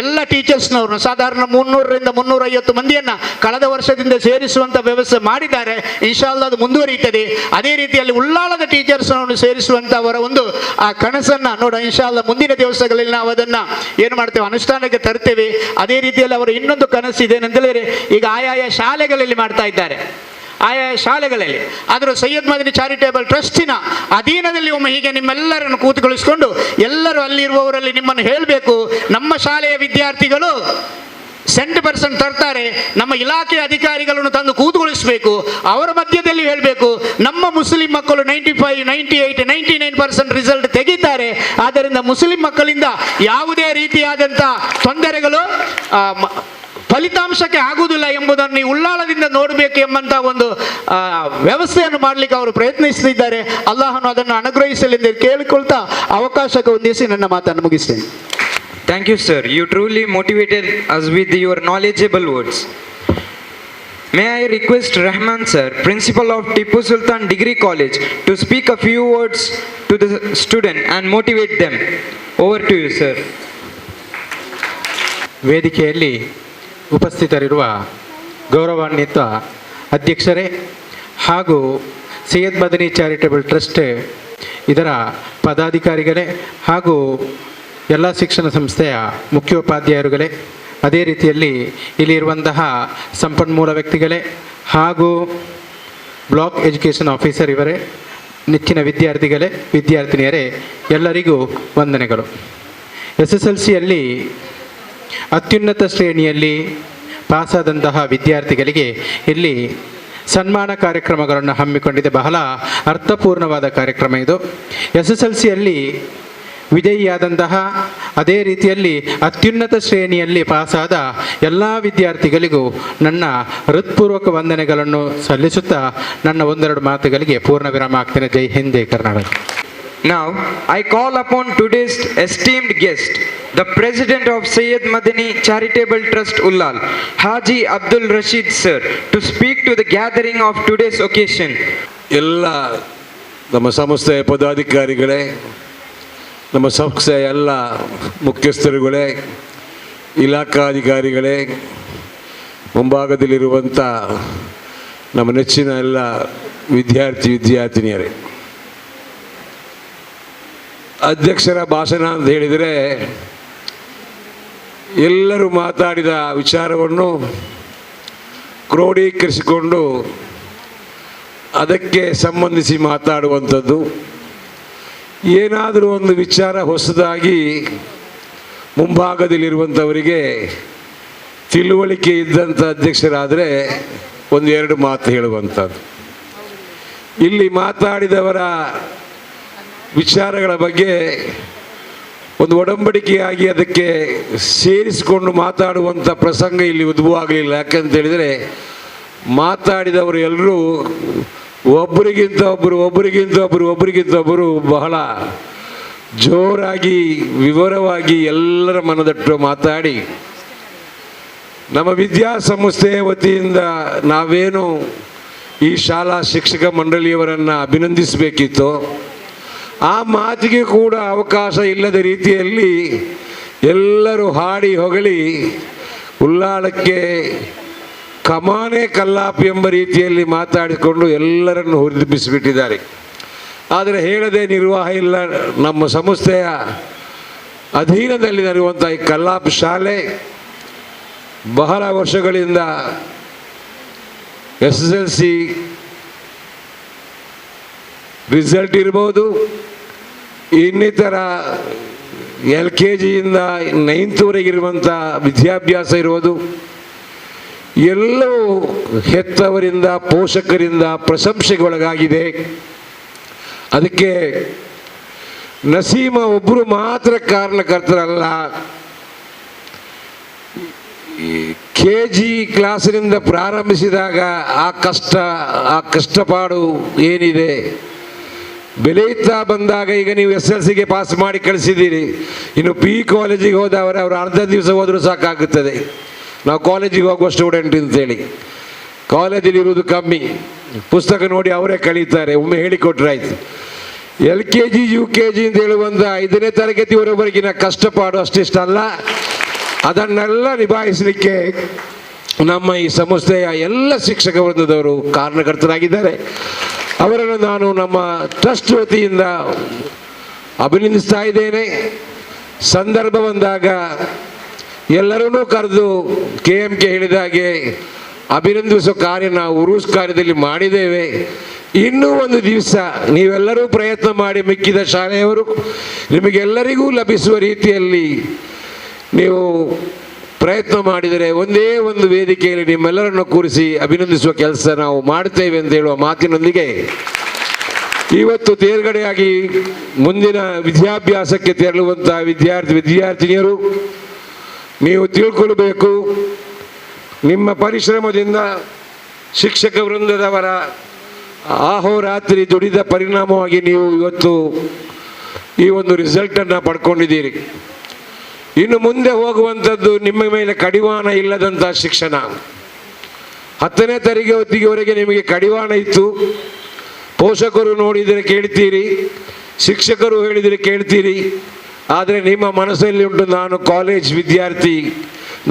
S17: ಎಲ್ಲ ಟೀಚರ್ಸ್ನವ್ರನ್ನ ಸಾಧಾರಣ 300ರಿಂದ 350 ಮಂದಿಯನ್ನು ಕಳೆದ ವರ್ಷದಿಂದ ಸೇರಿಸುವಂಥ ವ್ಯವಸ್ಥೆ ಮಾಡಿದ್ದಾರೆ. ಇನ್ಶಾಲ್ಲಾ ಅದು ಮುಂದುವರಿಯುತ್ತದೆ. ಅದೇ ರೀತಿಯಲ್ಲಿ ಉಳ್ಳಾಳದ ಟೀಚರ್ಸ್ನನ್ನು ಸೇರಿಸುವಂಥ ಅವರ ಒಂದು ಆ ಕನಸನ್ನು ನೋಡ ಇನ್ಶಾಲ್ಲಾ ಮುಂದಿನ ದಿವಸಗಳಲ್ಲಿ ನಾವು ಅದನ್ನು ಏನು ಮಾಡ್ತೇವೆ, ಅನುಷ್ಠಾನಕ್ಕೆ ತರ್ತೇವೆ. ಅದೇ ರೀತಿಯಲ್ಲಿ ಅವರ ಇನ್ನೊಂದು ಕನಸು ಇದೇನೆಂತೇಳಿದರೆ, ಈಗ ಆಯಾಯ ಶಾಲೆಗಳಲ್ಲಿ ಮಾಡ್ತಾ ಇದ್ದಾರೆ. ಆಯಾ ಶಾಲೆಗಳಲ್ಲಿ ಅದರ ಸೈಯದ್ ಮದನಿ ಚಾರಿಟೇಬಲ್ ಟ್ರಸ್ಟಿನ ಅಧೀನದಲ್ಲಿ ಒಮ್ಮೆ ಹೀಗೆ ನಿಮ್ಮೆಲ್ಲರನ್ನು ಕೂತುಗೊಳಿಸಿಕೊಂಡು ಎಲ್ಲರೂ ಅಲ್ಲಿರುವವರಲ್ಲಿ ನಿಮ್ಮನ್ನು ಹೇಳಬೇಕು, ನಮ್ಮ ಶಾಲೆಯ ವಿದ್ಯಾರ್ಥಿಗಳು 100% ತರ್ತಾರೆ, ನಮ್ಮ ಇಲಾಖೆಯ ಅಧಿಕಾರಿಗಳನ್ನು ತಂದು ಕೂತುಗೊಳಿಸಬೇಕು. ಅವರ ಮಧ್ಯದಲ್ಲಿ ಹೇಳಬೇಕು, ನಮ್ಮ ಮುಸ್ಲಿಂ ಮಕ್ಕಳು 95, 98, 99% ರಿಸಲ್ಟ್ ತೆಗಿತಾರೆ. ಆದ್ದರಿಂದ ಮುಸ್ಲಿಂ ಮಕ್ಕಳಿಂದ ಯಾವುದೇ ರೀತಿಯಾದಂಥ ತೊಂದರೆಗಳು ಫಲಿತಾಂಶಕ್ಕೆ ಆಗುವುದಿಲ್ಲ ಎಂಬುದನ್ನು ಈ ಉಳ್ಳಾಳದಿಂದ ನೋಡಬೇಕು ಎಂಬಂಥ ಒಂದು ವ್ಯವಸ್ಥೆಯನ್ನು ಮಾಡಲಿಕ್ಕೆ ಅವರು ಪ್ರಯತ್ನಿಸುತ್ತಿದ್ದಾರೆ. ಅಲ್ಲಾಹನು ಅದನ್ನು ಅನುಗ್ರಹಿಸಲೆಂದು ಕೇಳಿಕೊಳ್ತಾ ಅವಕಾಶಕ್ಕೆ ಹೊಂದಿಸಿ ನನ್ನ ಮಾತನ್ನು ಮುಗಿಸ್ತೇನೆ.
S1: Thank you, sir. You truly motivated us with your knowledgeable words. May I request Rahman sir, principal of Tipu Sultan Degree College, to speak a few words to the student and motivate them. Over to you, sir.
S18: ವೇದಿಕೆಯಲ್ಲಿ ಉಪಸ್ಥಿತರಿರುವ ಗೌರವಾನ್ವಿತ ಅಧ್ಯಕ್ಷರೇ ಹಾಗೂ Syed Madani charitable trust ಇದರ ಪದಾಧಿಕಾರಿಗಳೇ ಹಾಗೂ ಎಲ್ಲ ಶಿಕ್ಷಣ ಸಂಸ್ಥೆಯ ಮುಖ್ಯೋಪಾಧ್ಯಾಯರುಗಳೇ, ಅದೇ ರೀತಿಯಲ್ಲಿ ಇಲ್ಲಿರುವಂತಹ ಸಂಪನ್ಮೂಲ ವ್ಯಕ್ತಿಗಳೇ ಹಾಗೂ ಬ್ಲಾಕ್ ಎಜುಕೇಷನ್ ಆಫೀಸರ್ ಇವರೇ, ನೆಚ್ಚಿನ ವಿದ್ಯಾರ್ಥಿಗಳೇ, ವಿದ್ಯಾರ್ಥಿನಿಯರೇ, ಎಲ್ಲರಿಗೂ ವಂದನೆಗಳು. SSLCಯಲ್ಲಿ ಅತ್ಯುನ್ನತ ಶ್ರೇಣಿಯಲ್ಲಿ ಪಾಸಾದಂತಹ ವಿದ್ಯಾರ್ಥಿಗಳಿಗೆ ಇಲ್ಲಿ ಸನ್ಮಾನ ಕಾರ್ಯಕ್ರಮಗಳನ್ನು ಹಮ್ಮಿಕೊಂಡಿದೆ. ಬಹಳ ಅರ್ಥಪೂರ್ಣವಾದ ಕಾರ್ಯಕ್ರಮ ಇದು. SSLCಯಲ್ಲಿ ವಿಜಯಿಯಾದಂತಹ ಅದೇ ರೀತಿಯಲ್ಲಿ ಅತ್ಯುನ್ನತ ಶ್ರೇಣಿಯಲ್ಲಿ ಪಾಸಾದ ಎಲ್ಲ ವಿದ್ಯಾರ್ಥಿಗಳಿಗೂ ನನ್ನ ಹೃತ್ಪೂರ್ವಕ ವಂದನೆಗಳನ್ನು ಸಲ್ಲಿಸುತ್ತಾ ನನ್ನ ಒಂದೆರಡು ಮಾತುಗಳಿಗೆ ಪೂರ್ಣ ವಿರಾಮ ಆಗ್ತೇನೆ. ಜೈ ಹಿಂದ್, ಜೈ Karnataka.
S1: Now, I call upon today's esteemed guest, the President of Sayyid Madani Charitable Trust Ullal, Haji Abdul Rashid sir, to speak to the gathering of today's occasion.
S14: ಎಲ್ಲ ನಮ್ಮ ಸಂಸ್ಥೆಯ ಪದಾಧಿಕಾರಿಗಳೇ, ನಮ್ಮ ಸಂಸ್ಥೆಯ ಎಲ್ಲ ಮುಖ್ಯಸ್ಥರುಗಳೇ, ಇಲಾಖಾಧಿಕಾರಿಗಳೇ, ಮುಂಭಾಗದಲ್ಲಿರುವಂಥ ನಮ್ಮ ನೆಚ್ಚಿನ ಎಲ್ಲ ವಿದ್ಯಾರ್ಥಿನಿಯರೇ, ಅಧ್ಯಕ್ಷರ ಭಾಷಣ ಅಂತ ಹೇಳಿದರೆ ಎಲ್ಲರೂ ಮಾತಾಡಿದ ವಿಚಾರವನ್ನು ಕ್ರೋಢೀಕರಿಸಿಕೊಂಡು ಅದಕ್ಕೆ ಸಂಬಂಧಿಸಿ ಮಾತಾಡುವಂಥದ್ದು. ಏನಾದರೂ ಒಂದು ವಿಚಾರ ಹೊಸದಾಗಿ ಮುಂಭಾಗದಲ್ಲಿರುವಂಥವರಿಗೆ ತಿಳುವಳಿಕೆ ಇದ್ದಂಥ ಅಧ್ಯಕ್ಷರಾದರೆ ಒಂದೆರಡು ಮಾತು ಹೇಳುವಂಥದ್ದು. ಇಲ್ಲಿ ಮಾತಾಡಿದವರ ವಿಚಾರಗಳ ಬಗ್ಗೆ ಒಂದು ಒಡಂಬಡಿಕೆಯಾಗಿ ಅದಕ್ಕೆ ಸೇರಿಸಿಕೊಂಡು ಮಾತಾಡುವಂಥ ಪ್ರಸಂಗ ಇಲ್ಲಿ ಉದ್ಭವ ಆಗಲಿಲ್ಲ. ಯಾಕಂತೇಳಿದರೆ ಮಾತಾಡಿದವರು ಎಲ್ಲರೂ ಒಬ್ಬರಿಗಿಂತ ಒಬ್ಬರು ಬಹಳ ಜೋರಾಗಿ ವಿವರವಾಗಿ ಎಲ್ಲರ ಮನದಟ್ಟು ಮಾತಾಡಿ ನಮ್ಮ ವಿದ್ಯಾಸಂಸ್ಥೆಯ ವತಿಯಿಂದ ನಾವೇನು ಈ ಶಾಲಾ ಶಿಕ್ಷಕ ಮಂಡಳಿಯವರನ್ನು ಅಭಿನಂದಿಸಬೇಕಿತ್ತು, ಆ ಮಾತಿಗೆ ಕೂಡ ಅವಕಾಶ ಇಲ್ಲದ ರೀತಿಯಲ್ಲಿ ಎಲ್ಲರೂ ಹಾಡಿ ಹೊಗಳಿ ಉಳ್ಳಾಳಕ್ಕೆ ಕಮಾನೆ ಕಲ್ಲಾಪಿ ಎಂಬ ರೀತಿಯಲ್ಲಿ ಮಾತಾಡಿಕೊಂಡು ಎಲ್ಲರನ್ನು ಹುರಿದುಂಬಿಸಿಬಿಟ್ಟಿದ್ದಾರೆ. ಆದರೆ ಹೇಳದೆ ನಿರ್ವಾಹ ಇಲ್ಲ. ನಮ್ಮ ಸಂಸ್ಥೆಯ ಅಧೀನದಲ್ಲಿ ನಡೆಯುವಂಥ ಈ ಕಲ್ಲಾಪಿ ಶಾಲೆ ಬಹಳ ವರ್ಷಗಳಿಂದ SSLC ರಿಸಲ್ಟ್ ಇರ್ಬೋದು, ಇನ್ನಿತರ LKGಯಿಂದ 9th ವಿದ್ಯಾಭ್ಯಾಸ ಇರುವುದು, ಎಲ್ಲವೂ ಹೆತ್ತವರಿಂದ ಪೋಷಕರಿಂದ ಪ್ರಶಂಸೆಗೊಳಗಾಗಿದೆ. ಅದಕ್ಕೆ ನಸೀಮ ಒಬ್ಬರು ಮಾತ್ರ ಕಾರಣಕರ್ತರಲ್ಲ. KG ಕ್ಲಾಸಿನಿಂದ ಪ್ರಾರಂಭಿಸಿದಾಗ ಆ ಕಷ್ಟಪಾಡು ಏನಿದೆ, ಬೆಳೆಯುತ್ತಾ ಬಂದಾಗ ಈಗ ನೀವು SSLCಗೆ ಪಾಸ್ ಮಾಡಿ ಕಳಿಸಿದ್ದೀರಿ, ಇನ್ನು PU ಕಾಲೇಜಿಗೆ ಹೋದವರು ಅವರು ಅರ್ಧ ದಿವಸ ಹೋದರೂ ಸಾಕಾಗುತ್ತದೆ. ನಾವು ಕಾಲೇಜಿಗೆ ಹೋಗುವ ಸ್ಟೂಡೆಂಟ್ ಅಂತೇಳಿ. ಕಾಲೇಜಲ್ಲಿ ಇರುವುದು ಕಮ್ಮಿ, ಪುಸ್ತಕ ನೋಡಿ ಅವರೇ ಕಳೀತಾರೆ, ಒಮ್ಮೆ ಹೇಳಿಕೊಟ್ರೆ ಆಯ್ತು. LKG UKG ಅಂತ ಹೇಳುವಂಥ 5ನೇ ತರಗತಿವರೆಗಿನ ಕಷ್ಟಪಾಡು ಅಷ್ಟಿಷ್ಟಲ್ಲ, ಅದನ್ನೆಲ್ಲ ನಿಭಾಯಿಸಲಿಕ್ಕೆ ನಮ್ಮ ಈ ಸಂಸ್ಥೆಯ ಎಲ್ಲ ಶಿಕ್ಷಕ ವೃಂದದವರು ಕಾರಣಕರ್ತರಾಗಿದ್ದಾರೆ. ಅವರನ್ನು ನಾನು ನಮ್ಮ ಟ್ರಸ್ಟ್ ವತಿಯಿಂದ ಅಭಿನಂದಿಸ್ತಾ ಇದ್ದೇನೆ. ಸಂದರ್ಭ ಬಂದಾಗ ಎಲ್ಲರನ್ನೂ ಕರೆದು KMK ಹೇಳಿದ ಹಾಗೆ ಅಭಿನಂದಿಸೋ ಕಾರ್ಯ ನಾವು ಉರುಸ್ ಕಾರ್ಯದಲ್ಲಿ ಮಾಡಿದ್ದೇವೆ. ಇನ್ನೂ ಒಂದು ದಿವಸ ನೀವೆಲ್ಲರೂ ಪ್ರಯತ್ನ ಮಾಡಿ ಮಿಕ್ಕಿದ ಶಾಲೆಯವರು ನಿಮಗೆಲ್ಲರಿಗೂ ಲಭಿಸುವ ರೀತಿಯಲ್ಲಿ ನೀವು ಪ್ರಯತ್ನ ಮಾಡಿದರೆ ಒಂದೇ ಒಂದು ವೇದಿಕೆಯಲ್ಲಿ ನಿಮ್ಮೆಲ್ಲರನ್ನು ಕೂರಿಸಿ ಅಭಿನಂದಿಸುವ ಕೆಲಸ ನಾವು ಮಾಡ್ತೇವೆ ಅಂತ ಹೇಳುವ ಮಾತಿನೊಂದಿಗೆ ಇವತ್ತು ತೇರ್ಗಡೆಯಾಗಿ ಮುಂದಿನ ವಿದ್ಯಾಭ್ಯಾಸಕ್ಕೆ ತೆರಳುವಂಥ ವಿದ್ಯಾರ್ಥಿನಿಯರು ನೀವು ತಿಳ್ಕೊಳ್ಬೇಕು, ನಿಮ್ಮ ಪರಿಶ್ರಮದಿಂದ ಶಿಕ್ಷಕ ವೃಂದದವರ ಅಹೋರಾತ್ರಿ ದುಡಿದ ಪರಿಣಾಮವಾಗಿ ನೀವು ಇವತ್ತು ಈ ಒಂದು ರಿಸಲ್ಟನ್ನು ಪಡ್ಕೊಂಡಿದ್ದೀರಿ. ಇನ್ನು ಮುಂದೆ ಹೋಗುವಂಥದ್ದು ನಿಮ್ಮ ಮೇಲೆ ಕಡಿವಾಣ ಇಲ್ಲದಂಥ ಶಿಕ್ಷಣ. 10ನೇ ತರಗತಿವರೆಗೆ ನಿಮಗೆ ಕಡಿವಾಣ ಇತ್ತು. ಪೋಷಕರು ನೋಡಿದರೆ ಕೇಳ್ತೀರಿ, ಶಿಕ್ಷಕರು ಹೇಳಿದರೆ ಕೇಳ್ತೀರಿ. ಆದರೆ ನಿಮ್ಮ ಮನಸ್ಸಲ್ಲಿ ಉಂಟು ನಾನು ಕಾಲೇಜ್ ವಿದ್ಯಾರ್ಥಿ,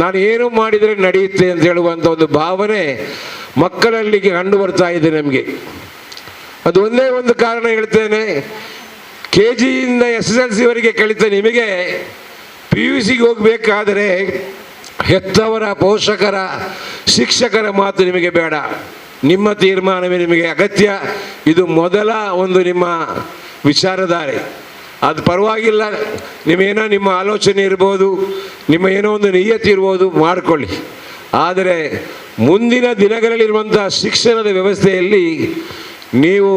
S14: ನಾನು ಏನು ಮಾಡಿದರೆ ನಡೆಯುತ್ತೆ ಅಂತ ಹೇಳುವಂಥ ಒಂದು ಭಾವನೆ ಮಕ್ಕಳಲ್ಲಿ ಕಂಡು ಬರ್ತಾ ಇದೆ ನಮಗೆ. ಅದು ಒಂದೇ ಒಂದು ಕಾರಣ ಹೇಳ್ತೇನೆ, KGಯಿಂದ SSLCವರೆಗೆ ಕಲಿತ ನಿಮಗೆ PUCಗೆ ಹೋಗಬೇಕಾದರೆ ಹೆತ್ತವರ, ಪೋಷಕರ, ಶಿಕ್ಷಕರ ಮಾತು ನಿಮಗೆ ಬೇಡ, ನಿಮ್ಮ ತೀರ್ಮಾನವೇ ನಿಮಗೆ ಅಗತ್ಯ. ಇದು ಮೊದಲ ಒಂದು ನಿಮ್ಮ ವಿಚಾರಧಾರೆ. ಅದು ಪರವಾಗಿಲ್ಲ, ನಿಮ್ಮೇನೋ ನಿಮ್ಮ ಆಲೋಚನೆ ಇರ್ಬೋದು, ನಿಮ್ಮ ಏನೋ ಒಂದು ನಿಯತಿ ಇರ್ಬೋದು, ಮಾಡಿಕೊಳ್ಳಿ. ಆದರೆ ಮುಂದಿನ ದಿನಗಳಲ್ಲಿರುವಂಥ ಶಿಕ್ಷಣದ ವ್ಯವಸ್ಥೆಯಲ್ಲಿ ನೀವು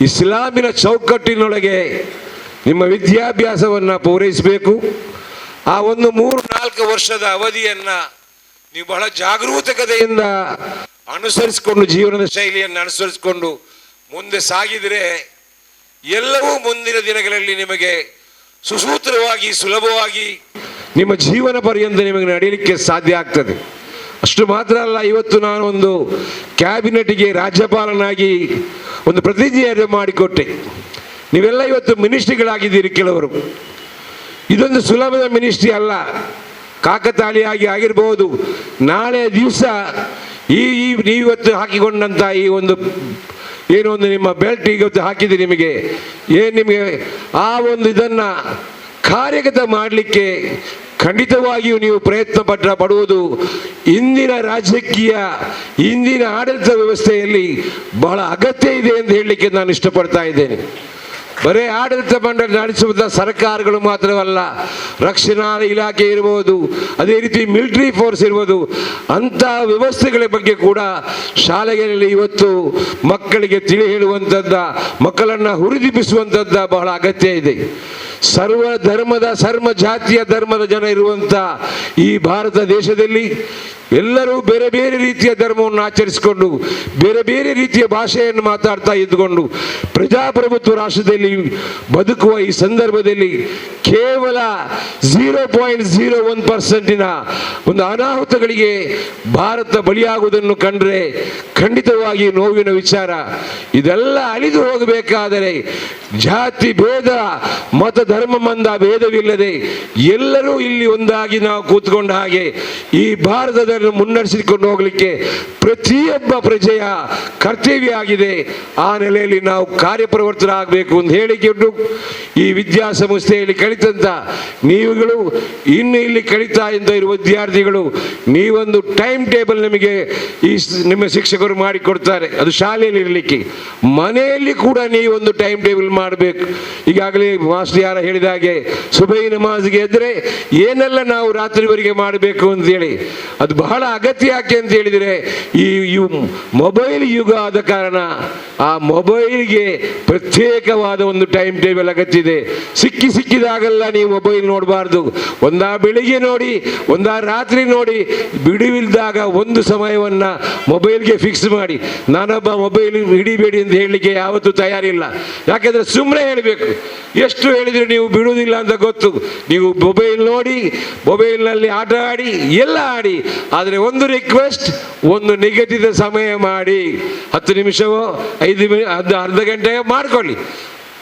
S14: ಇಸ್ಲಾಮಿನ ಚೌಕಟ್ಟಿನೊಳಗೆ ನಿಮ್ಮ ವಿದ್ಯಾಭ್ಯಾಸವನ್ನು ಪೂರೈಸಬೇಕು. ಆ ಒಂದು 3-4 ವರ್ಷದ ಅವಧಿಯನ್ನು ನೀವು ಬಹಳ ಜಾಗರೂಕತೆಯಿಂದ ಅನುಸರಿಸಿಕೊಂಡು, ಜೀವನದ ಶೈಲಿಯನ್ನು ಅನುಸರಿಸಿಕೊಂಡು ಮುಂದೆ ಸಾಗಿದರೆ ಎಲ್ಲವೂ ಮುಂದಿನ ದಿನಗಳಲ್ಲಿ ನಿಮಗೆ ಸುಸೂತ್ರವಾಗಿ, ಸುಲಭವಾಗಿ ನಿಮ್ಮ ಜೀವನ ಪರ್ಯಂತ ನಿಮಗೆ ನಡೆಯಲಿಕ್ಕೆ ಸಾಧ್ಯ ಆಗ್ತದೆ. ಅಷ್ಟು ಮಾತ್ರ ಅಲ್ಲ, ಇವತ್ತು ನಾನು ಒಂದು ಕ್ಯಾಬಿನೆಟ್ಗೆ ರಾಜ್ಯಪಾಲನಾಗಿ ಒಂದು ಪ್ರತಿಜ್ಞೆ ಮಾಡಿಕೊಟ್ಟೆ. ನೀವೆಲ್ಲ ಇವತ್ತು ಮಿನಿಸ್ಟ್ರಿಗಳಾಗಿದ್ದೀರಿ ಕೆಲವರು. ಇದೊಂದು ಸುಲಭದ ಮಿನಿಸ್ಟ್ರಿ ಅಲ್ಲ, ಕಾಕತಾಳೀಯಾಗಿ ಆಗಿರ್ಬೋದು. ನಾಳೆ ದಿವಸ ನೀವಿವತ್ತು ಹಾಕಿಕೊಂಡಂಥ ಈ ಒಂದು ಏನೋ ಒಂದು ನಿಮ್ಮ ಬೆಲ್ಟ್ ಇವತ್ತು ಹಾಕಿದೆ ನಿಮಗೆ, ನಿಮಗೆ ಆ ಒಂದು ಇದನ್ನು ಕಾರ್ಯಗತ ಮಾಡಲಿಕ್ಕೆ ಖಂಡಿತವಾಗಿಯೂ ನೀವು ಪ್ರಯತ್ನ ಪಡುವುದು ಇಂದಿನ ರಾಜಕೀಯ, ಇಂದಿನ ಆಡಳಿತ ವ್ಯವಸ್ಥೆಯಲ್ಲಿ ಬಹಳ ಅಗತ್ಯ ಇದೆ ಎಂದು ಹೇಳಲಿಕ್ಕೆ ನಾನು ಇಷ್ಟಪಡ್ತಾ ಇದ್ದೇನೆ. ಬರೀ ಆಡಳಿತ ಮಂಡಳಿ ನಡೆಸುವಂಥ ಸರ್ಕಾರಗಳು ಮಾತ್ರವಲ್ಲ, ರಕ್ಷಣಾ ಇಲಾಖೆ ಇರ್ಬೋದು, ಅದೇ ರೀತಿ ಮಿಲಿಟರಿ ಫೋರ್ಸ್ ಇರ್ಬೋದು, ಅಂಥ ವ್ಯವಸ್ಥೆಗಳ ಬಗ್ಗೆ ಕೂಡ ಶಾಲೆಗಳಲ್ಲಿ ಇವತ್ತು ಮಕ್ಕಳಿಗೆ ತಿಳಿ ಹೇಳುವಂಥದ್ದ, ಮಕ್ಕಳನ್ನು ಹುರಿದುಂಬಿಸುವಂಥದ್ದ ಬಹಳ ಅಗತ್ಯ ಇದೆ. ಸರ್ವ ಧರ್ಮದ, ಸರ್ವ ಜಾತಿಯ ಧರ್ಮದ ಜನ ಇರುವಂಥ ಈ ಭಾರತ ದೇಶದಲ್ಲಿ ಎಲ್ಲರೂ ಬೇರೆ ಬೇರೆ ರೀತಿಯ ಧರ್ಮವನ್ನು ಆಚರಿಸಿಕೊಂಡು, ಬೇರೆ ಬೇರೆ ರೀತಿಯ ಭಾಷೆಯನ್ನು ಮಾತಾಡ್ತಾ ಇದ್ದುಕೊಂಡು ಪ್ರಜಾಪ್ರಭುತ್ವ ರಾಷ್ಟ್ರದಲ್ಲಿ ಬದುಕುವ ಈ ಸಂದರ್ಭದಲ್ಲಿ ಕೇವಲ 0.01% ಒಂದು ಅನಾಹುತಗಳಿಗೆ ಭಾರತ ಬಲಿಯಾಗುವುದನ್ನು ಕಂಡ್ರೆ ಖಂಡಿತವಾಗಿ ನೋವಿನ ವಿಚಾರ. ಇದೆಲ್ಲ ಅಳಿದು ಹೋಗಬೇಕಾದರೆ ಜಾತಿ ಭೇದ, ಮತ ಧರ್ಮ ಮಂದ ಭೇದವಿಲ್ಲದೆ ಎಲ್ಲರೂ ಇಲ್ಲಿ ಒಂದಾಗಿ ನಾವು ಕೂತ್ಕೊಂಡ ಹಾಗೆ ಈ ಭಾರತದ ಮುನ್ನಡೆಸಿಕೊಂಡು ಹೋಗಲಿಕ್ಕೆ ಪ್ರತಿಯೊಬ್ಬ ಪ್ರಜೆಯ ಕರ್ತವ್ಯ ಆಗಿದೆ. ಆ ನೆಲೆಯಲ್ಲಿ ನಾವು ಕಾರ್ಯಪ್ರವರ್ತರಾಗಬೇಕು ಅಂತ ಹೇಳಿಕೊಂಡು ಈ ವಿದ್ಯಾಸಂಸ್ಥೆಯಲ್ಲಿ ಕಲಿತಂತ ನೀವುಗಳು, ಇನ್ನು ಇಲ್ಲಿ ಕಲಿತಾ ಇರುವ ವಿದ್ಯಾರ್ಥಿಗಳು, ನೀವೊಂದು ಟೈಮ್ ಟೇಬಲ್ ನಿಮಗೆ ನಿಮ್ಮ ಶಿಕ್ಷಕರು ಮಾಡಿಕೊಡ್ತಾರೆ. ಅದು ಶಾಲೆಯಲ್ಲಿ ಇರಲಿಕ್ಕೆ, ಮನೆಯಲ್ಲಿ ಕೂಡ ನೀವೊಂದು ಟೈಮ್ ಟೇಬಲ್ ಮಾಡಬೇಕು. ಈಗಾಗಲೇ ಮಾಸ್ಟರ್ ಯಾರ ಹೇಳಿದ ಹಾಗೆ ಸುಬೈ ನಮಾಜ್ಗೆ ಎದ್ರೆ ಏನೆಲ್ಲ ನಾವು ರಾತ್ರಿವರೆಗೆ ಮಾಡಬೇಕು ಅಂತೇಳಿ, ಅದು ಬಹಳ ಅಗತ್ಯ. ಯಾಕೆ ಅಂತ ಹೇಳಿದರೆ ಈ ಮೊಬೈಲ್ ಯುಗ ಆದ ಕಾರಣ ಆ ಮೊಬೈಲ್ಗೆ ಪ್ರತ್ಯೇಕವಾದ ಒಂದು ಟೈಮ್ ಟೇಬಲ್ ಅಗತ್ಯ ಇದೆ. ಸಿಕ್ಕಿದಾಗೆಲ್ಲ ನೀವು ಮೊಬೈಲ್ ನೋಡಬಾರ್ದು. ಒಂದಾ ಬೆಳಿಗ್ಗೆ ನೋಡಿ, ಒಂದಾ ರಾತ್ರಿ ನೋಡಿ, ಬಿಡುವಿಲ್ದಾಗ ಒಂದು ಸಮಯವನ್ನು ಮೊಬೈಲ್ಗೆ ಫಿಕ್ಸ್ ಮಾಡಿ. ನಾನೊಬ್ಬ ಮೊಬೈಲ್ ಹಿಡಿಬೇಡಿ ಅಂತ ಹೇಳಲಿಕ್ಕೆ ಯಾವತ್ತೂ ತಯಾರಿಲ್ಲ. ಯಾಕೆಂದರೆ ಸುಮ್ಮನೆ ಹೇಳಬೇಕು, ಎಷ್ಟು ಹೇಳಿದರೆ ನೀವು ಬಿಡುವುದಿಲ್ಲ ಅಂತ ಗೊತ್ತು. ನೀವು ಮೊಬೈಲ್ ನೋಡಿ, ಮೊಬೈಲ್ನಲ್ಲಿ ಆಟ ಆಡಿ, ಎಲ್ಲ ಆಡಿ, ಆದರೆ ಒಂದು ರಿಕ್ವೆಸ್ಟ್, ಒಂದು ನಿಗದಿತ ಸಮಯ ಮಾಡಿ, 10 ನಿಮಿಷವೋ 5 ಅರ್ಧ ಗಂಟೆ ಮಾಡ್ಕೊಳ್ಳಿ.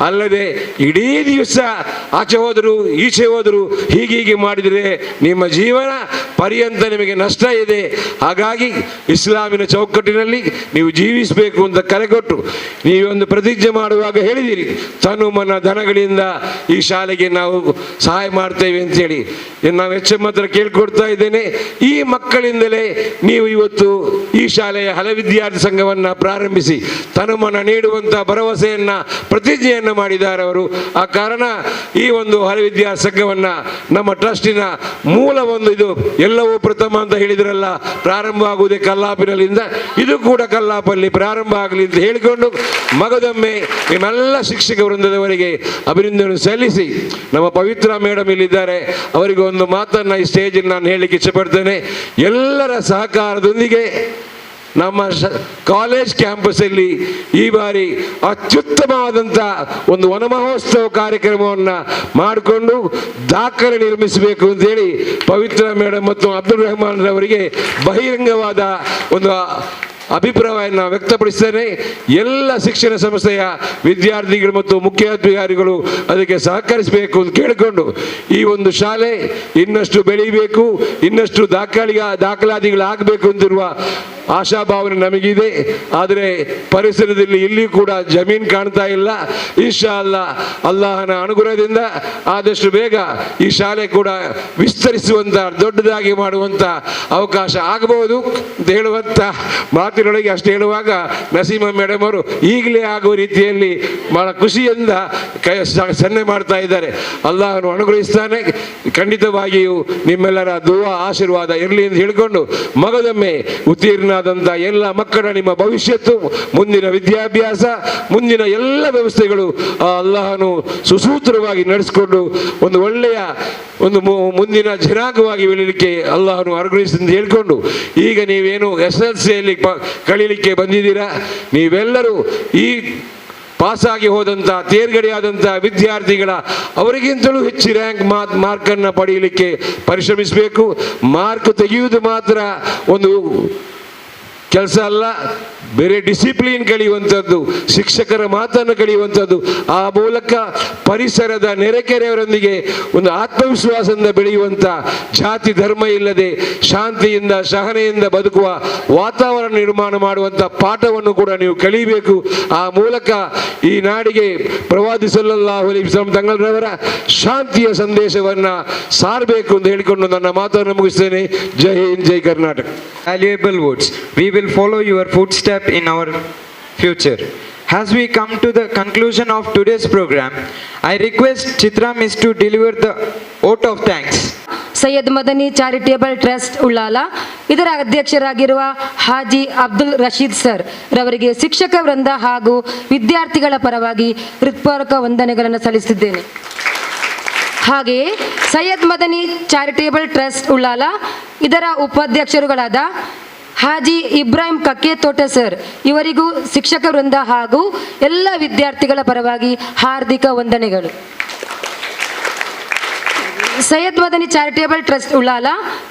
S14: ಅಲ್ಲದೆ ಇಡೀ ದಿವಸ ಆಚೆ ಹೋದರು ಈಚೆ ಹೋದರು ಹೀಗೆ ಮಾಡಿದರೆ ನಿಮ್ಮ ಜೀವನ ಪರ್ಯಂತ ನಿಮಗೆ ನಷ್ಟ ಇದೆ. ಹಾಗಾಗಿ ಇಸ್ಲಾಮಿನ ಚೌಕಟ್ಟಿನಲ್ಲಿ ನೀವು ಜೀವಿಸಬೇಕು ಅಂತ ಕರೆಕೊಟ್ಟು ನೀವೊಂದು ಪ್ರತಿಜ್ಞೆ ಮಾಡುವಾಗ ಹೇಳಿದಿರಿ, ತನು ಮನ ಧನಗಳಿಂದ ಈ ಶಾಲೆಗೆ ನಾವು ಸಹಾಯ ಮಾಡ್ತೇವೆ ಅಂತೇಳಿ. ನಾವು HM ಹತ್ರ ಕೇಳ್ಕೊಡ್ತಾ ಇದ್ದೇನೆ, ಈ ಮಕ್ಕಳಿಂದಲೇ ನೀವು ಇವತ್ತು ಈ ಶಾಲೆಯ ಹಲ ವಿದ್ಯಾರ್ಥಿ ಸಂಘವನ್ನು ಪ್ರಾರಂಭಿಸಿ ತನುಮನ ನೀಡುವಂಥ ಭರವಸೆಯನ್ನು ಪ್ರತಿಜ್ಞೆಯನ್ನು ಮಾಡಿದ್ದಾರೆ ಅವರು. ಆ ಕಾರಣ ಈ ಒಂದು ಹಲ ವಿದ್ಯಾರ್ಥಿ ಸಂಘವನ್ನು ನಮ್ಮ ಟ್ರಸ್ಟಿನ ಮೂಲ ಒಂದು ಇದು ಎಲ್ಲವೂ ಪ್ರಥಮ ಅಂತ ಹೇಳಿದ್ರಲ್ಲ, ಪ್ರಾರಂಭ ಆಗುವುದೇ ಕಲ್ಲಾಪಿನಲ್ಲಿಂದ, ಇದು ಕೂಡ ಕಲ್ಲಾಪಲ್ಲಿ ಪ್ರಾರಂಭ ಆಗಲಿ ಅಂತ ಹೇಳಿಕೊಂಡು ಮಗದೊಮ್ಮೆ ನಿಮ್ಮೆಲ್ಲ ಶಿಕ್ಷಕ ವೃಂದದವರಿಗೆ ಅಭಿನಂದನೆ ಸಲ್ಲಿಸಿ, ನಮ್ಮ ಪವಿತ್ರ ಮೇಡಮ್ ಇಲ್ಲಿದ್ದಾರೆ, ಅವರಿಗೆ ಒಂದು ಮಾತನ್ನು ಈ ಸ್ಟೇಜಲ್ಲಿ ನಾನು ಹೇಳಲಿಕ್ಕೆ ಇಷ್ಟಪಡ್ತೇನೆ. ಎಲ್ಲರ ಸಹಕಾರದೊಂದಿಗೆ ನಮ್ಮ ಕಾಲೇಜ್ ಕ್ಯಾಂಪಸ್ಸಲ್ಲಿ ಈ ಬಾರಿ ಅತ್ಯುತ್ತಮವಾದಂಥ ಒಂದು ವನಮಹೋತ್ಸವ ಕಾರ್ಯಕ್ರಮವನ್ನು ಮಾಡಿಕೊಂಡು ದಾಖಲೆ ನಿರ್ಮಿಸಬೇಕು ಅಂತೇಳಿ ಪವಿತ್ರ ಮೇಡಮ್ ಮತ್ತು ಅಬ್ದುಲ್ ರೆಹಮಾನ್ ರವರಿಗೆ ಬಹಿರಂಗವಾದ ಒಂದು ಅಭಿಪ್ರಾಯವನ್ನು ವ್ಯಕ್ತಪಡಿಸ್ತೇನೆ. ಎಲ್ಲ ಶಿಕ್ಷಣ ಸಂಸ್ಥೆಯ ವಿದ್ಯಾರ್ಥಿಗಳು ಮತ್ತು ಮುಖ್ಯಾಧಿಕಾರಿಗಳು ಅದಕ್ಕೆ ಸಹಕರಿಸಬೇಕು ಅಂತ ಕೇಳಿಕೊಂಡು ಈ ಒಂದು ಶಾಲೆ ಇನ್ನಷ್ಟು ಬೆಳೀಬೇಕು, ಇನ್ನಷ್ಟು ದಾಖಲಾತಿಗಳಾಗಬೇಕು ಅಂತಿರುವ ಆಶಾಭಾವನೆ ನಮಗಿದೆ. ಆದರೆ ಪರಿಸರದಲ್ಲಿ ಇಲ್ಲಿ ಕೂಡ ಜಮೀನು ಕಾಣ್ತಾ ಇಲ್ಲ. ಇನ್ಶಾ ಅಲ್ಲಾಹನ ಅನುಗ್ರಹದಿಂದ ಆದಷ್ಟು ಬೇಗ ಈ ಶಾಲೆ ಕೂಡ ವಿಸ್ತರಿಸುವಂಥ ದೊಡ್ಡದಾಗಿ ಮಾಡುವಂಥ ಅವಕಾಶ ಆಗಬಹುದು ಅಂತ ಹೇಳುವಂಥ ಮಾತಿನೊಳಗೆ ಅಷ್ಟು ಹೇಳುವಾಗ ನಸೀಮಾ ಮೇಡಮ್ ಅವರು ಈಗಲೇ ಆಗುವ ರೀತಿಯಲ್ಲಿ ಬಹಳ ಖುಷಿಯಿಂದ ಸನ್ನೆ ಮಾಡ್ತಾ ಇದ್ದಾರೆ. ಅಲ್ಲಾಹನು ಅನುಗ್ರಹಿಸ್ತಾನೆ. ಖಂಡಿತವಾಗಿಯೂ ನಿಮ್ಮೆಲ್ಲರ ದುವಾ ಆಶೀರ್ವಾದ ಇರಲಿ ಅಂತ ಹೇಳಿಕೊಂಡು ಮಗದೊಮ್ಮೆ ಉತ್ತೀರ್ಣ ಎಲ್ಲ ಮಕ್ಕಳ ನಿಮ್ಮ ಭವಿಷ್ಯತ್ತು, ಮುಂದಿನ ವಿದ್ಯಾಭ್ಯಾಸ, ಮುಂದಿನ ಎಲ್ಲ ವ್ಯವಸ್ಥೆಗಳು ಅಲ್ಲಾಹನು ಸುಸೂತ್ರವಾಗಿ ನಡೆಸಿಕೊಂಡು ಒಂದು ಒಳ್ಳೆಯ ಒಂದು ಮುಂದಿನ ಜನಾಂಗವಾಗಿ ಬೆಳೀಲಿಕ್ಕೆ ಅಲ್ಲಾಹನು ಅನುಗ್ರಹಿಸಿ ಅಂತ ಹೇಳ್ಕೊಂಡು, ಈಗ ನೀವೇನು SLCಯಲ್ಲಿ ಕಳೀಲಿಕ್ಕೆ ಬಂದಿದ್ದೀರಾ, ನೀವೆಲ್ಲರೂ ಈ ಪಾಸಾಗಿ ಹೋದಂಥ ತೇರ್ಗಡೆಯಾದಂಥ ವಿದ್ಯಾರ್ಥಿಗಳ ಅವರಿಗಿಂತಲೂ ಹೆಚ್ಚು ರ್ಯಾಂಕ್ ಮಾರ್ಕನ್ನು ಪಡೆಯಲಿಕ್ಕೆ ಪರಿಶ್ರಮಿಸಬೇಕು. ಮಾರ್ಕ್ ತೆಗೆಯುವುದು ಮಾತ್ರ ಒಂದು ಕೆಲಸ ಅಲ್ಲ, ಬೇರೆ ಡಿಸಿಪ್ಲಿನ್ ಕಲಿಯುವಂಥದ್ದು, ಶಿಕ್ಷಕರ ಮಾತನ್ನು ಕಲಿಯುವಂಥದ್ದು, ಆ ಮೂಲಕ ಪರಿಸರದ ನೆರೆಕೆರೆಯವರೊಂದಿಗೆ ಒಂದು ಆತ್ಮವಿಶ್ವಾಸದಿಂದ ಬೆಳೆಯುವಂಥ, ಜಾತಿ ಧರ್ಮ ಇಲ್ಲದೆ ಶಾಂತಿಯಿಂದ ಸಹನೆಯಿಂದ ಬದುಕುವ ವಾತಾವರಣ ನಿರ್ಮಾಣ ಮಾಡುವಂಥ ಪಾಠವನ್ನು ಕೂಡ ನೀವು ಕಲಿಬೇಕು. ಆ ಮೂಲಕ ಈ ನಾಡಿಗೆ ಪ್ರವಾದಿ ಸಲ್ಲಲ್ಲಾಹು ಅಲೈಹಿ ವಸಲ್ಲಂ ತಂಗಳವರ ಶಾಂತಿಯ ಸಂದೇಶವನ್ನು ಸಾರಬೇಕು ಅಂತ ಹೇಳಿಕೊಂಡು ನನ್ನ ಮಾತನ್ನು ಮುಗಿಸ್ತೇನೆ. ಜೈ ಹಿಂದ್, ಜೈ Karnataka.
S1: Valuable words. We will follow your footsteps in our future. As we come to the conclusion of today's program, I request Chitra Miss to deliver the vote of thanks.
S19: Syed Madani charitable trust Ullal ಇದರ ಅಧ್ಯಕ್ಷರಾಗಿರುವ Haji Abdul Rashid sir ರವರಿಗೆ ಶಿಕ್ಷಕ ವೃಂದ ಹಾಗೂ ವಿದ್ಯಾರ್ಥಿಗಳ ಪರವಾಗಿ ಹೃತ್ಪೂರ್ವಕ ವಂದನೆಗಳನ್ನು ಸಲ್ಲಿಸಿದ್ದೇನೆ. ಹಾಗೆಯೇ ಸೈಯದ್ ಮದನಿ ಚಾರಿಟೇಬಲ್ ಟ್ರಸ್ಟ್ ಉಳ್ಳಾಲ ಇದರ ಉಪಾಧ್ಯಕ್ಷರುಗಳಾದ ಹಾಜಿ ಇಬ್ರಾಹಿಂ ಕಕ್ಕೇತೋಟ ಸರ್ ಇವರಿಗೂ ಶಿಕ್ಷಕ ವೃಂದ ಹಾಗೂ ಎಲ್ಲ ವಿದ್ಯಾರ್ಥಿಗಳ ಪರವಾಗಿ ಹಾರ್ದಿಕ ವಂದನೆಗಳು. ಸೈಯದ್ ಮದನಿ ಚಾರಿಟೇಬಲ್ ಟ್ರಸ್ಟ್ ಉಳ್ಳಾಲ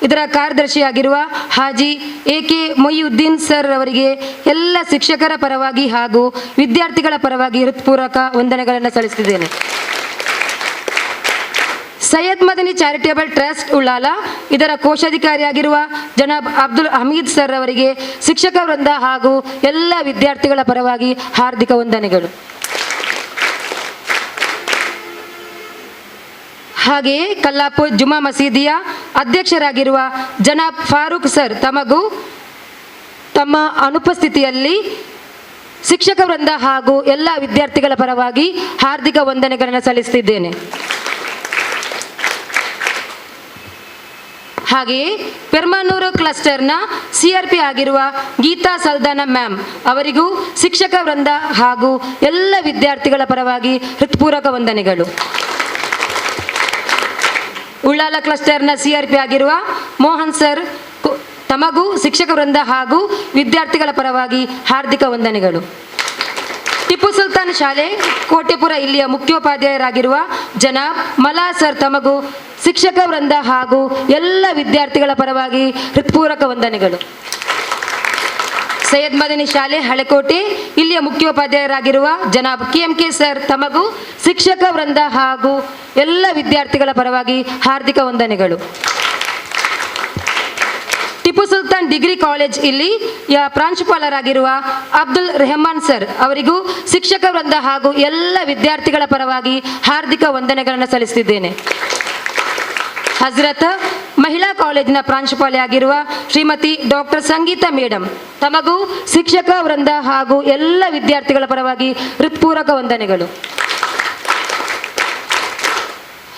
S19: ಇದರ ಕಾರ್ಯದರ್ಶಿಯಾಗಿರುವ ಹಾಜಿ AK ಮೊಯ್ಯುದ್ದೀನ್ ಸರ್ ಅವರಿಗೆ ಎಲ್ಲ ಶಿಕ್ಷಕರ ಪರವಾಗಿ ಹಾಗೂ ವಿದ್ಯಾರ್ಥಿಗಳ ಪರವಾಗಿ ಹೃತ್ಪೂರ್ವಕ ವಂದನೆಗಳನ್ನು ಸಲ್ಲಿಸುತ್ತಿದ್ದೇನೆ. ಸೈಯದ್ ಮದನಿ ಚಾರಿಟೇಬಲ್ ಟ್ರಸ್ಟ್ ಉಳ್ಳಾಲ ಇದರ ಕೋಶಾಧಿಕಾರಿಯಾಗಿರುವ ಜನಾಬ್ ಅಬ್ದುಲ್ ಹಮೀದ್ ಸರ್ ಅವರಿಗೆ ಶಿಕ್ಷಕ ವೃಂದ ಹಾಗೂ ಎಲ್ಲ ವಿದ್ಯಾರ್ಥಿಗಳ ಪರವಾಗಿ ಹಾರ್ದಿಕ ವಂದನೆಗಳು. ಹಾಗೆಯೇ ಕಲ್ಲಾಪುರ್ ಜುಮಾ ಮಸೀದಿಯ ಅಧ್ಯಕ್ಷರಾಗಿರುವ ಜನಾಬ್ ಫಾರೂಕ್ ಸರ್ ತಮಗೂ ತಮ್ಮ ಅನುಪಸ್ಥಿತಿಯಲ್ಲಿ ಶಿಕ್ಷಕ ವೃಂದ ಹಾಗೂ ಎಲ್ಲ ವಿದ್ಯಾರ್ಥಿಗಳ ಪರವಾಗಿ ಹಾರ್ದಿಕ ವಂದನೆಗಳನ್ನು ಸಲ್ಲಿಸುತ್ತಿದ್ದೇನೆ. ಹಾಗೆಯೇ ಪೆರ್ಮಾನೂರು ಕ್ಲಸ್ಟರ್ನ CRP ಆಗಿರುವ ಗೀತಾ ಸಲ್ದಾನ ಮ್ಯಾಮ್ ಅವರಿಗೂ ಶಿಕ್ಷಕ ವೃಂದ ಹಾಗೂ ಎಲ್ಲ ವಿದ್ಯಾರ್ಥಿಗಳ ಪರವಾಗಿ ಹೃತ್ಪೂರ್ವಕ ವಂದನೆಗಳು. ಉಳ್ಳಾಲ ಕ್ಲಸ್ಟರ್ನ CRP ಆಗಿರುವ ಮೋಹನ್ ಸರ್ ತಮಗೂ ಶಿಕ್ಷಕ ವೃಂದ ಹಾಗೂ ವಿದ್ಯಾರ್ಥಿಗಳ ಪರವಾಗಿ ಹಾರ್ದಿಕ ವಂದನೆಗಳು. ಟಿಪ್ಪು ಸುಲ್ತಾನ್ ಶಾಲೆ ಕೋಟೆಪುರ ಇಲ್ಲಿಯ ಮುಖ್ಯೋಪಾಧ್ಯಾಯರಾಗಿರುವ ಜನಾಬ್ ಮಲಾ ಸರ್ ತಮಗೂ ಶಿಕ್ಷಕ ವೃಂದ ಹಾಗೂ ಎಲ್ಲ ವಿದ್ಯಾರ್ಥಿಗಳ ಪರವಾಗಿ ಹೃತ್ಪೂರ್ವಕ ವಂದನೆಗಳು. ಸೈಯದ್ ಮದನಿ ಶಾಲೆ ಹಳೆಕೋಟೆ, ಇಲ್ಲಿಯ ಮುಖ್ಯೋಪಾಧ್ಯಾಯರಾಗಿರುವ ಜನಾಬ್ KMK ಸರ್ ತಮಗೂ ಶಿಕ್ಷಕ ವೃಂದ ಹಾಗೂ ಎಲ್ಲ ವಿದ್ಯಾರ್ಥಿಗಳ ಪರವಾಗಿ ಹಾರ್ದಿಕ ವಂದನೆಗಳು. ಟಿಪ್ಪು ಸುಲ್ತಾನ್ ಡಿಗ್ರಿ ಕಾಲೇಜ್ ಇಲ್ಲಿ ಪ್ರಾಂಶುಪಾಲರಾಗಿರುವ ಅಬ್ದುಲ್ ರೆಹಮಾನ್ ಸರ್ ಅವರಿಗೂ ಶಿಕ್ಷಕ ವೃಂದ ಹಾಗೂ ಎಲ್ಲ ವಿದ್ಯಾರ್ಥಿಗಳ ಪರವಾಗಿ ಹಾರ್ದಿಕ ವಂದನೆಗಳನ್ನು ಸಲ್ಲಿಸುತ್ತಿದ್ದೇನೆ. ಹಜರತ್ ಮಹಿಳಾ ಕಾಲೇಜಿನ ಪ್ರಾಂಶುಪಾಲೆಯಾಗಿರುವ ಶ್ರೀಮತಿ ಡಾಕ್ಟರ್ ಸಂಗೀತಾ ಮೇಡಮ್ ತಮಗೂ ಶಿಕ್ಷಕ ವೃಂದ ಹಾಗೂ ಎಲ್ಲ ವಿದ್ಯಾರ್ಥಿಗಳ ಪರವಾಗಿ ಹೃತ್ಪೂರ್ವಕ ವಂದನೆಗಳು.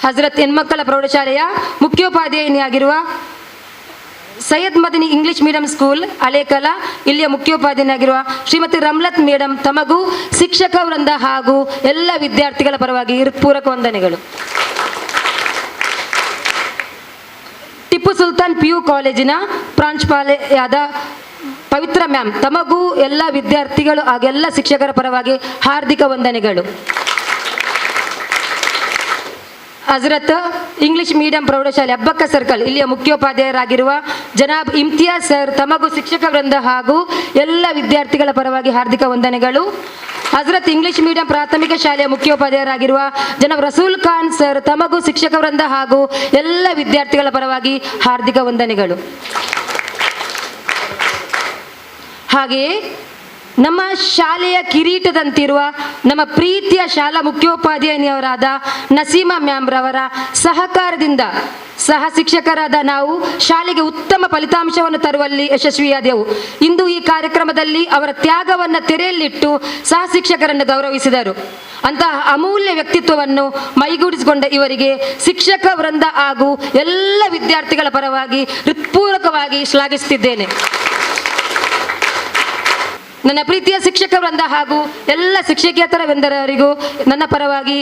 S19: ಹಜರತ್ ಹೆಣ್ಮಕ್ಕಳ ಪ್ರೌಢಶಾಲೆಯ ಮುಖ್ಯೋಪಾಧ್ಯಾಯಿನಿಯಾಗಿರುವ Syed Madani English medium school Halekal, ಇಲ್ಲಿಯ ಮುಖ್ಯೋಪಾಧ್ಯಾಯನಾಗಿರುವ ಶ್ರೀಮತಿ ರಮ್ಲತ್ ಮೇಡಮ್ ತಮಗೂ ಶಿಕ್ಷಕ ವೃಂದ ಹಾಗೂ ಎಲ್ಲ ವಿದ್ಯಾರ್ಥಿಗಳ ಪರವಾಗಿ ಹೃತ್ಪೂರ್ವಕ ವಂದನೆಗಳು. ಟಿಪ್ಪು ಸುಲ್ತಾನ್ PU ಕಾಲೇಜಿನ ಪ್ರಾಂಶುಪಾಲೆಯಾದ ಪವಿತ್ರ ಮ್ಯಾಮ್ ತಮಗೂ ಎಲ್ಲ ವಿದ್ಯಾರ್ಥಿಗಳು ಹಾಗೂ ಎಲ್ಲ ಶಿಕ್ಷಕರ ಪರವಾಗಿ ಹಾರ್ದಿಕ ವಂದನೆಗಳು. ಹಜರತ್ ಇಂಗ್ಲಿಷ್ ಮೀಡಿಯಂ ಪ್ರೌಢಶಾಲೆ ಅಬ್ಬಕ್ಕ ಸರ್ಕಲ್, ಇಲ್ಲಿಯ ಮುಖ್ಯೋಪಾಧ್ಯಾಯರಾಗಿರುವ ಜನಾಬ್ ಇಮ್ತಿಯಾಜ್ ಸರ್ ತಮಗೂ ಶಿಕ್ಷಕ ವೃಂದ ಹಾಗೂ ಎಲ್ಲ ವಿದ್ಯಾರ್ಥಿಗಳ ಪರವಾಗಿ ಹಾರ್ದಿಕ ವಂದನೆಗಳು. ಹಜರತ್ ಇಂಗ್ಲಿಷ್ ಮೀಡಿಯಂ ಪ್ರಾಥಮಿಕ ಶಾಲೆಯ ಮುಖ್ಯೋಪಾಧ್ಯಾಯರಾಗಿರುವ ಜನಾಬ್ ರಸೂಲ್ ಖಾನ್ ಸರ್ ತಮಗೂ ಶಿಕ್ಷಕ ವೃಂದ ಹಾಗೂ ಎಲ್ಲ ವಿದ್ಯಾರ್ಥಿಗಳ ಪರವಾಗಿ ಹಾರ್ದಿಕ ವಂದನೆಗಳು. ಹಾಗೆಯೇ ನಮ್ಮ ಶಾಲೆಯ ಕಿರೀಟದಂತಿರುವ ನಮ್ಮ ಪ್ರೀತಿಯ ಶಾಲಾ ಮುಖ್ಯೋಪಾಧ್ಯಾಯಿನಿಯವರಾದ ನಸೀಮಾ ಮ್ಯಾಮ್ ರವರ ಸಹಕಾರದಿಂದ ಸಹ ಶಿಕ್ಷಕರಾದ ನಾವು ಶಾಲೆಗೆ ಉತ್ತಮ ಫಲಿತಾಂಶವನ್ನು ತರುವಲ್ಲಿ ಯಶಸ್ವಿಯಾದೆವು. ಇಂದು ಈ ಕಾರ್ಯಕ್ರಮದಲ್ಲಿ ಅವರ ತ್ಯಾಗವನ್ನು ತೆರೆಯಲ್ಲಿಟ್ಟು ಸಹ ಶಿಕ್ಷಕರನ್ನು ಗೌರವಿಸಿದರು. ಅಂತಹ ಅಮೂಲ್ಯ ವ್ಯಕ್ತಿತ್ವವನ್ನು ಮೈಗೂಡಿಸಿಕೊಂಡ ಇವರಿಗೆ ಶಿಕ್ಷಕ ವೃಂದ ಹಾಗೂ ಎಲ್ಲ ವಿದ್ಯಾರ್ಥಿಗಳ ಪರವಾಗಿ ಹೃತ್ಪೂರ್ವಕವಾಗಿ ಶ್ಲಾಘಿಸುತ್ತಿದ್ದೇನೆ. ನನ್ನ ಪ್ರೀತಿಯ ಶಿಕ್ಷಕ ವೃಂದ ಹಾಗೂ ಎಲ್ಲ ಶಿಕ್ಷಕೇತರ ವೃಂದರವರಿಗೂ ನನ್ನ ಪರವಾಗಿ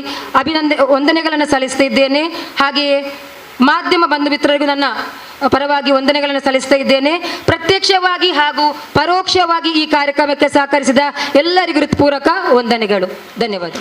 S19: ವಂದನೆಗಳನ್ನು ಸಲ್ಲಿಸ್ತಾ ಹಾಗೆಯೇ ಮಾಧ್ಯಮ ಬಂಧು ಮಿತ್ರರಿಗೂ ನನ್ನ ಪರವಾಗಿ ವಂದನೆಗಳನ್ನು ಸಲ್ಲಿಸ್ತಾ ಇದ್ದೇನೆ. ಪ್ರತ್ಯಕ್ಷವಾಗಿ ಹಾಗೂ ಪರೋಕ್ಷವಾಗಿ ಈ ಕಾರ್ಯಕ್ರಮಕ್ಕೆ ಸಹಕರಿಸಿದ ಎಲ್ಲರಿಗೂ ಹೃತ್ಪೂರ್ವಕ ವಂದನೆಗಳು. ಧನ್ಯವಾದ.